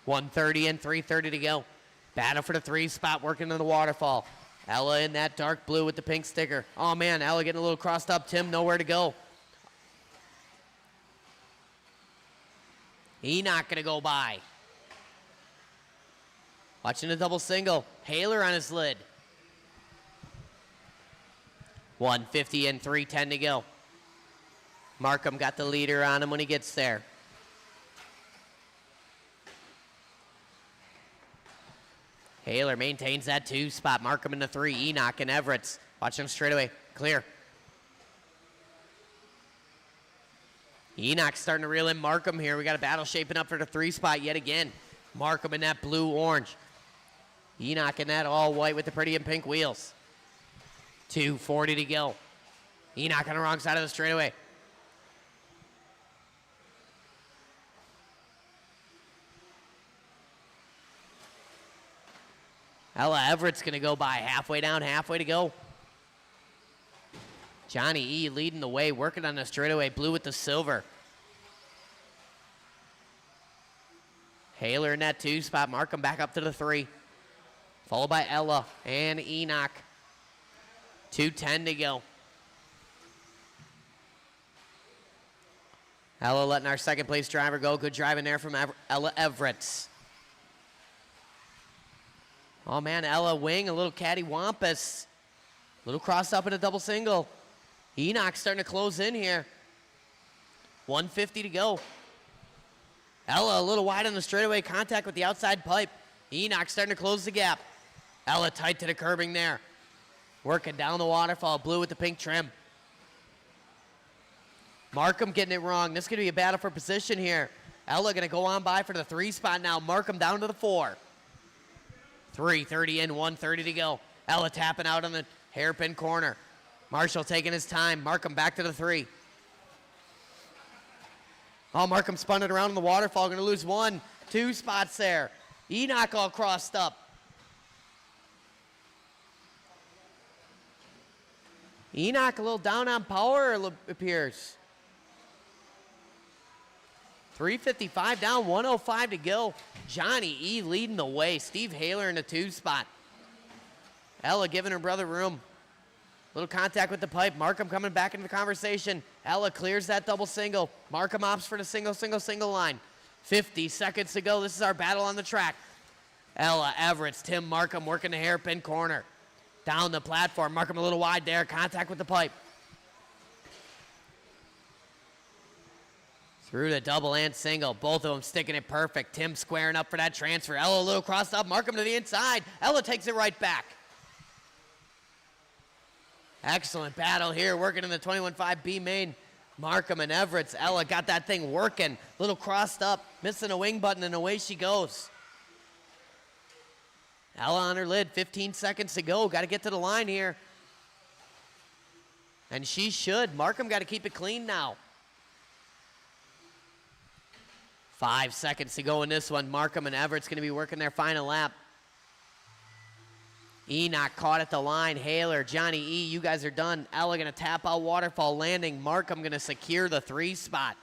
1:30 and 3:30 to go. Battle for the 3 spot working in the waterfall. Ella in that dark blue with the pink sticker. Oh man, Ella getting a little crossed up. Tim nowhere to go. Enoch gonna go by. Watching the double single. Haler on his lid. 1:50 and 3:10 to go. Markham got the leader on him when he gets there. Haler maintains that 2 spot. Markham in the 3. Enoch and Everett. Watch him straight away. Clear. Enoch starting to reel in Markham here. We got a battle shaping up for the 3 spot yet again. Markham in that blue-orange. Enoch in that all-white with the pretty and pink wheels. 2:40 to go. Enoch on the wrong side of the straightaway. Ella Everett's going to go by. Halfway down, halfway to go. Johnny E. leading the way, working on the straightaway. Blue with the silver. Haler in that 2 spot. Markham back up to the 3. Followed by Ella and Enoch. 2:10 to go. Ella letting our second place driver go. Good driving there from Ella Everett. Oh man, Ella wing, a little cattywampus. Little crossed up in a double single. Enoch starting to close in here. 1:50 to go. Ella a little wide on the straightaway, contact with the outside pipe. Enoch starting to close the gap. Ella tight to the curbing there. Working down the waterfall, blue with the pink trim. Markham getting it wrong. This is going to be a battle for position here. Ella going to go on by for the 3 spot now. Markham down to the 4. 3:30 and 1:30 to go. Ella tapping out on the hairpin corner. Marshall taking his time. Markham back to the 3. Oh, Markham spun it around in the waterfall. Going to lose 1, 2 spots there. Enoch all crossed up. Enoch a little down on power, it appears. 3:55 down, 1:05 to go. Johnny E. leading the way. Steve Haler in the 2 spot. Ella giving her brother room. Little contact with the pipe. Markham coming back into the conversation. Ella clears that double single. Markham opts for the single line. 50 seconds to go. This is our battle on the track. Ella Everett, Tim Markham working the hairpin corner. Down the platform. Markham a little wide there. Contact with the pipe. Through the double and single. Both of them sticking it perfect. Tim squaring up for that transfer. Ella a little crossed up. Markham to the inside. Ella takes it right back. Excellent battle here. Working in the 21.5 B main. Markham and Everett. Ella got that thing working. Little crossed up. Missing a wing button and away she goes. Ella on her lid, 15 seconds to go. Got to get to the line here. And she should. Markham got to keep it clean now. 5 seconds to go in this one. Markham and Everett's going to be working their final lap. Enoch caught at the line. Haler, Johnny E., you guys are done. Ella going to tap out waterfall landing. Markham going to secure the 3 spot.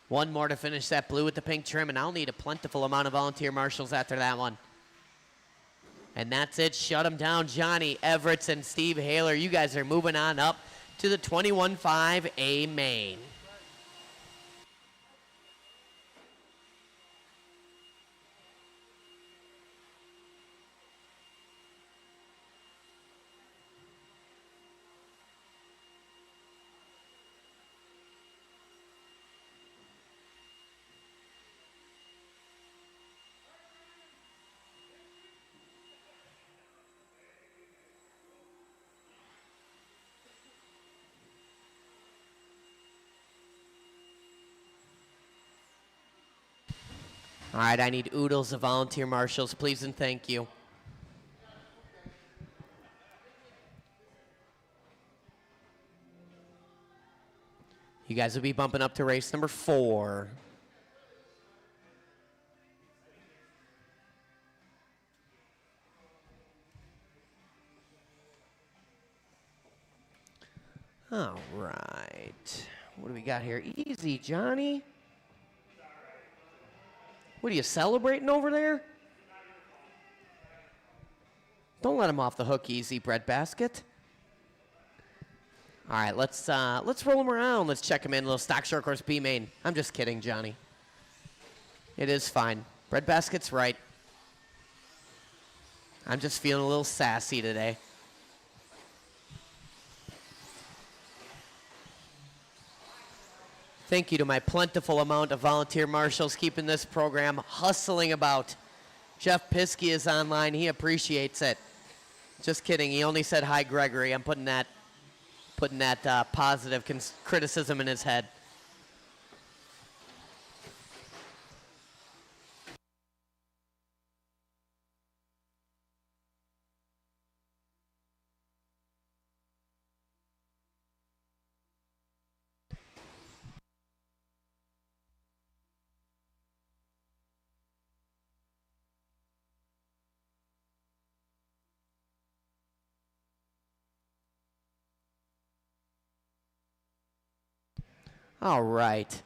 One more to finish that blue with the pink trim, and I'll need a plentiful amount of volunteer marshals after that one. And that's it. Shut them down. Johnny Everett and Steve Haler, you guys are moving on up to the 21.5 A main. All right, I need oodles of volunteer marshals, please and thank you. You guys will be bumping up to race number 4. All right. What do we got here? Easy, Johnny. What are you celebrating over there? Don't let him off the hook, easy, breadbasket. All right, let's roll him around. Let's check him in. Little stock short course B main. I'm just kidding, Johnny. It is fine. Breadbasket's right. I'm just feeling a little sassy today. Thank you to my plentiful amount of volunteer marshals keeping this program hustling about. Jeff Piskey is online. He appreciates it. Just kidding. He only said hi, Gregory. I'm putting that positive criticism in his head. All right.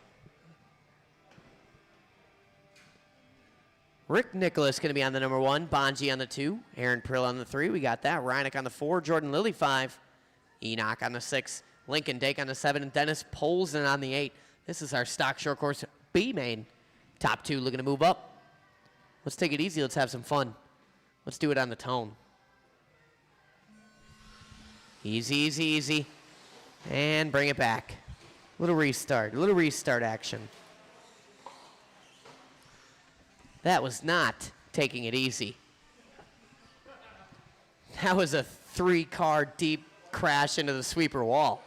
Rick Nicholas going to be on the number 1. Bonji on the 2. Aaron Prill on the 3. We got that. Reineck on the 4. Jordan Lilly 5. Enoch on the 6. Lincoln Dake on the 7. And Dennis Polson on the 8. This is our stock short course B main. Top 2 looking to move up. Let's take it easy. Let's have some fun. Let's do it on the tone. Easy, easy, easy. And bring it back. Little restart action. That was not taking it easy. That was a 3-car deep crash into the sweeper wall.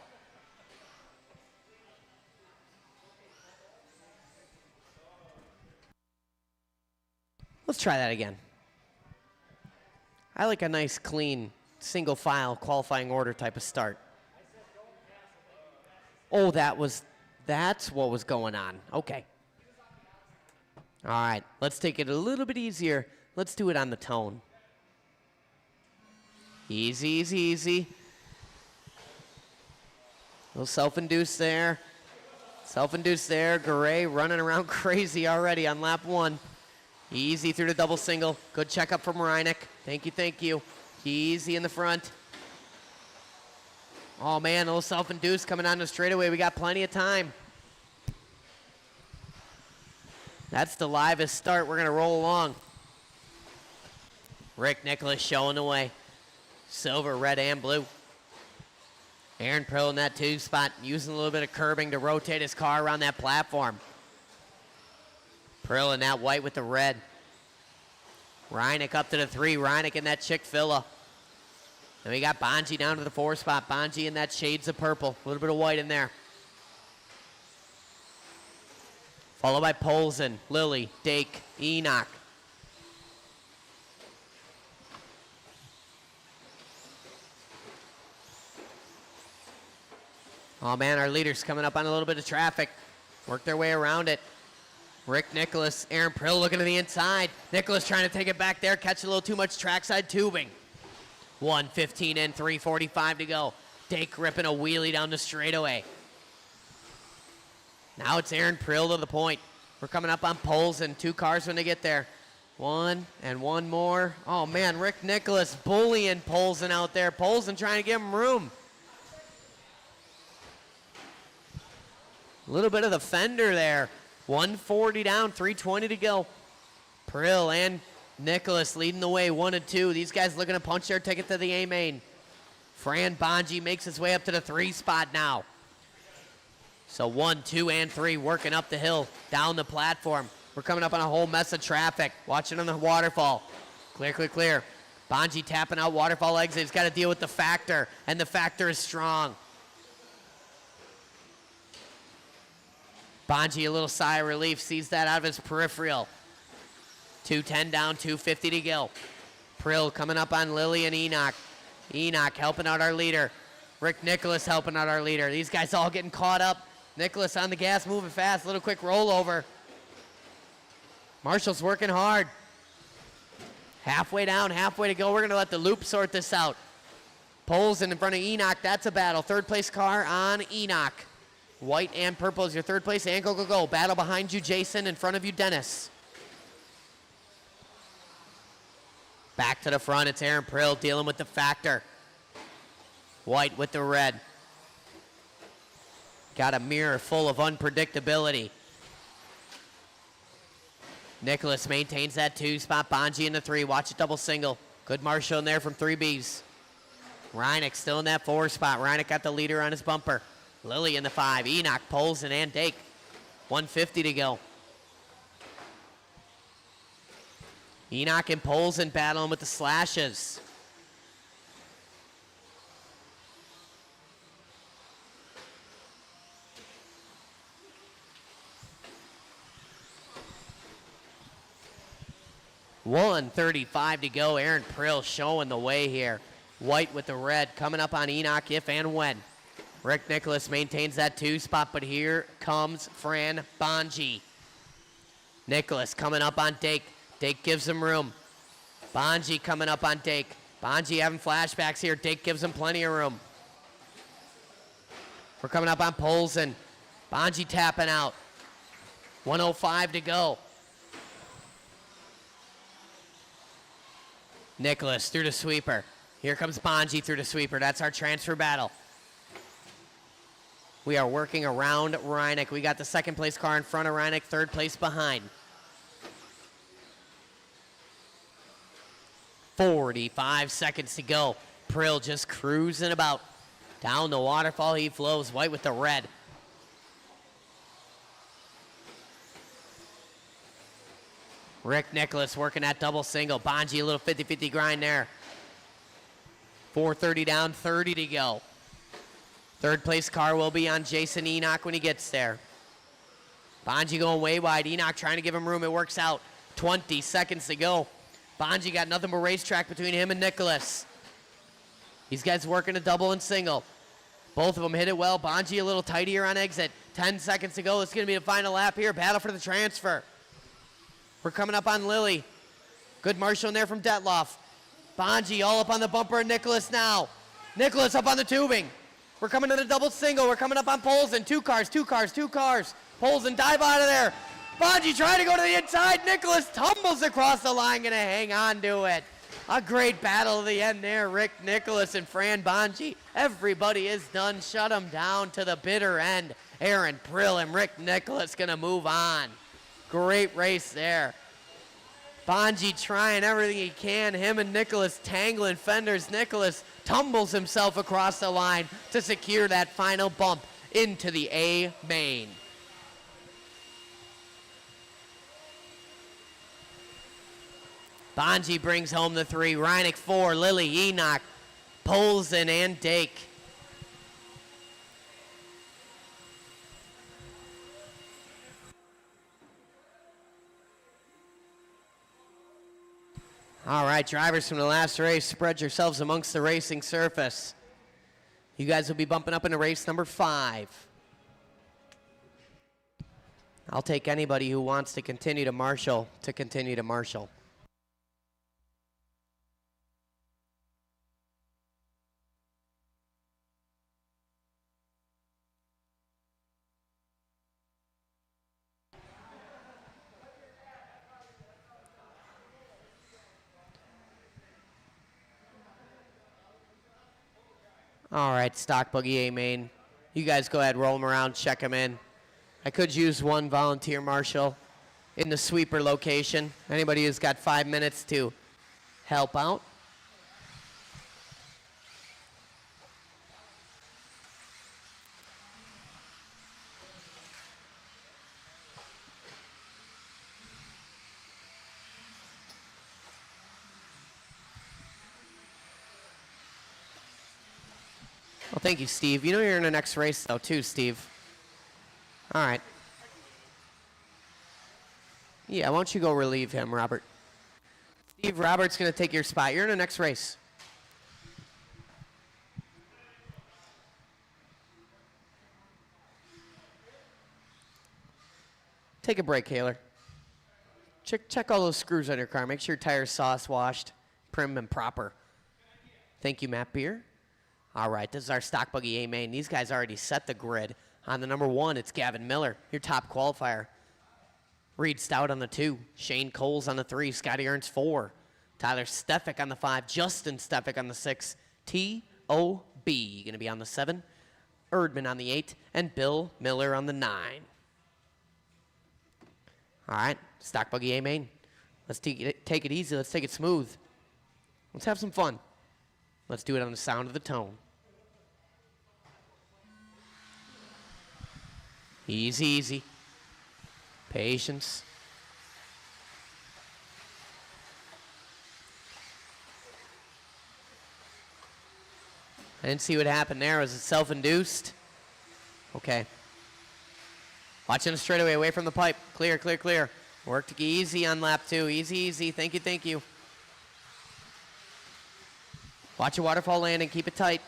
Let's try that again. I like a nice, clean, single file qualifying order type of start. Oh, that's what was going on. Okay. All right, let's take it a little bit easier. Let's do it on the tone. Easy, easy, easy. A little self-induced there. Self-induced there. Garay running around crazy already on lap 1. Easy through the double single. Good checkup from Reineck. Thank you, thank you. Easy in the front. Oh, man, a little self-induced coming on the straightaway. We got plenty of time. That's the livest start. We're going to roll along. Rick Nicholas showing the way. Silver, red, and blue. Aaron Prill in that 2 spot, using a little bit of curbing to rotate his car around that platform. Prill in that white with the red. Reineck up to the 3. Reineck in that Chick-fil-A. And we got Bonji down to the 4 spot. Bonji in that shades of purple. A little bit of white in there. Followed by Polson, Lilly, Dake, Enoch. Oh, man, our leaders coming up on a little bit of traffic. Work their way around it. Rick Nicholas, Aaron Prill looking to the inside. Nicholas trying to take it back there. Catch a little too much trackside tubing. 1:15 and 3:45 to go. Dake ripping a wheelie down the straightaway. Now it's Aaron Prill to the point. We're coming up on Polson. 2 cars when they get there. 1 and 1 more. Oh, man, Rick Nicholas bullying Polson out there. Polson trying to give him room. A little bit of the fender there. 140 down, 320 to go. Prill and Nicholas leading the way, 1 and 2. These guys looking to punch their ticket to the A main. Fran Bonji makes his way up to the 3 spot now. So 1, 2, and 3 working up the hill, down the platform. We're coming up on a whole mess of traffic. Watching on the waterfall. Clear, clear, clear. Bonji tapping out waterfall exit. He's got to deal with the factor, and the factor is strong. Bonji, a little sigh of relief, sees that out of his peripheral. 210 down, 250 to go. Prill coming up on Lilly and Enoch. Enoch helping out our leader. Rick Nicholas helping out our leader. These guys all getting caught up. Nicholas on the gas, moving fast. Little quick rollover. Marshall's working hard. Halfway down, halfway to go. We're going to let the loop sort this out. Poles in front of Enoch. That's a battle. Third place car on Enoch. White and purple is your third place. And go, go, go. Battle behind you, Jason. In front of you, Dennis. Back to the front. It's Aaron Prill dealing with the factor. White with the red. Got a mirror full of unpredictability. Nicholas maintains that 2 spot. Bonji in the 3. Watch it double single. Good Marshall in there from 3Bs. Reineck still in that 4 spot. Reineck got the leader on his bumper. Lilly in the 5. Enoch, Polson, and Dake. 150 to go. Enoch and Polson battling with the slashes. $1:35 to go. Aaron Prill showing the way here. White with the red coming up on Enoch if and when. Rick Nicholas maintains that 2 spot, but here comes Fran Bonji. Nicholas coming up on Dake. Dake gives him room. Bonji coming up on Dake. Bonji having flashbacks here. Dake gives him plenty of room. We're coming up on Polson. Bonji tapping out. 1:05 to go. Nicholas through the sweeper. Here comes Bonji through the sweeper. That's our transfer battle. We are working around Reineck. We got the second place car in front of Reineck, third place behind. 45 seconds to go. Prill just cruising about. Down the waterfall he flows. White with the red. Rick Nicholas working that double single. Bonji a little 50-50 grind there. 4:30 down, 30 to go. Third place car will be on Jason Enoch when he gets there. Bonji going way wide. Enoch trying to give him room. It works out. 20 seconds to go. Bonji got nothing but racetrack between him and Nicholas. These guys working a double and single. Both of them hit it well. Bonji a little tighter on exit. 10 seconds to go. It's going to be the final lap here. Battle for the transfer. We're coming up on Lilly. Good Marshall in there from Detloff. Bonji all up on the bumper of Nicholas now. Nicholas up on the tubing. We're coming to the double single. We're coming up on Polson. 2 cars, 2 cars, 2 cars. Polson dive out of there. Bonji trying to go to the inside. Nicholas tumbles across the line. Going to hang on to it. A great battle at the end there. Rick Nicholas and Fran Bonji. Everybody is done. Shut them down to the bitter end. Aaron Prill and Rick Nicholas going to move on. Great race there. Bonji trying everything he can. Him and Nicholas tangling fenders. Nicholas tumbles himself across the line to secure that final bump into the A main. Bonji brings home the 3. Reineck 4. Lilly, Enoch, Polson, and Dake. All right, drivers from the last race, spread yourselves amongst the racing surface. You guys will be bumping up into race number 5. I'll take anybody who wants to continue to marshal to continue to marshal. All right, stock buggy A main. You guys go ahead, roll them around, check them in. I could use one volunteer marshal in the sweeper location. Anybody who's got 5 minutes to help out. Well, thank you, Steve. You know you're in the next race, though, too, Steve. All right. Yeah, why don't you go relieve him, Robert? Steve, Robert's going to take your spot. You're in the next race. Take a break, Kaler. Check all those screws on your car. Make sure your tires sauce washed, prim and proper. Thank you, Matt Beer. All right, this is our stock buggy A main. These guys already set the grid. On the number 1, it's Gavin Miller, your top qualifier. Reed Stout on the 2, Shane Coles on the 3, Scotty Ernst 4, Tyler Stefik on the 5, Justin Stefik on the 6, T.O.B. going to be on the 7, Erdman on the 8, and Bill Miller on the 9. All right, stock buggy A main. Let's take it easy. Let's take it smooth. Let's have some fun. Let's do it on the sound of the tone. Easy, easy. Patience. I didn't see what happened there. Was it self-induced? Okay. Watching the straightaway away from the pipe. Clear, clear, clear. Worked easy on lap 2. Easy, easy. Thank you, thank you. Watch your waterfall landing. Keep it tight.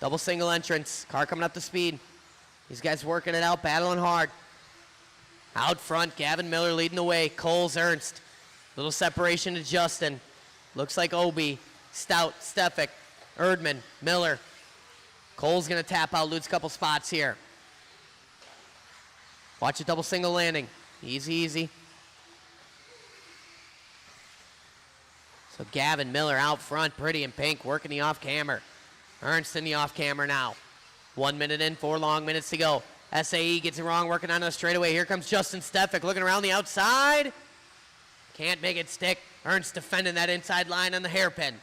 Double single entrance. Car coming up to speed. These guys working it out, battling hard. Out front, Gavin Miller leading the way. Coles, Ernst. Little separation to Justin. Looks like Obi. Stout, Stefik, Erdman, Miller. Cole's going to tap out, lose a couple spots here. Watch a double single landing. Easy, easy. So Gavin Miller out front, pretty in pink, working the off-camber. Ernst in the off-camber now. 1 minute in, 4 long minutes to go. SAE gets it wrong, working on the straightaway. Here comes Justin Stefik, looking around the outside. Can't make it stick. Ernst defending that inside line on the hairpin.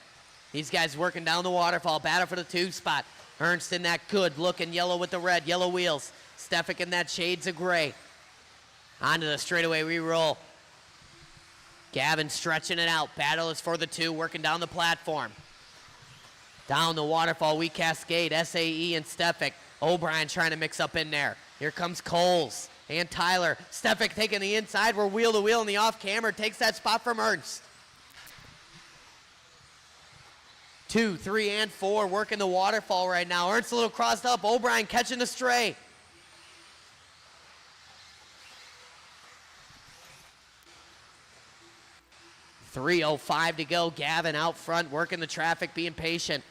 These guys working down the waterfall, battle for the 2 spot. Ernst in that good looking yellow with the red, yellow wheels. Stefik in that shades of gray. Onto the straightaway re-roll. Gavin stretching it out. Battle is for the 2, working down the platform. Down the waterfall, we cascade. SAE and Stefik. O'Brien trying to mix up in there. Here comes Coles and Tyler. Stefik taking the inside. We're wheel to wheel in the off-camber. Takes that spot from Ernst. 2, 3, and 4 working the waterfall right now. Ernst a little crossed up. O'Brien catching the stray. .305 to go. Gavin out front working the traffic, being patient.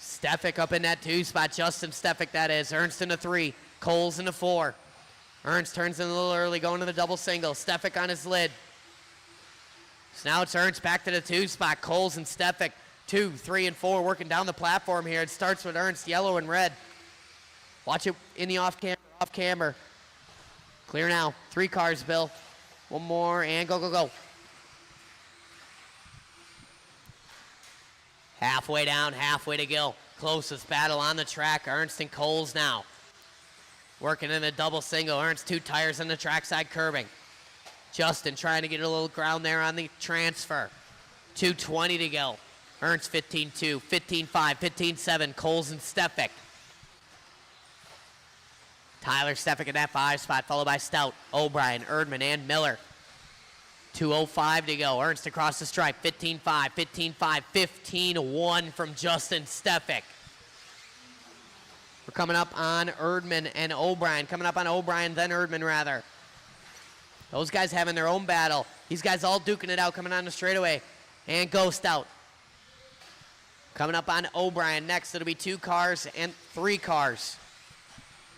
Stefik up in that 2 spot. Justin Stefik, that is. Ernst in the 3. Coles in the 4. Ernst turns in a little early, going to the double single. Stefik on his lid. So now it's Ernst back to the 2 spot. Coles and Stefik, 2, 3, and 4 working down the platform here. It starts with Ernst, yellow and red. Watch it in the off-camber. Clear now. 3 cars, Bill. 1 more, and go, go, go. Halfway down, halfway to go. Closest battle on the track, Ernst and Coles now. Working in a double single. Ernst 2 tires on the trackside curbing. Justin trying to get a little ground there on the transfer. 2:20 to go. Ernst 15-2, 15-5, 15-7. Coles and Stefik. Tyler Stefik in that 5 spot, followed by Stout, O'Brien, Erdman, and Miller. 2:05 to go. Ernst across the stripe. 15-5, 15-5, 15-1 from Justin Stefik. We're coming up on Erdman and O'Brien. Coming up on O'Brien, then Erdman, rather. Those guys having their own battle. These guys all duking it out, coming on the straightaway. And go Stout. Coming up on O'Brien next. It'll be 2 cars and 3 cars.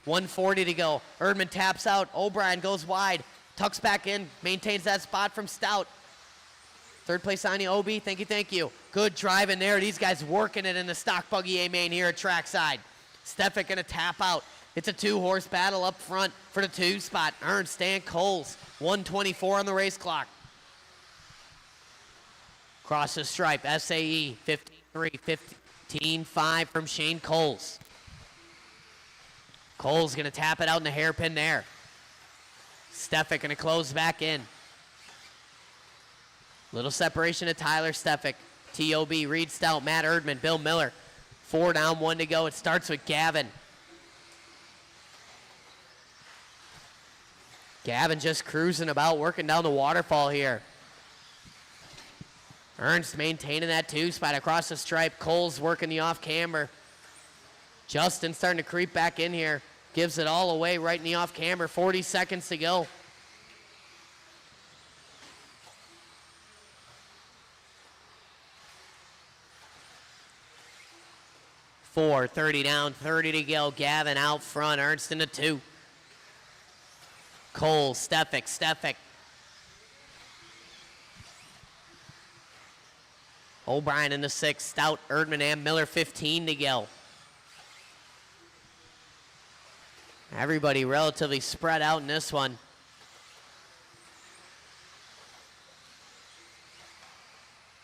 1:40 to go. Erdman taps out. O'Brien goes wide. Tucks back in. Maintains that spot from Stout. 3rd place on the OB. Thank you, thank you. Good driving there. These guys working it in the stock buggy A main here at Trackside. Stefik gonna tap out. It's a 2-horse battle up front for the 2 spot. Ernst and Coles. 1:24 on the race clock. Cross the stripe. SAE 15-3, 15-5 from Shane Coles. Coles gonna tap it out in the hairpin there. Stefik gonna close back in. Little separation to Tyler Stefik. T.O.B. Reed Stout, Matt Erdman, Bill Miller. 4 down, 1 to go. It starts with Gavin. Gavin just cruising about, working down the waterfall here. Ernst maintaining that 2 spot across the stripe. Coles working the off-camber. Justin starting to creep back in here. Gives it all away right in the off-camber. 40 seconds to go. 4, 30 down, 30 to go. Gavin out front, Ernst into 2. Cole, Stefik. O'Brien into 6, Stout, Erdman, and Miller, 15 to go. Everybody relatively spread out in this one.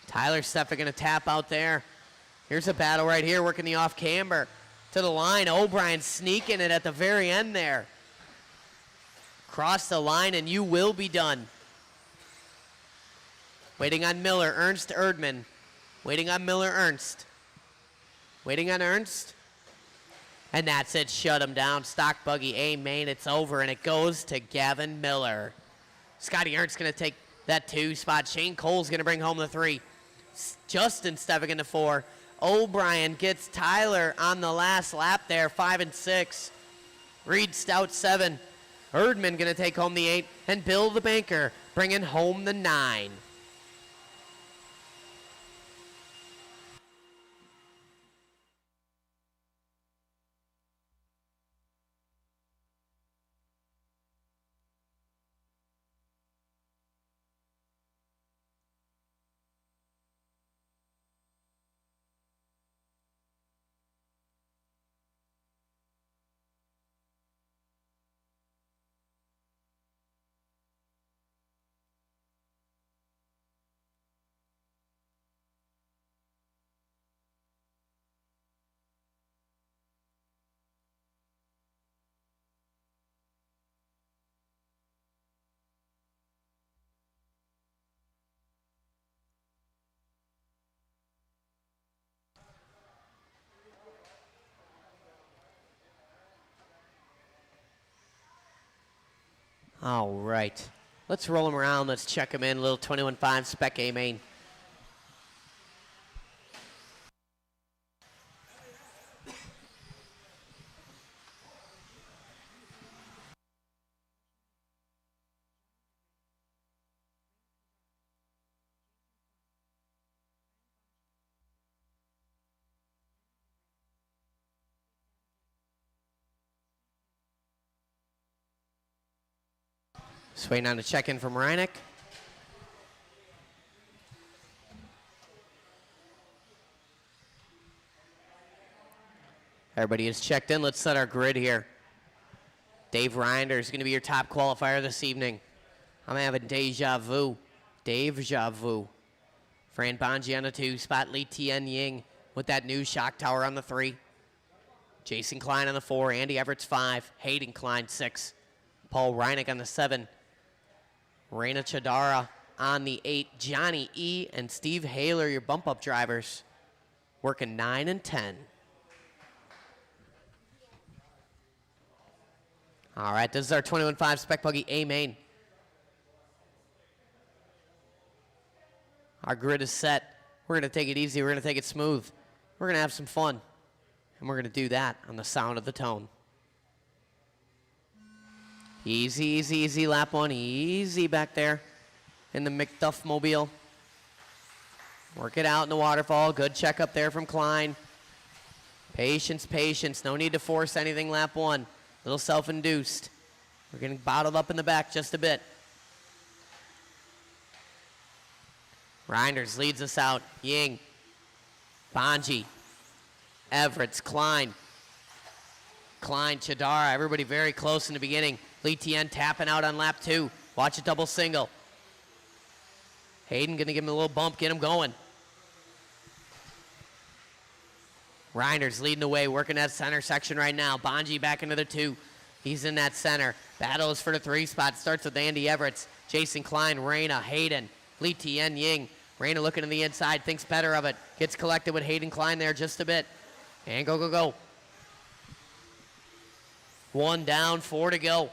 Tyler Stefik gonna tap out there. Here's a battle right here, working the off camber. To the line, O'Brien sneaking it at the very end there. Cross the line and you will be done. Waiting on Miller, Ernst, Erdman. Waiting on Miller, Ernst. Waiting on Ernst. And that's it, shut him down. Stock buggy A main, it's over, and it goes to Gavin Miller. Scotty Ernst gonna take that 2 spot. Shane Cole's gonna bring home the 3. Justin Stefik in the 4. O'Brien gets Tyler on the last lap there, 5 and 6. Reed Stout 7. Erdman gonna take home the 8, and Bill the Banker bringing home the 9. All right. Let's roll him around. Let's check him in. A little 21.5 spec A main. Just waiting on a check-in from Reineck. Everybody is checked in. Let's set our grid here. Dave Reinder is going to be your top qualifier this evening. I'm having Deja Vu. Fran Bonji on the 2 spot. Lee Tien Ying with that new shock tower on the 3. Jason Klein on the 4. Andy Everett's 5. Hayden Klein 6. Paul Reineck on the 7. Reina Chadara on the 8. Johnny E. and Steve Haler, your bump-up drivers, working 9 and 10. All right, this is our 21.5 Spec Buggy A main. Our grid is set. We're going to take it easy. We're going to take it smooth. We're going to have some fun. And we're going to do that on the sound of the tone. Easy, easy, easy, lap 1. Easy back there in the McDuff mobile. Work it out in the waterfall. Good check up there from Klein. Patience, patience. No need to force anything lap 1. Little self-induced. We're getting bottled up in the back just a bit. Reinders leads us out. Ying. Bonji. Everett's. Klein. Chadara. Everybody very close in the beginning. Lee Tien tapping out on lap 2. Watch a double single. Hayden going to give him a little bump, get him going. Reinders leading the way, working that center section right now. Bonji back into the 2. He's in that center. Battle is for the 3 spot. Starts with Andy Everett's. Jason Klein, Reina, Hayden, Lee Tien Ying. Reina looking to the inside, thinks better of it. Gets collected with Hayden Klein there just a bit. And go, go, go. 1 down, 4 to go.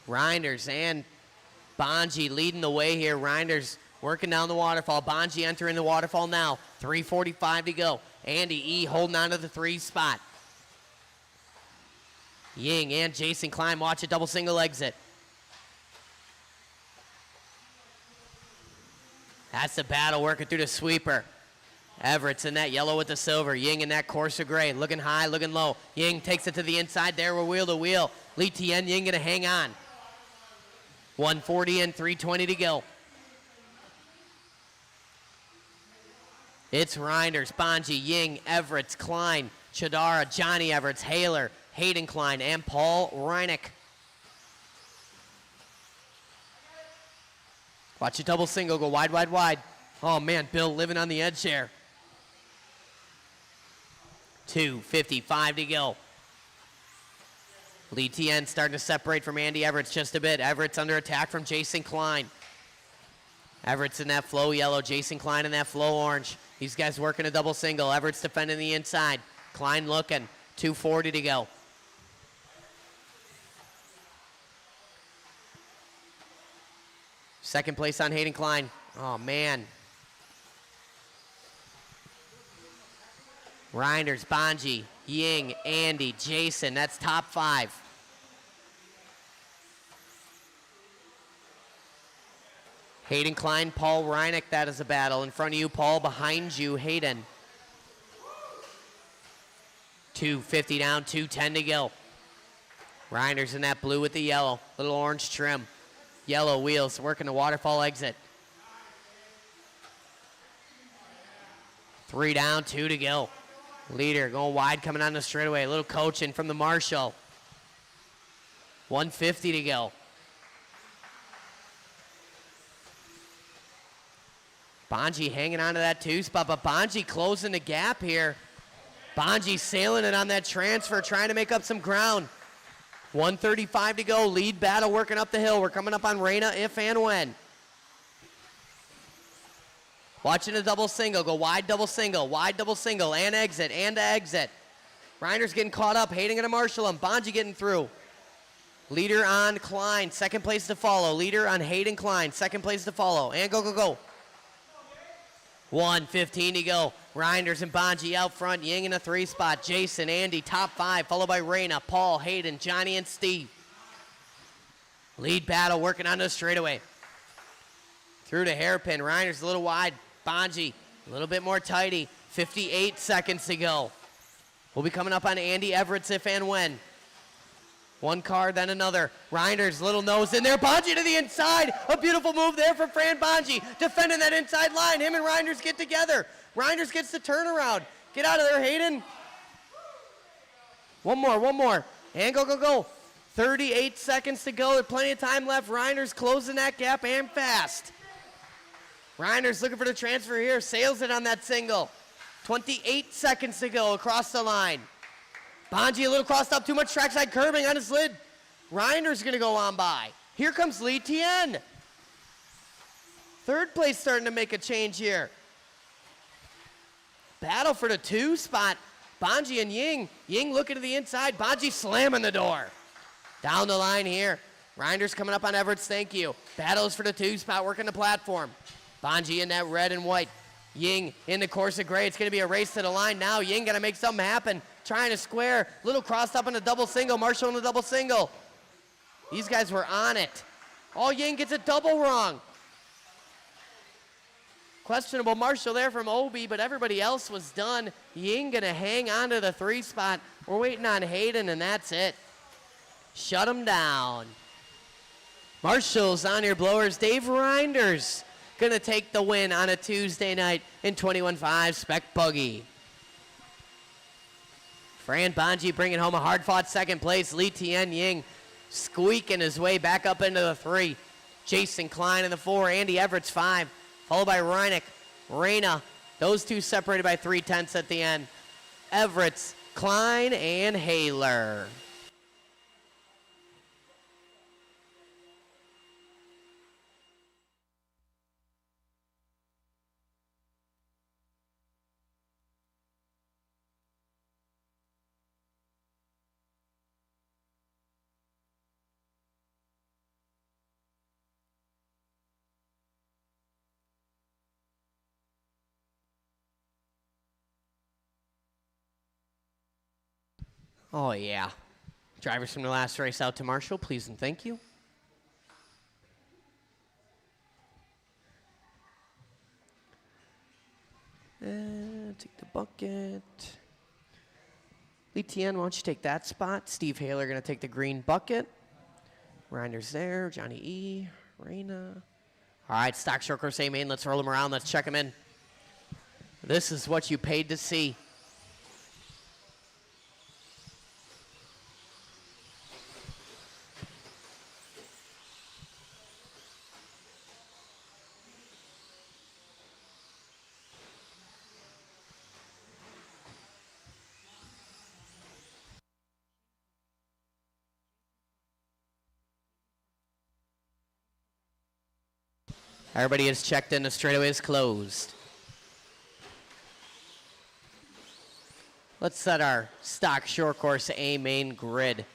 Reinders and Bonji leading the way here. Reinders working down the waterfall. Bonji entering the waterfall now. 3:45 to go. Andy E. holding on to the 3 spot. Ying and Jason Klein watch a double single exit. That's the battle working through the sweeper. Everett's in that yellow with the silver. Ying in that Corsa gray. Looking high, looking low. Ying takes it to the inside there. We're wheel to wheel. Lee Tien, Ying gonna hang on. 140 and 320 to go. It's Reinders, Bonji, Ying, Everett, Klein, Chadara, Johnny Everett, Haler, Hayden Klein, and Paul Reinick. Watch your double single go wide, wide, wide. Oh man, Bill living on the edge there. 2:55 to go. Lee Tien starting to separate from Andy Everett just a bit. Everett's under attack from Jason Klein. Everett's in that flow yellow, Jason Klein in that flow orange. These guys working a double single. Everett's defending the inside. Klein looking. 2:40 to go. Second place on Hayden Klein. Oh, man. Reinders, Bonji, Ying, Andy, Jason. That's top 5. Hayden Klein, Paul Reinick. That is a battle. In front of you, Paul. Behind you, Hayden. 2:50 down, 2:10 to go. Reinders in that blue with the yellow. Little orange trim. Yellow wheels working the waterfall exit. 3 down, 2 to go. Leader going wide, coming on the straightaway. A little coaching from the Marshall. 1:50 to go. Bonji hanging on to that 2 spot, but Bonji closing the gap here. Bonji sailing it on that transfer, trying to make up some ground. 1:35 to go. Lead battle working up the hill. We're coming up on Reyna if and when. Watching a double single. Go wide double single, and exit, and exit. Reiner's getting caught up. Hayden and Marshall. Bonji getting through. Leader on Klein. Second place to follow. Leader on Hayden Klein. Second place to follow. And go, go, go. 1:15 to go. Reinders and Bonji out front. Ying in a 3 spot. Jason, Andy, top 5, followed by Reyna, Paul, Hayden, Johnny, and Steve. Lead battle working on the straightaway. Through the hairpin. Reinders a little wide. Bonji a little bit more tighty. 58 seconds to go. We'll be coming up on Andy Everett's if and when. One car, then another. Reinders, little nose in there. Bonji to the inside. A beautiful move there for Fran Bonji. Defending that inside line. Him and Reinders get together. Reinders gets the turnaround. Get out of there, Hayden. One more. And go, go, go. 38 seconds to go. There's plenty of time left. Reinders closing that gap and fast. Reinders looking for the transfer here. Sails it on that single. 28 seconds to go across the line. Bonji a little crossed up, too much trackside curbing on his lid. Reinder's gonna go on by. Here comes Lee Tien. Third place starting to make a change here. Battle for the 2 spot. Bonji and Ying. Ying looking to the inside. Bonji slamming the door. Down the line here. Reinder's coming up on Everett's, thank you. Battles for the 2 spot, working the platform. Bonji in that red and white. Ying in the Corsa gray. It's gonna be a race to the line now. Ying gotta make something happen. Trying to square, little crossed up in a double single. Marshall in the double single. These guys were on it. Oh, Ying gets a double wrong. Questionable Marshall there from Obi, but everybody else was done. Ying gonna hang on to the 3 spot. We're waiting on Hayden, and that's it. Shut him down. Marshall's on your blowers. Dave Reinders gonna take the win on a Tuesday night in 21.5 Spec Buggy. Fran Bonji bringing home a hard-fought second place. Lee Tien Ying squeaking his way back up into the 3. Jason Klein in the 4. Andy Everett's 5. Followed by Reinick, Reyna. Those 2 separated by 3/10 at the end. Everett's, Klein, and Haler. Oh, yeah. Drivers from the last race out to Marshall, please and thank you. And take the bucket. Lee Tien, why don't you take that spot? Steve Haler going to take the green bucket. Reiner's there. Johnny E. Reyna. All right, stock short course A main. Let's roll them around. Let's check them in. This is what you paid to see. Everybody is checked in. The straightaway is closed. Let's set our stock short course A main grid.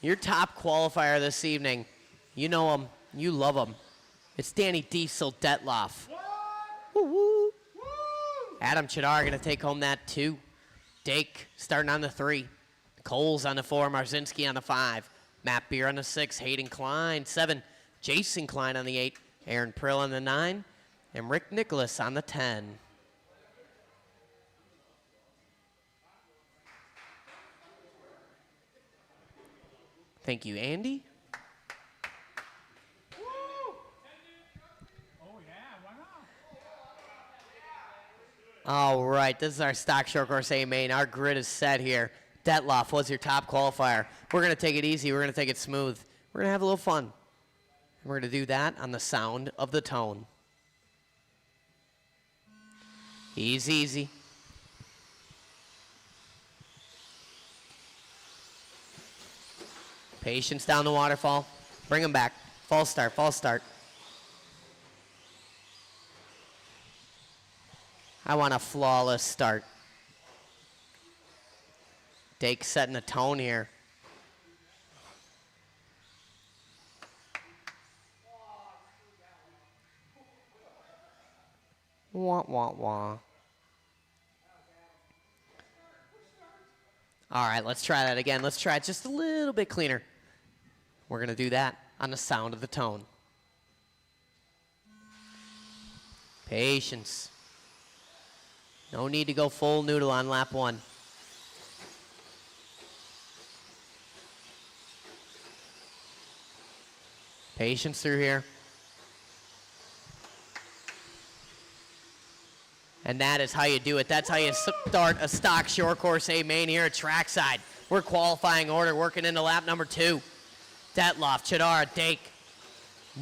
Your top qualifier this evening, you know him, you love him. It's Danny Diesel Detloff. Woo woo. Adam Chidar going to take home that 2. Dake starting on the 3. Coles on the 4. Marzinski on the 5. Matt Beer on the 6. Hayden Klein 7. Jason Klein on the 8. Aaron Prill on the 9, and Rick Nicholas on the 10. Thank you, Andy. Woo! Oh, yeah, why not? All right, this is our stock short course A main. Our grid is set here. Detloff was your top qualifier. We're going to take it easy. We're going to take it smooth. We're going to have a little fun. We're going to do that on the sound of the tone. Easy, easy. Patience down the waterfall. Bring them back. False start, false start. I want a flawless start. Dake setting the tone here. Wah, wah, wah. All right, let's try that again. Let's try it just a little bit cleaner. We're going to do that on the sound of the tone. Patience. No need to go full noodle on lap 1. Patience through here. And that is how you do it. That's how you start a stock short course A main here at Trackside. We're qualifying order, working into lap number 2. Detloff, Chidara, Dake.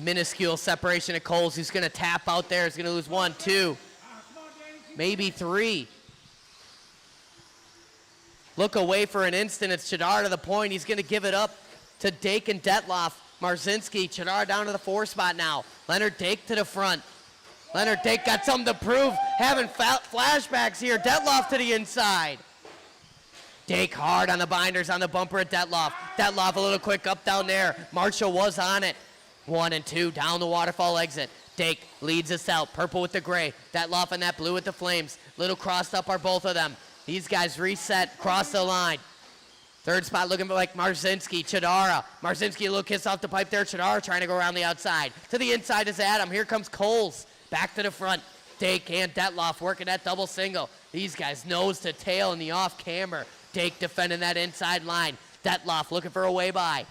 Minuscule separation of Coles, who's going to tap out there. He's going to lose 1, 2, maybe 3. Look away for an instant. It's Chidara to the point. He's going to give it up to Dake and Detloff. Marzinski, Chidara down to the 4 spot now. Leonard Dake to the front. Leonard Dake got something to prove. Having flashbacks here. Detloff to the inside. Dake hard on the binders on the bumper at Detloff. Detloff a little quick up down there. Marshall was on it. 1 and 2 down the waterfall exit. Dake leads us out. Purple with the gray. Detloff and that blue with the flames. Little crossed up are both of them. These guys reset, cross the line. 3rd spot looking like Marzinski, Chidara. Marzinski a little kiss off the pipe there. Chidara trying to go around the outside. To the inside is Adam. Here comes Coles. Back to the front. Dake and Detloff working that double single. These guys nose to tail in the off camber. Dake defending that inside line. Detloff looking for a way by.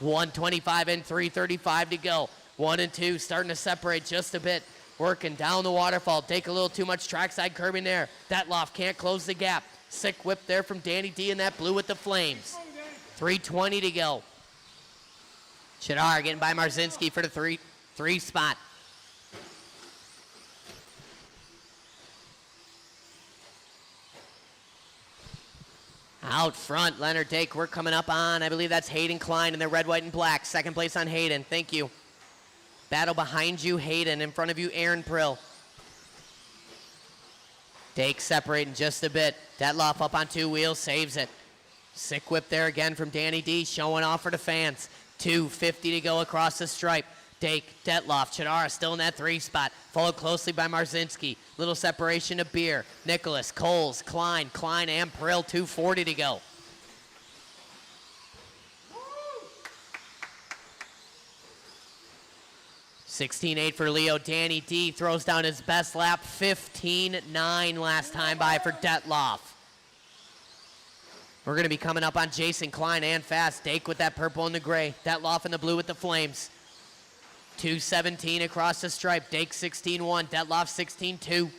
125 and 335 to go. 1 and 2 starting to separate just a bit. Working down the waterfall. Dake a little too much trackside curbing there. Detloff can't close the gap. Sick whip there from Danny D in that blue with the flames. 3:20 to go. Chidar getting by Marzinski for the 3 spot. Out front, Leonard Dake, we're coming up on, I believe that's Hayden Klein in the red, white, and black. 2nd place on Hayden, thank you. Battle behind you, Hayden. In front of you, Aaron Prill. Dake separating just a bit. Detloff up on 2 wheels, saves it. Sick whip there again from Danny D, showing off for the fans. 2:50 to go across the stripe. Dake, Detloff, Chidara still in that 3 spot. Followed closely by Marzinski. Little separation of Beer. Nicholas, Coles, Klein, and Prill. 2:40 to go. 16.8 for Leo. Danny D throws down his best lap, 15.9 last time by for Detloff. We're going to be coming up on Jason Klein and fast. Dake with that purple and the gray. Detloff in the blue with the flames. 2:17 across the stripe. Dake 16.1. Detloff 16.2.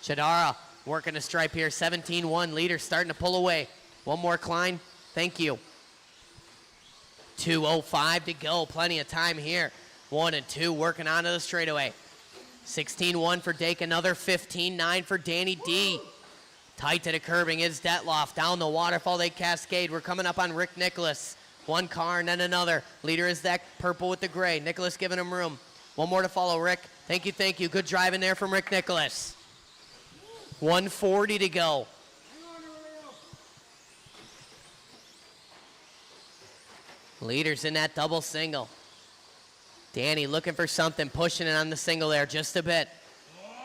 Chadara working a stripe here. 17.1. Leader starting to pull away. One more Klein. Thank you. 2:05 to go. Plenty of time here. 1 and 2 working onto the straightaway. 16.1 for Dake. Another 15.9 for Danny D. Tight to the curbing is Detloff. Down the waterfall, they cascade. We're coming up on Rick Nicholas. One car and then another. Leader is that purple with the gray. Nicholas giving him room. One more to follow, Rick. Thank you, thank you. Good driving there from Rick Nicholas. 1:40 to go. Leader's in that double single. Danny looking for something, pushing it on the single there just a bit.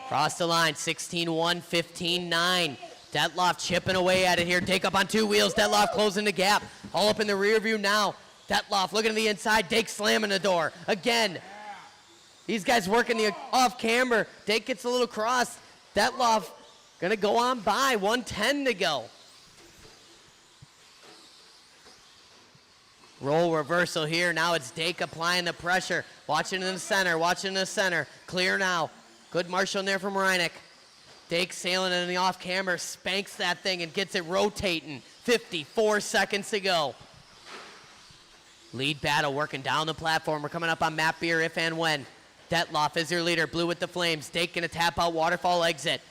Cross the line, 16.1, 15.9. Detloff chipping away at it here. Dake up on two wheels. Detloff closing the gap. All up in the rear view now. Detloff looking to the inside. Dake slamming the door. Again. These guys working the off camber. Dake gets a little cross. Detloff gonna go on by. 1:10 to go. Roll reversal here. Now it's Dake applying the pressure. Watching in the center. Watching in the center. Clear now. Good marshal in there from Reineck. Dake sailing in the off camber, spanks that thing and gets it rotating. 54 seconds to go. Lead battle working down the platform. We're coming up on Matt Beer if and when. Detloff is your leader, blue with the flames. Dake gonna tap out waterfall exit.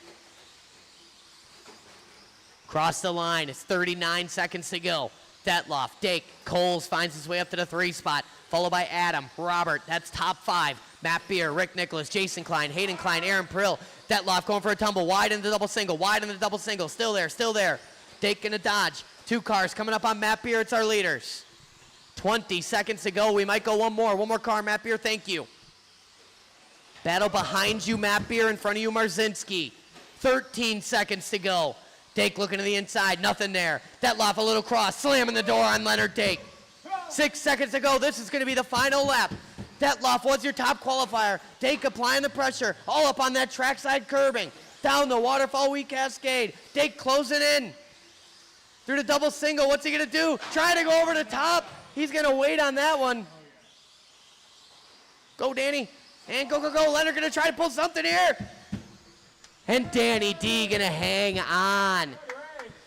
Cross the line, it's 39 seconds to go. Detloff, Dake, Coles finds his way up to the 3 spot, followed by Adam, Robert, that's top 5. Matt Beer, Rick Nicholas, Jason Klein, Hayden Klein, Aaron Prill. Detloff going for a tumble, wide in the double single, wide in the double single, still there, still there. Dake gonna dodge. 2 cars coming up on Matt Beer, it's our leaders. 20 seconds to go, we might go one more car, Matt Beer, thank you. Battle behind you, Matt Beer, in front of you, Marzinski. 13 seconds to go. Dake looking to the inside, nothing there. Detloff a little cross, slamming the door on Leonard Dake. 6 seconds to go, this is gonna be the final lap. Detloff was your top qualifier. Dake applying the pressure, all up on that trackside curbing. Down the waterfall we cascade. Dake closing in. Through the double single, what's he gonna do? Trying to go over the top. He's gonna wait on that one. Go, Danny. And go, go, go. Leonard gonna try to pull something here. And Danny D gonna hang on.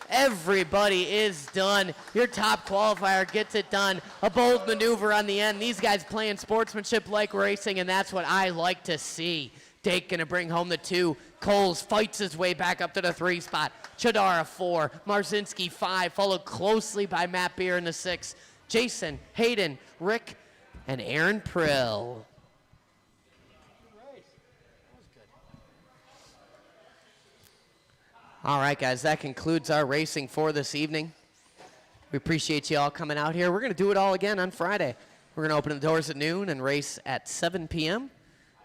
Everybody is done. Your top qualifier gets it done. A bold maneuver on the end. These guys playing sportsmanship like racing, and that's what I like to see. Dake gonna bring home the 2. Coles fights his way back up to the 3 spot. Chadara 4. Marzinski 5, followed closely by Matt Beer in the 6. Jason, Hayden, Rick, and Aaron Prill. All right, guys, that concludes our racing for this evening. We appreciate you all coming out here. We're going to do it all again on Friday. We're going to open the doors at noon and race at 7 p.m.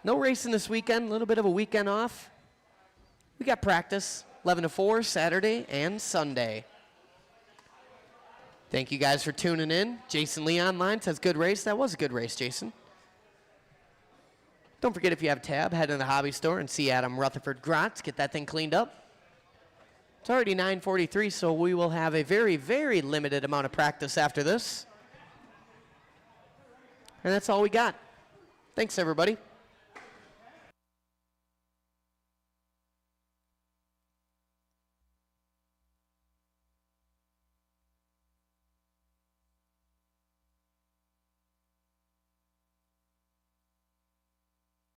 No racing this weekend, a little bit of a weekend off. We got practice 11 to 4 Saturday and Sunday. Thank you guys for tuning in. Jason Lee online says good race. That was a good race, Jason. Don't forget, if you have a tab, head to the hobby store and see Adam Rutherford Grotz. Get that thing cleaned up. It's already 9:43, so we will have a very, very limited amount of practice after this. And that's all we got. Thanks, everybody.